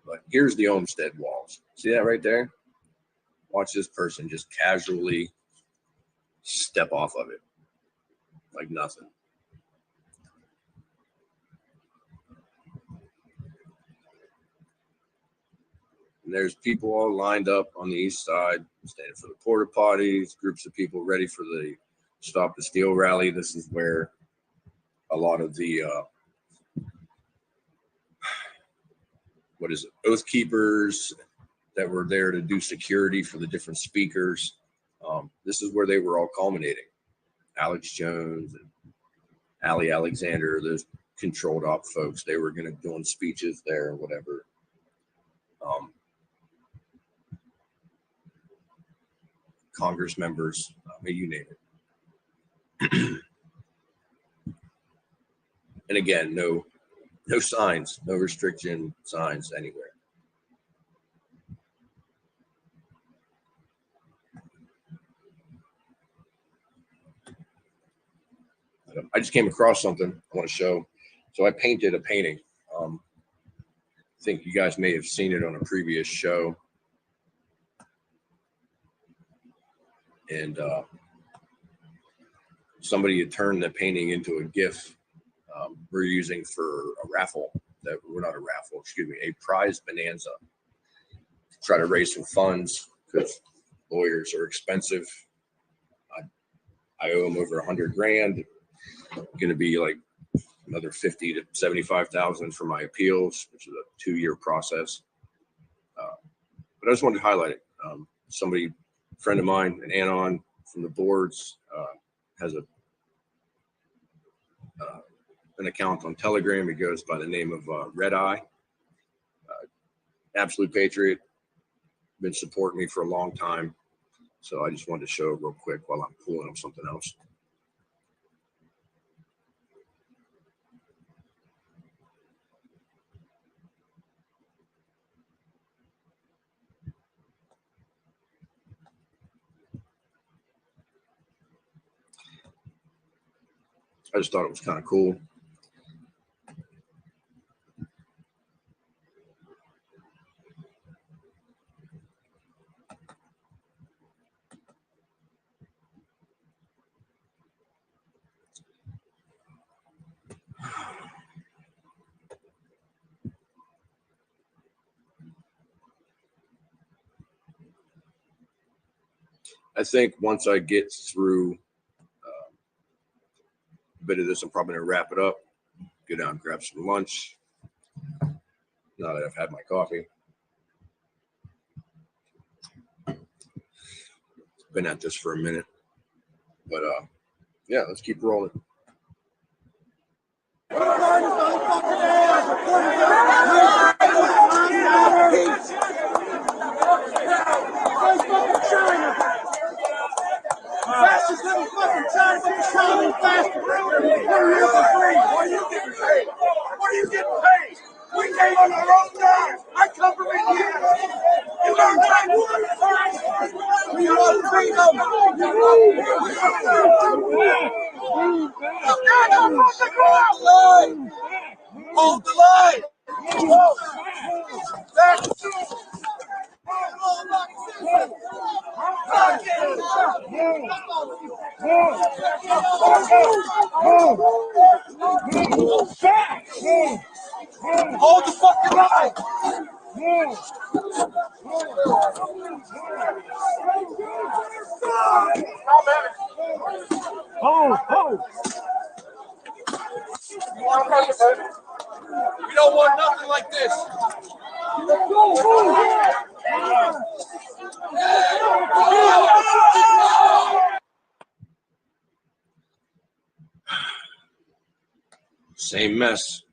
But here's the Olmsted walls. See that right there? Watch this person just casually step off of it like nothing. And there's people all lined up on the east side, standing for the porta potties, groups of people ready for the Stop the Steal rally. This is where a lot of the oath keepers that were there to do security for the different speakers. This is where they were all culminating. Alex Jones and Ali Alexander, those controlled op folks, they were going to doing speeches there or whatever. Congress members, you name it. And again, no signs, no restriction signs anywhere. I just came across something I want to show. So I painted a painting. I think you guys may have seen it on a previous show. And somebody had turned the painting into a GIF we're using for a raffle. A prize bonanza. Try to raise some funds because lawyers are expensive. I owe them over $100,000. Going to be like another 50 to 75,000 for my appeals, which is a 2-year process. But I just wanted to highlight it. Somebody, friend of mine, an anon from the boards, has an account on Telegram. He goes by the name of Red Eye. Absolute patriot. Been supporting me for a long time. So I just wanted to show it real quick while I'm pulling up something else. I just thought it was kind of cool. I think once I get through a bit of this, I'm probably going to wrap it up, go down and grab some lunch now that I've had my coffee. Been at this for a minute, but yeah, let's keep rolling. Fastest little fucking China, but it's coming faster. What are you for free? What are you getting paid? What are you getting paid? We came on our own dime. I come from Indiana. You learn time one time. We want freedom. Hold the line. Hold the fucking line. We don't want nothing like this. Same mess.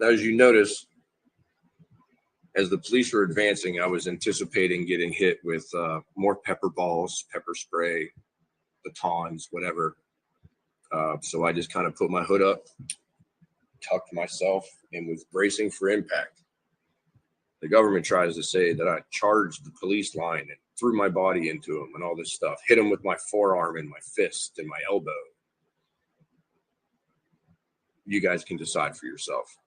As you notice, as the police were advancing, I was anticipating getting hit with more pepper balls, pepper spray, batons, whatever. So I just kind of put my hood up, tucked myself, and was bracing for impact. The government tries to say that I charged the police line and threw my body into them and all this stuff, hit them with my forearm and my fist and my elbow. You guys can decide for yourself.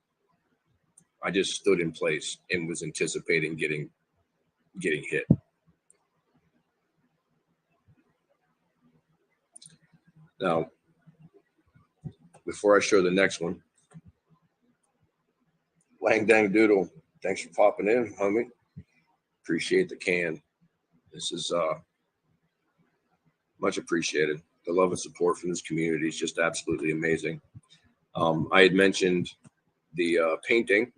I just stood in place and was anticipating getting hit. Now, before I show the next one, Lang Dang Doodle, thanks for popping in, homie. Appreciate the can. This is much appreciated. The love and support from this community is just absolutely amazing. I had mentioned the painting.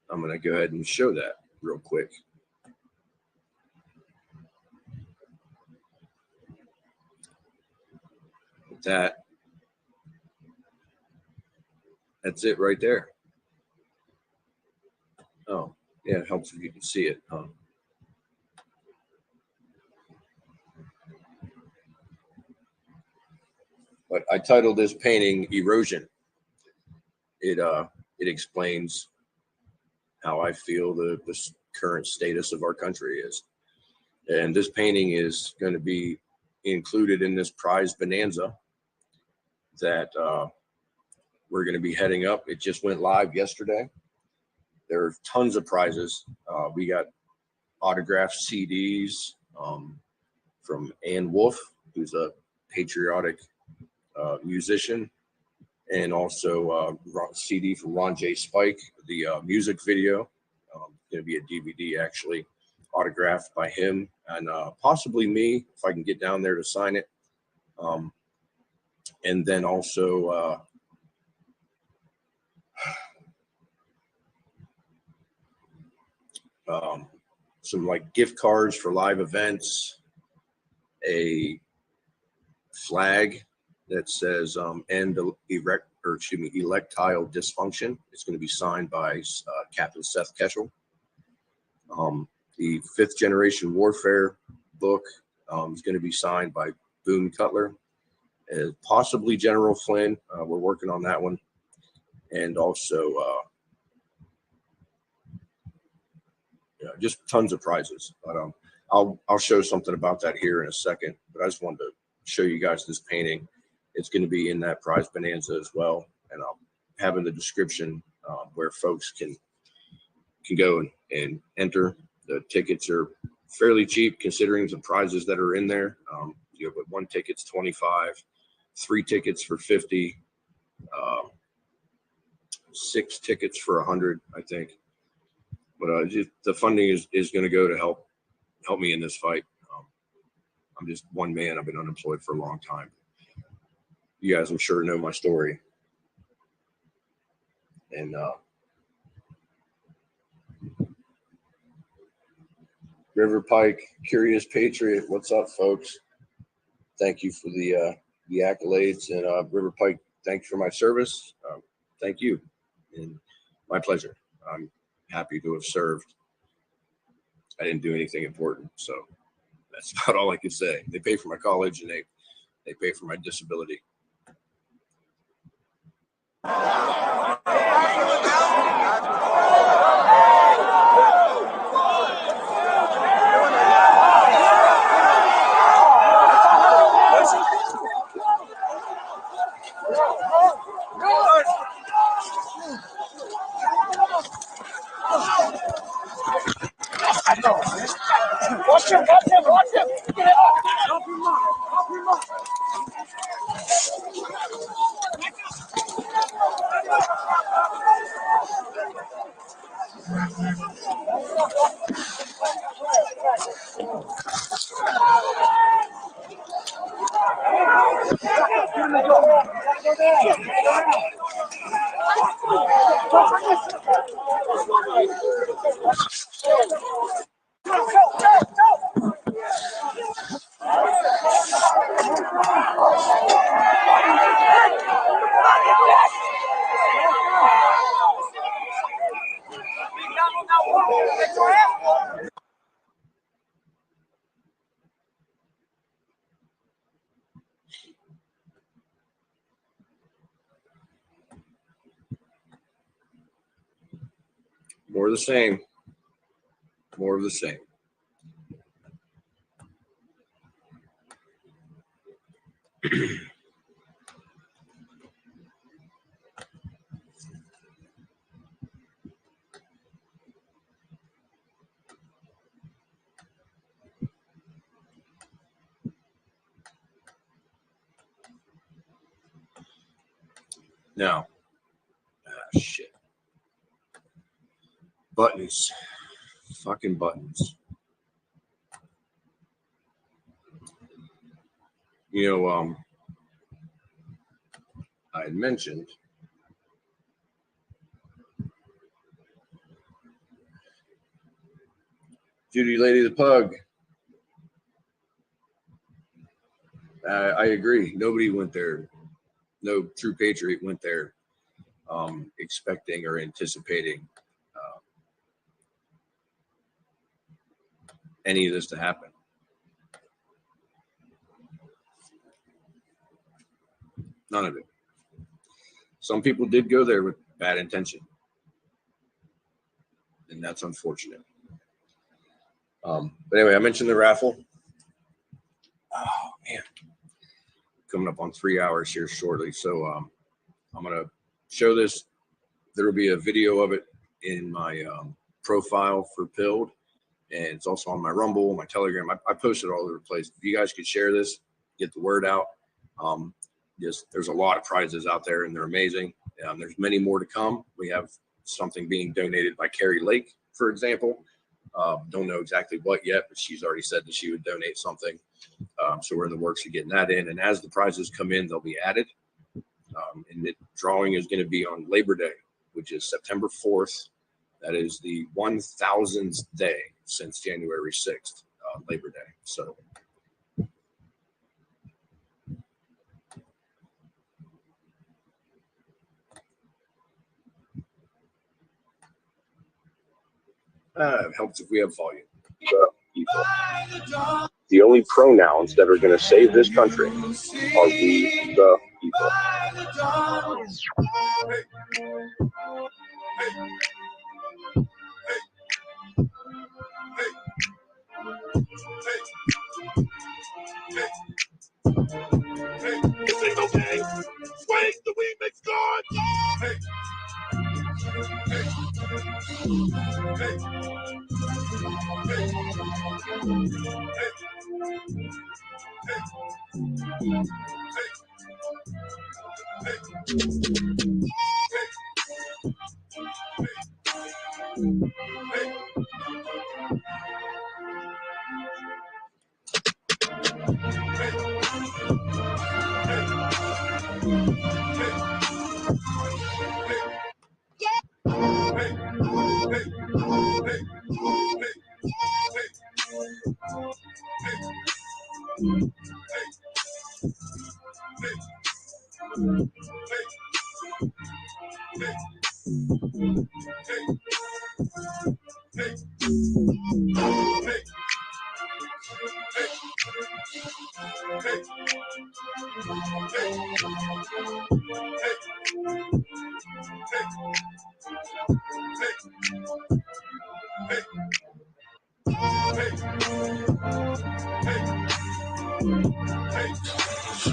I'm going to go ahead and show that real quick. With that's it right there. Oh, yeah, it helps if you can see it, huh? But I titled this painting Erosion. It explains how I feel the current status of our country is. And this painting is going to be included in this prize bonanza that we're going to be heading up. It just went live yesterday. There are tons of prizes. We got autographed CDs from Ann Wolf, who's a patriotic musician, and also CD for Ron J. Spike, the music video. Going to be a DVD actually, autographed by him and possibly me if I can get down there to sign it. And then also some like gift cards for live events, a flag that says end erectile dysfunction. It's going to be signed by Captain Seth Keschel. The 5th Generation Warfare book is going to be signed by Boone Cutler, possibly General Flynn. We're working on that one. And also just tons of prizes. But I'll show something about that here in a second, but I just wanted to show you guys this painting. It's going to be in that prize bonanza as well, and I'll have in the description where folks can go and enter. The tickets are fairly cheap considering the prizes that are in there. You know, but one ticket's $25, 3 tickets for $50, 6 tickets for $100, I think. But just, the funding is going to go to help me in this fight. I'm just one man. I've been unemployed for a long time. You guys, I'm sure, know my story. And River Pike, Curious Patriot, what's up, folks? Thank you for the accolades. And River Pike, thank you for my service. Thank you. And my pleasure. I'm happy to have served. I didn't do anything important, so that's about all I can say. They pay for my college and they pay for my disability. Watch him, watch him, watch him. Get it up. Help him up, help him up. More of the same. More of the same. Now, shit. Buttons. Fucking buttons. You know, I had mentioned Judy Lady the Pug. I agree. Nobody went there. No true patriot went there expecting or anticipating any of this to happen. None of it. Some people did go there with bad intention, and that's unfortunate. But anyway, I mentioned the raffle. Oh man, coming up on 3 hours here shortly. So I'm gonna show this. There will be a video of it in my profile for Pilled, and it's also on my Rumble, my Telegram. I post it all over the place. If you guys could share this, get the word out. There's a lot of prizes out there, and they're amazing. There's many more to come. We have something being donated by Carrie Lake, for example. Don't know exactly what yet, but she's already said that she would donate something. So we're in the works of getting that in. And as the prizes come in, they'll be added. And the drawing is going to be on Labor Day, which is September 4th. That is the 1000th day since January 6th, Labor Day. So it helps if we have volume. People. The only pronouns that are going to save this country are we the people. demons gone. Hey. Hey. Hey.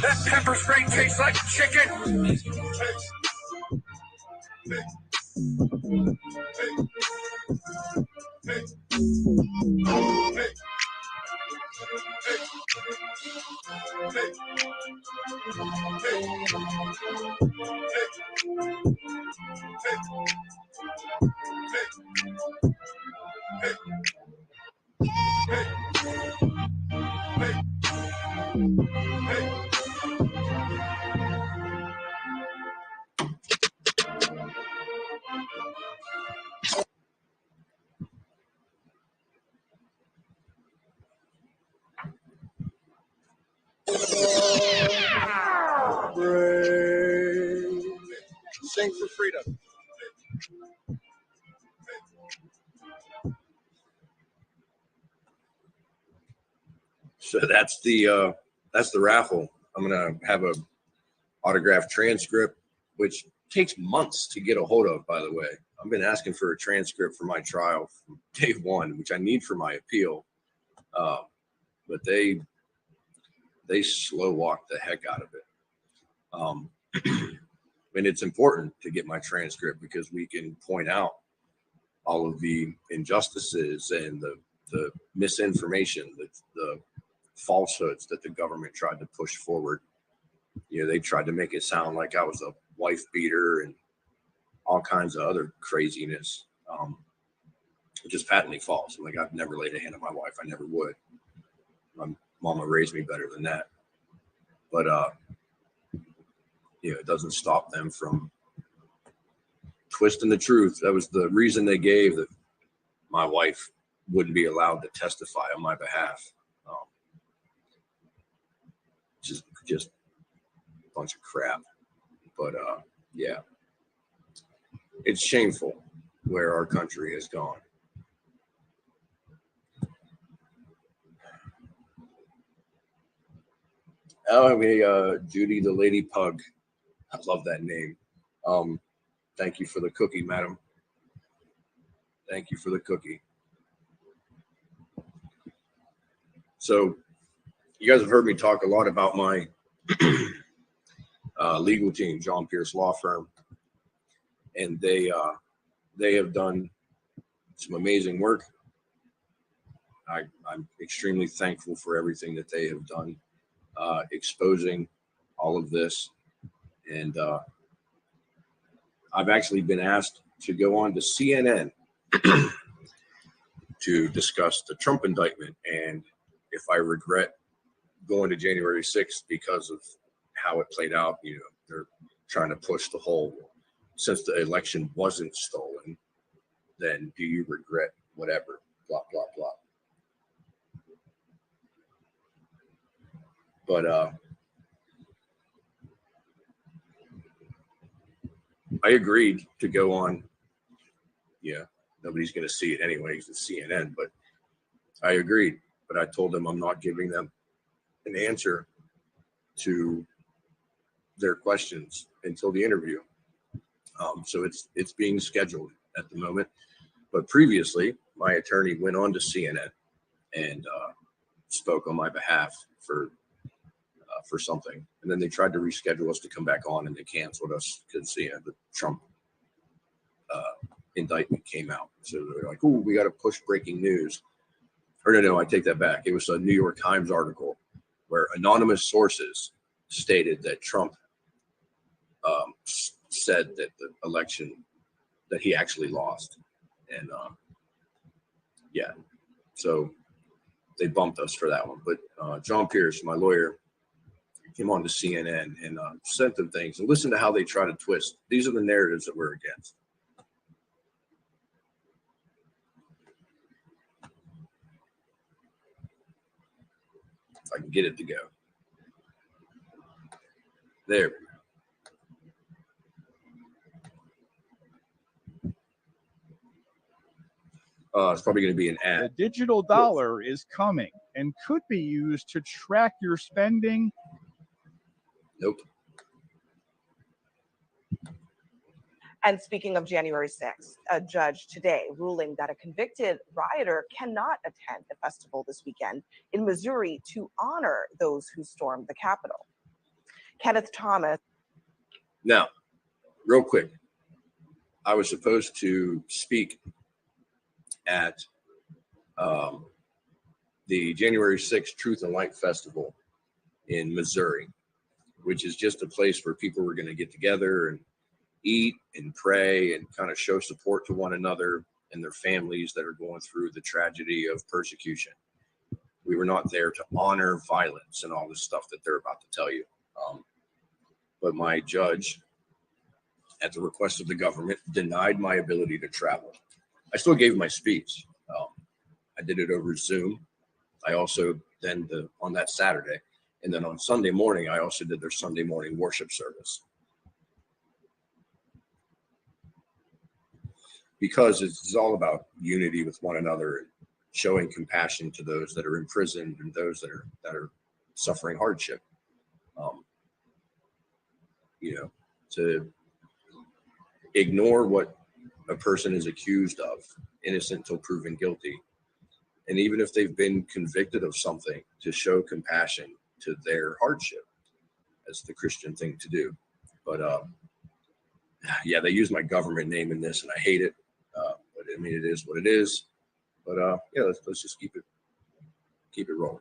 That pepper spray tastes like chicken. Sing for freedom. So that's the raffle. I'm gonna have a autographed transcript, which takes months to get a hold of, by the way. I've been asking for a transcript for my trial from day one, which I need for my appeal. But they slow walk the heck out of it. And it's important to get my transcript because we can point out all of the injustices and the misinformation, the falsehoods that the government tried to push forward. You know, they tried to make it sound like I was a wife beater and all kinds of other craziness, which is patently false. I'm like, I've never laid a hand on my wife. I never would. My mama raised me better than that. But, you know, it doesn't stop them from twisting the truth. That was the reason they gave that my wife wouldn't be allowed to testify on my behalf. Just a bunch of crap. But yeah, it's shameful where our country has gone. Oh, I mean, Judy the Lady Pug. I love that name. Thank you for the cookie, madam. Thank you for the cookie. So you guys have heard me talk a lot about my legal team, John Pierce Law Firm, and they have done some amazing work. I'm extremely thankful for everything that they have done, exposing all of this. And I've actually been asked to go on to CNN to discuss the Trump indictment and if I regret going to January 6th because of how it played out. You know, they're trying to push the whole, since the election wasn't stolen, then do you regret whatever, blah, blah, blah. But I agreed to go on. Yeah, nobody's going to see it anyways. It's CNN, but I agreed. But I told them I'm not giving them an answer to their questions until the interview. So it's being scheduled at the moment. But previously, my attorney went on to CNN and spoke on my behalf for for something, and then they tried to reschedule us to come back on, and they canceled us because the Trump indictment came out. So they're like, "Ooh, we got to push breaking news." Or no, I take that back. It was a New York Times article where anonymous sources stated that Trump said that the election that he actually lost, and yeah, so they bumped us for that one. But John Pierce, my lawyer, came on to CNN and sent them things and listen to how they try to twist. These are the narratives that we're against. If I can get it to go. There. It's probably going to be an ad. The digital dollar is coming and could be used to track your spending. Nope. And speaking of January 6th, a judge today ruling that a convicted rioter cannot attend the festival this weekend in Missouri to honor those who stormed the Capitol. Kenneth Thomas. Now, real quick, I was supposed to speak at the January 6th Truth and Light Festival in Missouri, which is just a place where people were going to get together and eat and pray and kind of show support to one another and their families that are going through the tragedy of persecution. We were not there to honor violence and all this stuff that they're about to tell you. But my judge, at the request of the government, denied my ability to travel. I still gave my speech. I did it over Zoom. I also then on that Saturday, and then on Sunday morning, I also did their Sunday morning worship service. Because it's all about unity with one another and showing compassion to those that are imprisoned and those that are suffering hardship. To ignore what a person is accused of, innocent until proven guilty, and even if they've been convicted of something, to show compassion to their hardship. That's the Christian thing to do. But yeah, they use my government name in this, and I hate it. But I mean, it is what it is. But yeah, let's just keep it rolling.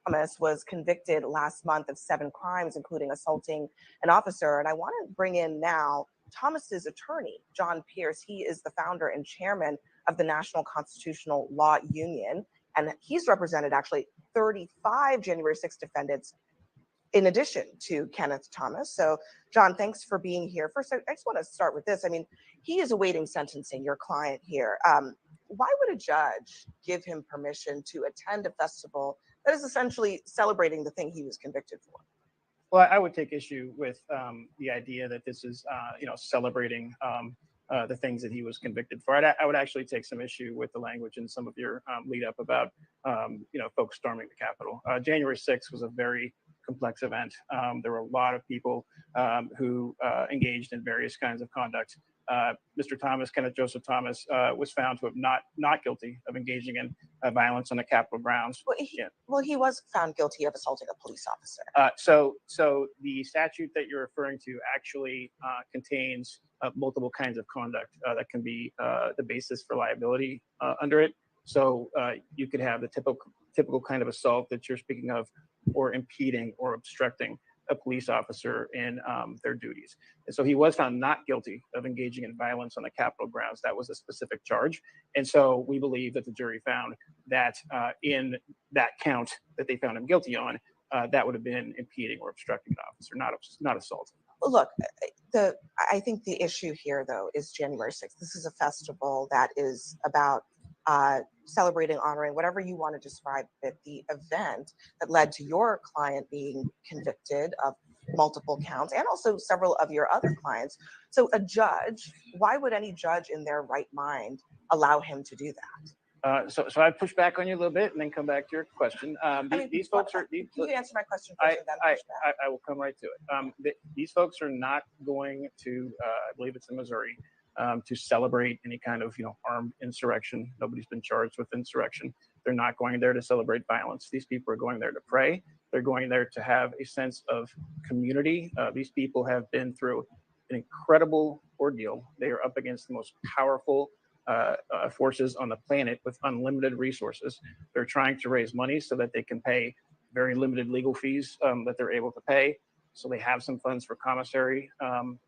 Thomas was convicted last month of 7 crimes, including assaulting an officer. And I want to bring in now Thomas's attorney, John Pierce. He is the founder and chairman of the National Constitutional Law Union. And he's represented actually 35 January 6 defendants in addition to Kenneth Thomas. So, John, thanks for being here. First, I just want to start with this. I mean, he is awaiting sentencing, your client here. Why would a judge give him permission to attend a festival that is essentially celebrating the thing he was convicted for? Well, I would take issue with the idea that this is, celebrating the things that he was convicted for. I would actually take some issue with the language in some of your lead up about, folks storming the Capitol. January 6th was a very complex event. There were a lot of people who engaged in various kinds of conduct. Mr. Thomas, Kenneth Joseph Thomas, was found to have not guilty of engaging in violence on the Capitol grounds. Well, he was found guilty of assaulting a police officer. So the statute that you're referring to actually contains multiple kinds of conduct that can be the basis for liability under it. So you could have the typical kind of assault that you're speaking of, or impeding or obstructing a police officer in their duties. And so he was found not guilty of engaging in violence on the Capitol grounds. That was a specific charge. And so we believe that the jury found that in that count that they found him guilty on, that would have been impeding or obstructing an officer, not assault. Well, look, I think the issue here, though, is January 6th. This is a festival that is about celebrating, honoring, whatever you want to describe it, the event that led to your client being convicted of multiple counts and also several of your other clients. So a judge, why would any judge in their right mind allow him to do that? So I push back on you a little bit and then come back to your question. These folks are. You can answer my question first and then push back. I will come right to it. These folks are not going to, I believe it's in Missouri, to celebrate any kind of armed insurrection. Nobody's been charged with insurrection. They're not going there to celebrate violence. These people are going there to pray. They're going there to have a sense of community. These people have been through an incredible ordeal. They are up against the most powerful forces on the planet with unlimited resources. They're trying to raise money so that they can pay very limited legal fees that they're able to pay. So they have some funds for commissary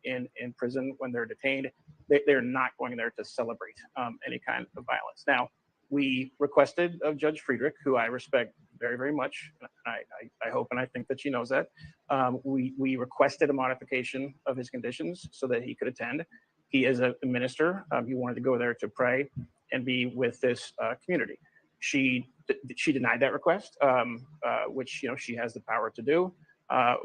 in prison when they're detained. They're not going there to celebrate any kind of violence. Now, we requested of Judge Friedrich, who I respect very, very much. I hope and I think that she knows that. We requested a modification of his conditions so that he could attend. He is a minister. He wanted to go there to pray and be with this community. She denied that request, which she has the power to do.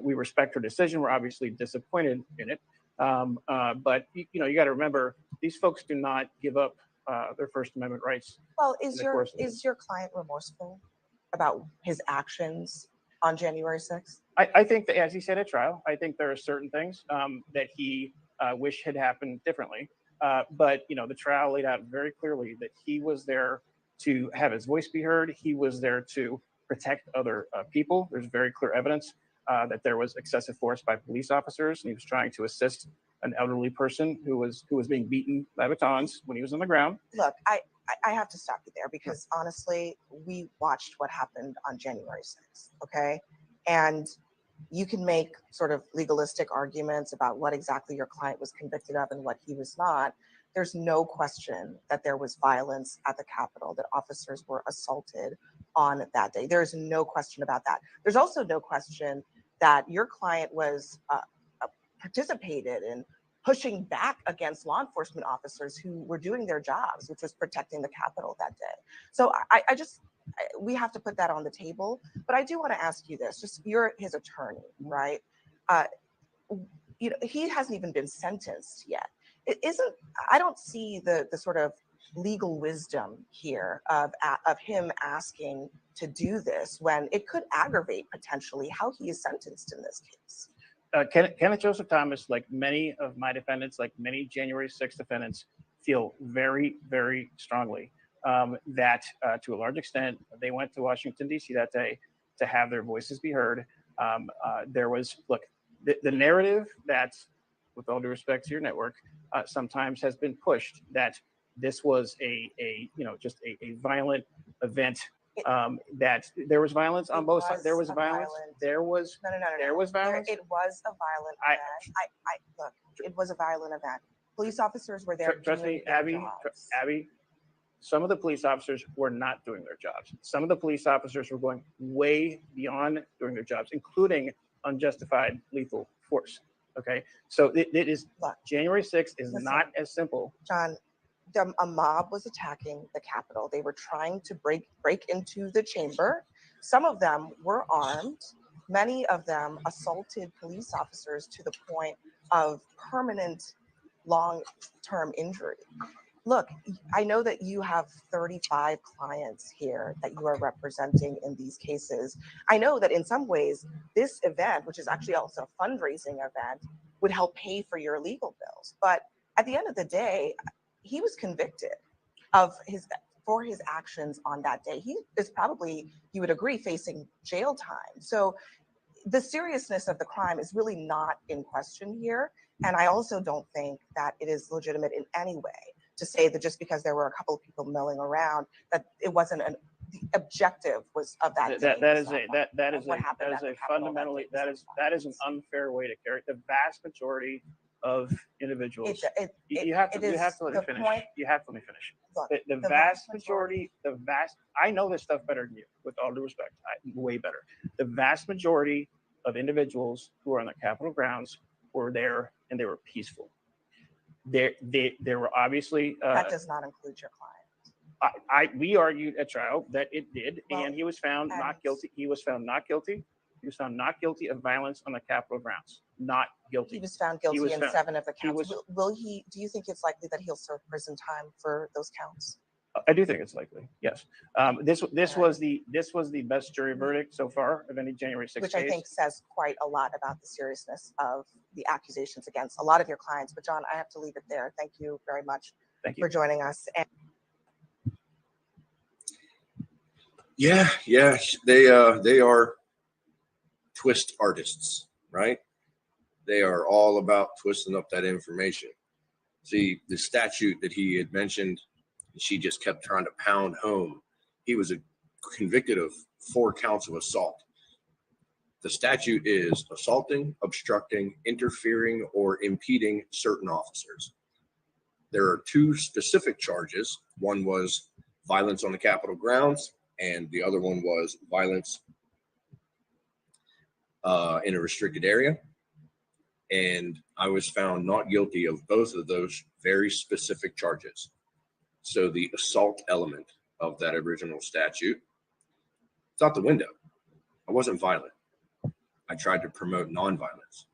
We respect her decision. We're obviously disappointed in it, but you got to remember, these folks do not give up their First Amendment rights. Well, is your client remorseful about his actions on January 6th? I think that, as he said at trial, I think there are certain things that he wish had happened differently. But the trial laid out very clearly that he was there to have his voice be heard. He was there to protect other people. There's very clear evidence that there was excessive force by police officers, and he was trying to assist an elderly person who was being beaten by batons when he was on the ground. Look, I have to stop you there because honestly, we watched what happened on January 6th, okay? And you can make sort of legalistic arguments about what exactly your client was convicted of and what he was not. There's no question that there was violence at the Capitol, that officers were assaulted on that day. There's no question about that. There's also no question that your client was participated in pushing back against law enforcement officers who were doing their jobs, which was protecting the Capitol that day. So we have to put that on the table. But I do want to ask you this, just you're his attorney, right? He hasn't even been sentenced yet. I don't see the sort of legal wisdom here of him asking to do this when it could aggravate potentially how he is sentenced in this case. Kenneth Joseph Thomas, like many of my defendants, like many January 6th defendants, feel very, very strongly that to a large extent, they went to Washington, D.C. that day to have their voices be heard. There was, the narrative that, with all due respect to your network, sometimes has been pushed that this was just a violent event. That there was violence on both sides. There was violence. There was There was violence. It was a violent event. Look, it was a violent event. Police officers were there. Trust me, Abby. Some of the police officers were not doing their jobs. Some of the police officers were going way beyond doing their jobs, including unjustified lethal force. Okay, so it is January 6th is not as simple. John, a mob was attacking the Capitol. They were trying to break into the chamber. Some of them were armed. Many of them assaulted police officers to the point of permanent long-term injury. Look, I know that you have 35 clients here that you are representing in these cases. I know that in some ways, this event, which is actually also a fundraising event, would help pay for your legal bills. But at the end of the day, he was convicted for his actions on that day. He is probably, you would agree, facing jail time. So the seriousness of the crime is really not in question here. And I also don't think that it is legitimate in any way to say that just because there were a couple of people milling around, that it wasn't the objective was of that. That is an unfair way to carry it. The vast majority of individuals. You have to let me finish. You have to let me finish. The vast majority, I know this stuff better than you, with all due respect, way better. The vast majority of individuals who are on the Capitol grounds were there and they were peaceful. There were obviously. That does not include your client. We argued at trial that it did, and he was found not guilty. He was found not guilty. He was found not guilty of violence on the Capitol grounds. Not guilty. He was found guilty in 7 of the counts. Do you think it's likely that he'll serve prison time for those counts? I do think it's likely. Yes. This was the best jury verdict so far of any January 6th which case. I think says quite a lot about the seriousness of the accusations against a lot of your clients. But John, I have to leave it there. Thank you very much for joining us. And yeah, they are twist artists, right? They are all about twisting up that information. See, the statute that he had mentioned, she just kept trying to pound home. He was convicted of 4 counts of assault. The statute is assaulting, obstructing, interfering, or impeding certain officers. There are 2 specific charges. One was violence on the Capitol grounds, and the other one was violence in a restricted area. And I was found not guilty of both of those very specific charges. So the assault element of that original statute, it's out the window. I wasn't violent. I tried to promote nonviolence.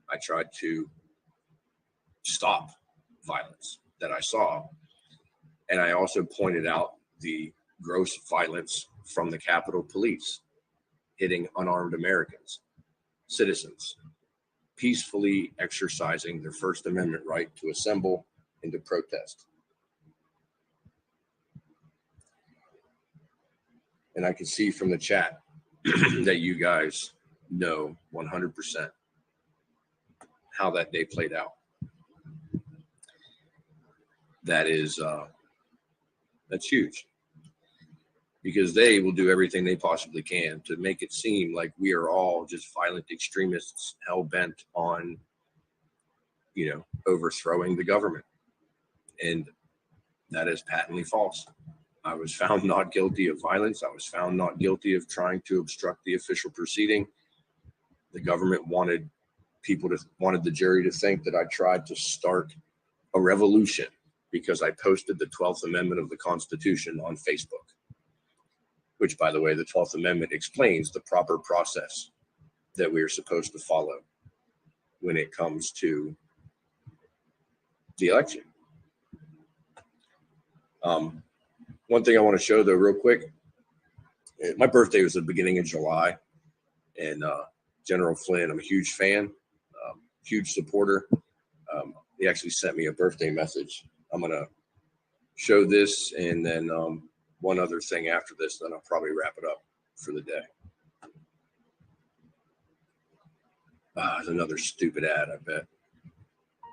I tried to stop violence that I saw. And I also pointed out the gross violence from the Capitol Police hitting unarmed Americans, citizens, peacefully exercising their First Amendment right to assemble and to protest. And I can see from the chat that you guys know 100% how that day played out. That is, that's huge, because they will do everything they possibly can to make it seem like we are all just violent extremists hell-bent on, overthrowing the government. And that is patently false. I was found not guilty of violence. I was found not guilty of trying to obstruct the official proceeding. The government wanted the jury to think that I tried to start a revolution because I posted the 12th Amendment of the Constitution on Facebook, which, by the way, the 12th Amendment explains the proper process that we are supposed to follow when it comes to the election. One thing I want to show, though, real quick, my birthday was the beginning of July, and General Flynn, I'm a huge fan, huge supporter. He actually sent me a birthday message. I'm going to show this, and then one other thing after this, then I'll probably wrap it up for the day. There's another stupid ad, I bet.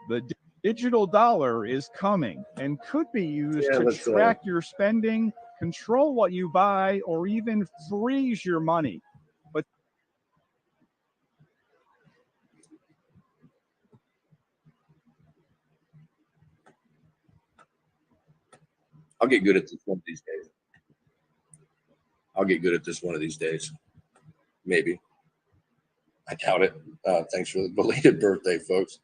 The digital dollar is coming and could be used to track your spending, control what you buy, or even freeze your money. But I'll get good at this one of these days. I'll get good at this one of these days. Maybe. I doubt it. Thanks for the belated birthday, folks.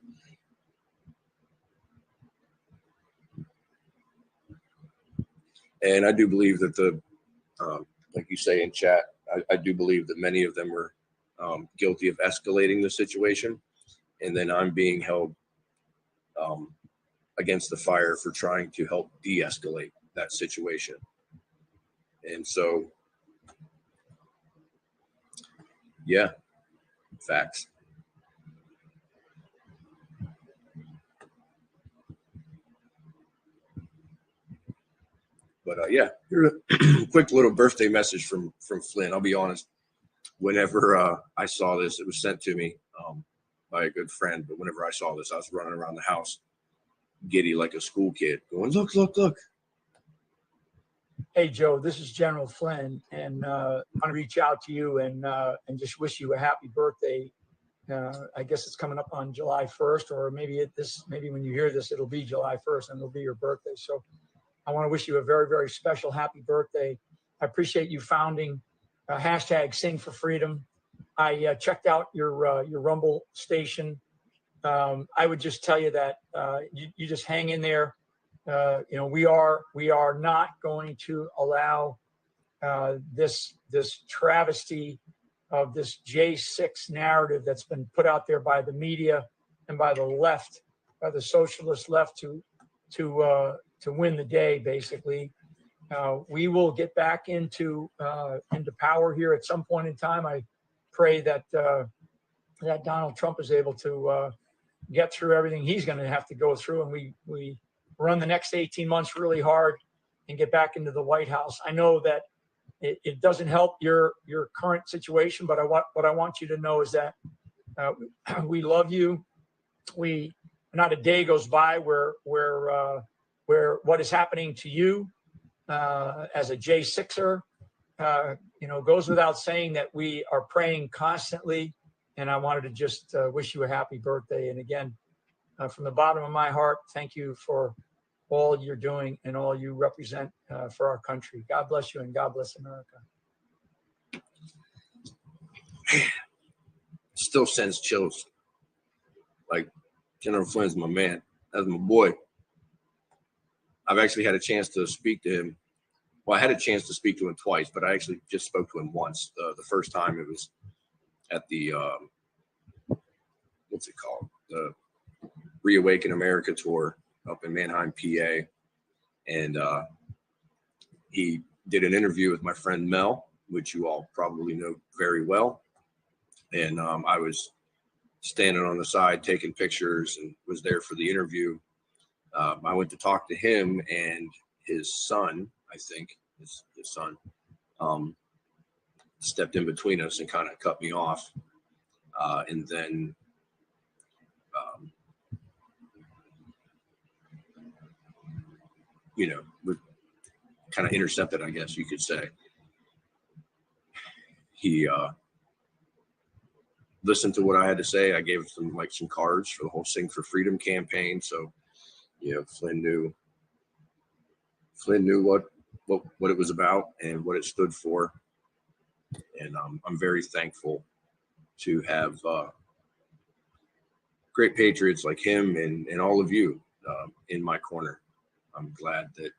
And I do believe that like you say in chat, I do believe that many of them were guilty of escalating the situation. And then I'm being held against the fire for trying to help de-escalate that situation. And so, yeah, facts. But yeah, here's a quick little birthday message from Flynn. I'll be honest, whenever I saw this, it was sent to me by a good friend. But whenever I saw this, I was running around the house, giddy like a school kid, going, "Look, look, look." Hey, Joe, this is General Flynn, and I want to reach out to you and just wish you a happy birthday. I guess it's coming up on July 1st, or maybe when you hear this, it'll be July 1st, and it'll be your birthday. So I want to wish you a very, very special happy birthday. I appreciate you founding hashtag Sing for Freedom. I checked out your Rumble station. I would just tell you that you just hang in there. We are not going to allow this travesty of this J6 narrative that's been put out there by the media and by the left, by the socialist left, to win the day, basically. We will get back into power here at some point in time. I pray that that Donald Trump is able to get through everything he's going to have to go through, and we run the next 18 months really hard and get back into the White House. I know that it doesn't help your current situation, but what I want you to know is that we love you. Not a day goes by where what is happening to you as a J6er, goes without saying that we are praying constantly. And I wanted to just wish you a happy birthday. And again, from the bottom of my heart, thank you for all you're doing and all you represent for our country. God bless you and God bless America. Still sends chills. Like, General Flynn's my man. That's my boy. I've actually had a chance to speak to him. Well, I had a chance to speak to him twice, but I actually just spoke to him once. The first time it was at the, what's it called? The Reawaken America tour up in Mannheim, PA. And he did an interview with my friend Mel, which you all probably know very well. And I was standing on the side taking pictures and was there for the interview. I went to talk to him, and his son, I think, his son, stepped in between us and kind of cut me off. And then kind of intercepted, I guess you could say. He listened to what I had to say. I gave him some cards for the whole Sing for Freedom campaign. So, Flynn knew what it was about and what it stood for. And I'm very thankful to have great patriots like him and all of you in my corner. I'm glad that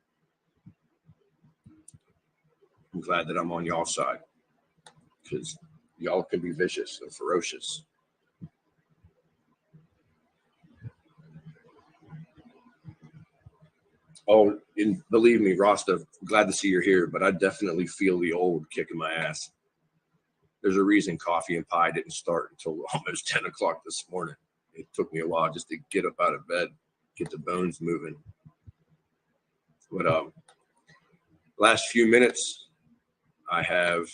I'm on y'all's side, because y'all can be vicious and ferocious. Oh, and believe me, Rasta, glad to see you're here, but I definitely feel the old kicking my ass. There's a reason coffee and pie didn't start until almost 10 o'clock this morning. It took me a while just to get up out of bed, get the bones moving. But last few minutes, I have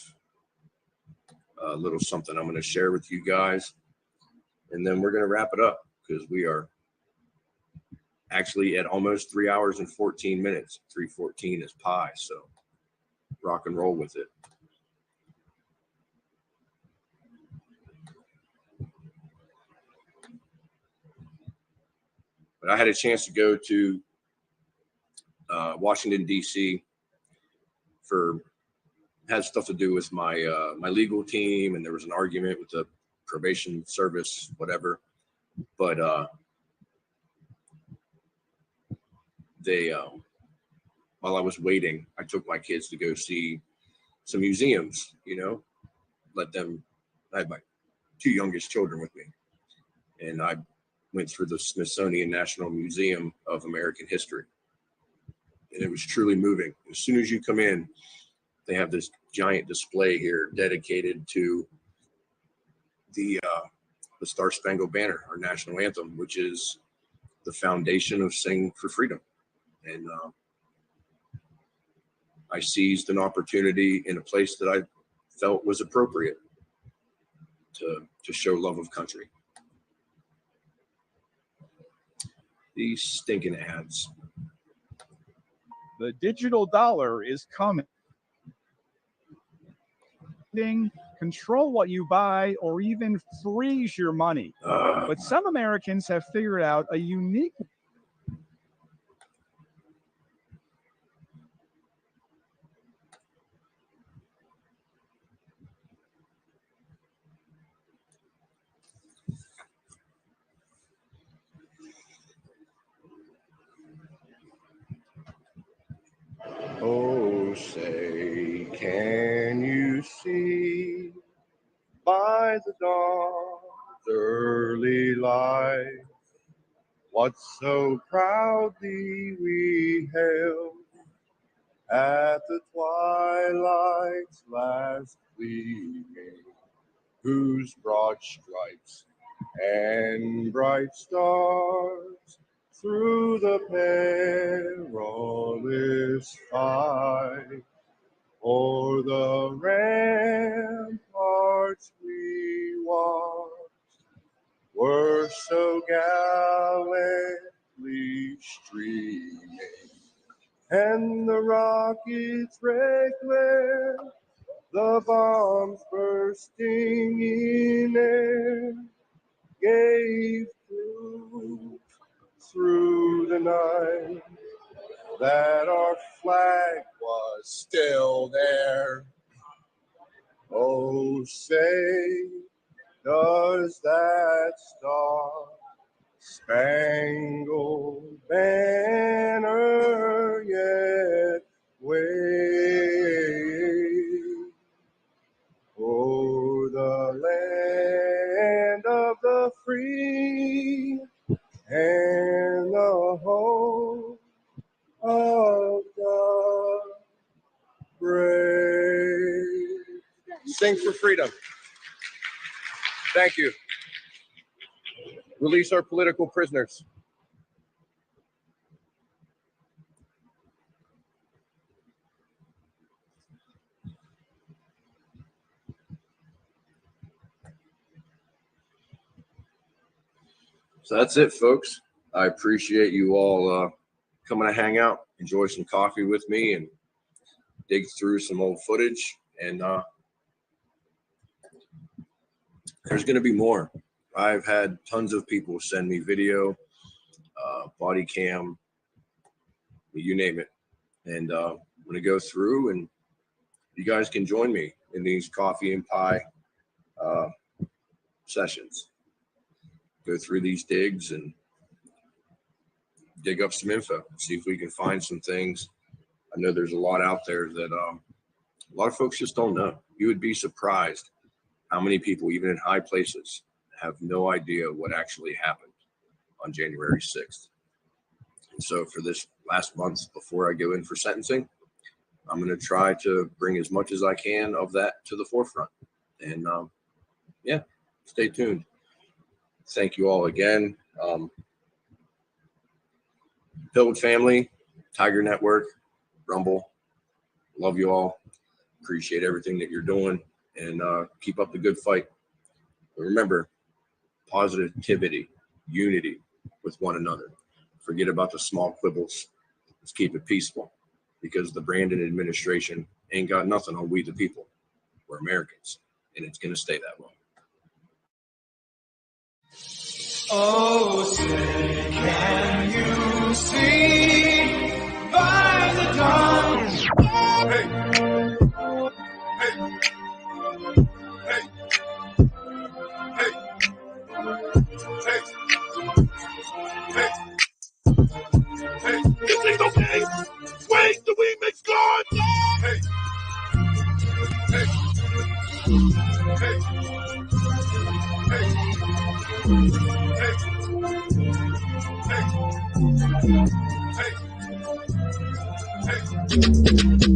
a little something I'm going to share with you guys, and then we're going to wrap it up, because we are actually at almost 3 hours and 14 minutes. 3:14 is pi, so rock and roll with it. But I had a chance to go to Washington, D.C. had stuff to do with my my legal team, and there was an argument with the probation service, whatever. But they, while I was waiting, I took my kids to go see some museums, let them, I had my two youngest children with me. And I went through the Smithsonian National Museum of American History. And it was truly moving. As soon as you come in, they have this giant display here dedicated to the Star Spangled Banner, our national anthem, which is the foundation of Sing for Freedom. And I seized an opportunity in a place that I felt was appropriate to show love of country. These stinking ads. The digital dollar is coming. Control what you buy or even freeze your money. But some Americans have figured out a unique Oh, say, can you see by the dawn's early light what so proudly we hailed at the twilight's last gleaming, whose broad stripes and bright stars through the perilous fight o'er the ramparts we watched were so gallantly streaming, and the rockets' red glare, the bombs bursting in air, gave proof through the night that our flag was still there. Oh, say, does that star-spangled banner yet wave o'er the land of the free and the home of the brave? Sing for freedom. Thank you. Release our political prisoners. So that's it, folks. I appreciate you all coming to hang out, enjoy some coffee with me, and dig through some old footage. And there's going to be more. I've had tons of people send me video, body cam, you name it. And I'm going to go through, and you guys can join me in these coffee and pie sessions. Go through these digs and dig up some info, see if we can find some things. I know there's a lot out there that a lot of folks just don't know. You would be surprised how many people, even in high places, have no idea what actually happened on January 6th. And so for this last month before I go in for sentencing, I'm going to try to bring as much as I can of that to the forefront. And yeah, stay tuned. Thank you all again. Pillwood family, Tiger Network, Rumble, love you all. Appreciate everything that you're doing, and keep up the good fight. But remember, positivity, unity with one another. Forget about the small quibbles. Let's keep it peaceful, because the Brandon administration ain't got nothing on we the people. We're Americans, and it's going to stay that way. Oh, say, can you see by the dawn's hey, hey, hey, hey, hey, hey, this ain't okay. Wait, the weed makes God. Hey, hey, hey, hey. Hey, hey, hey, hey.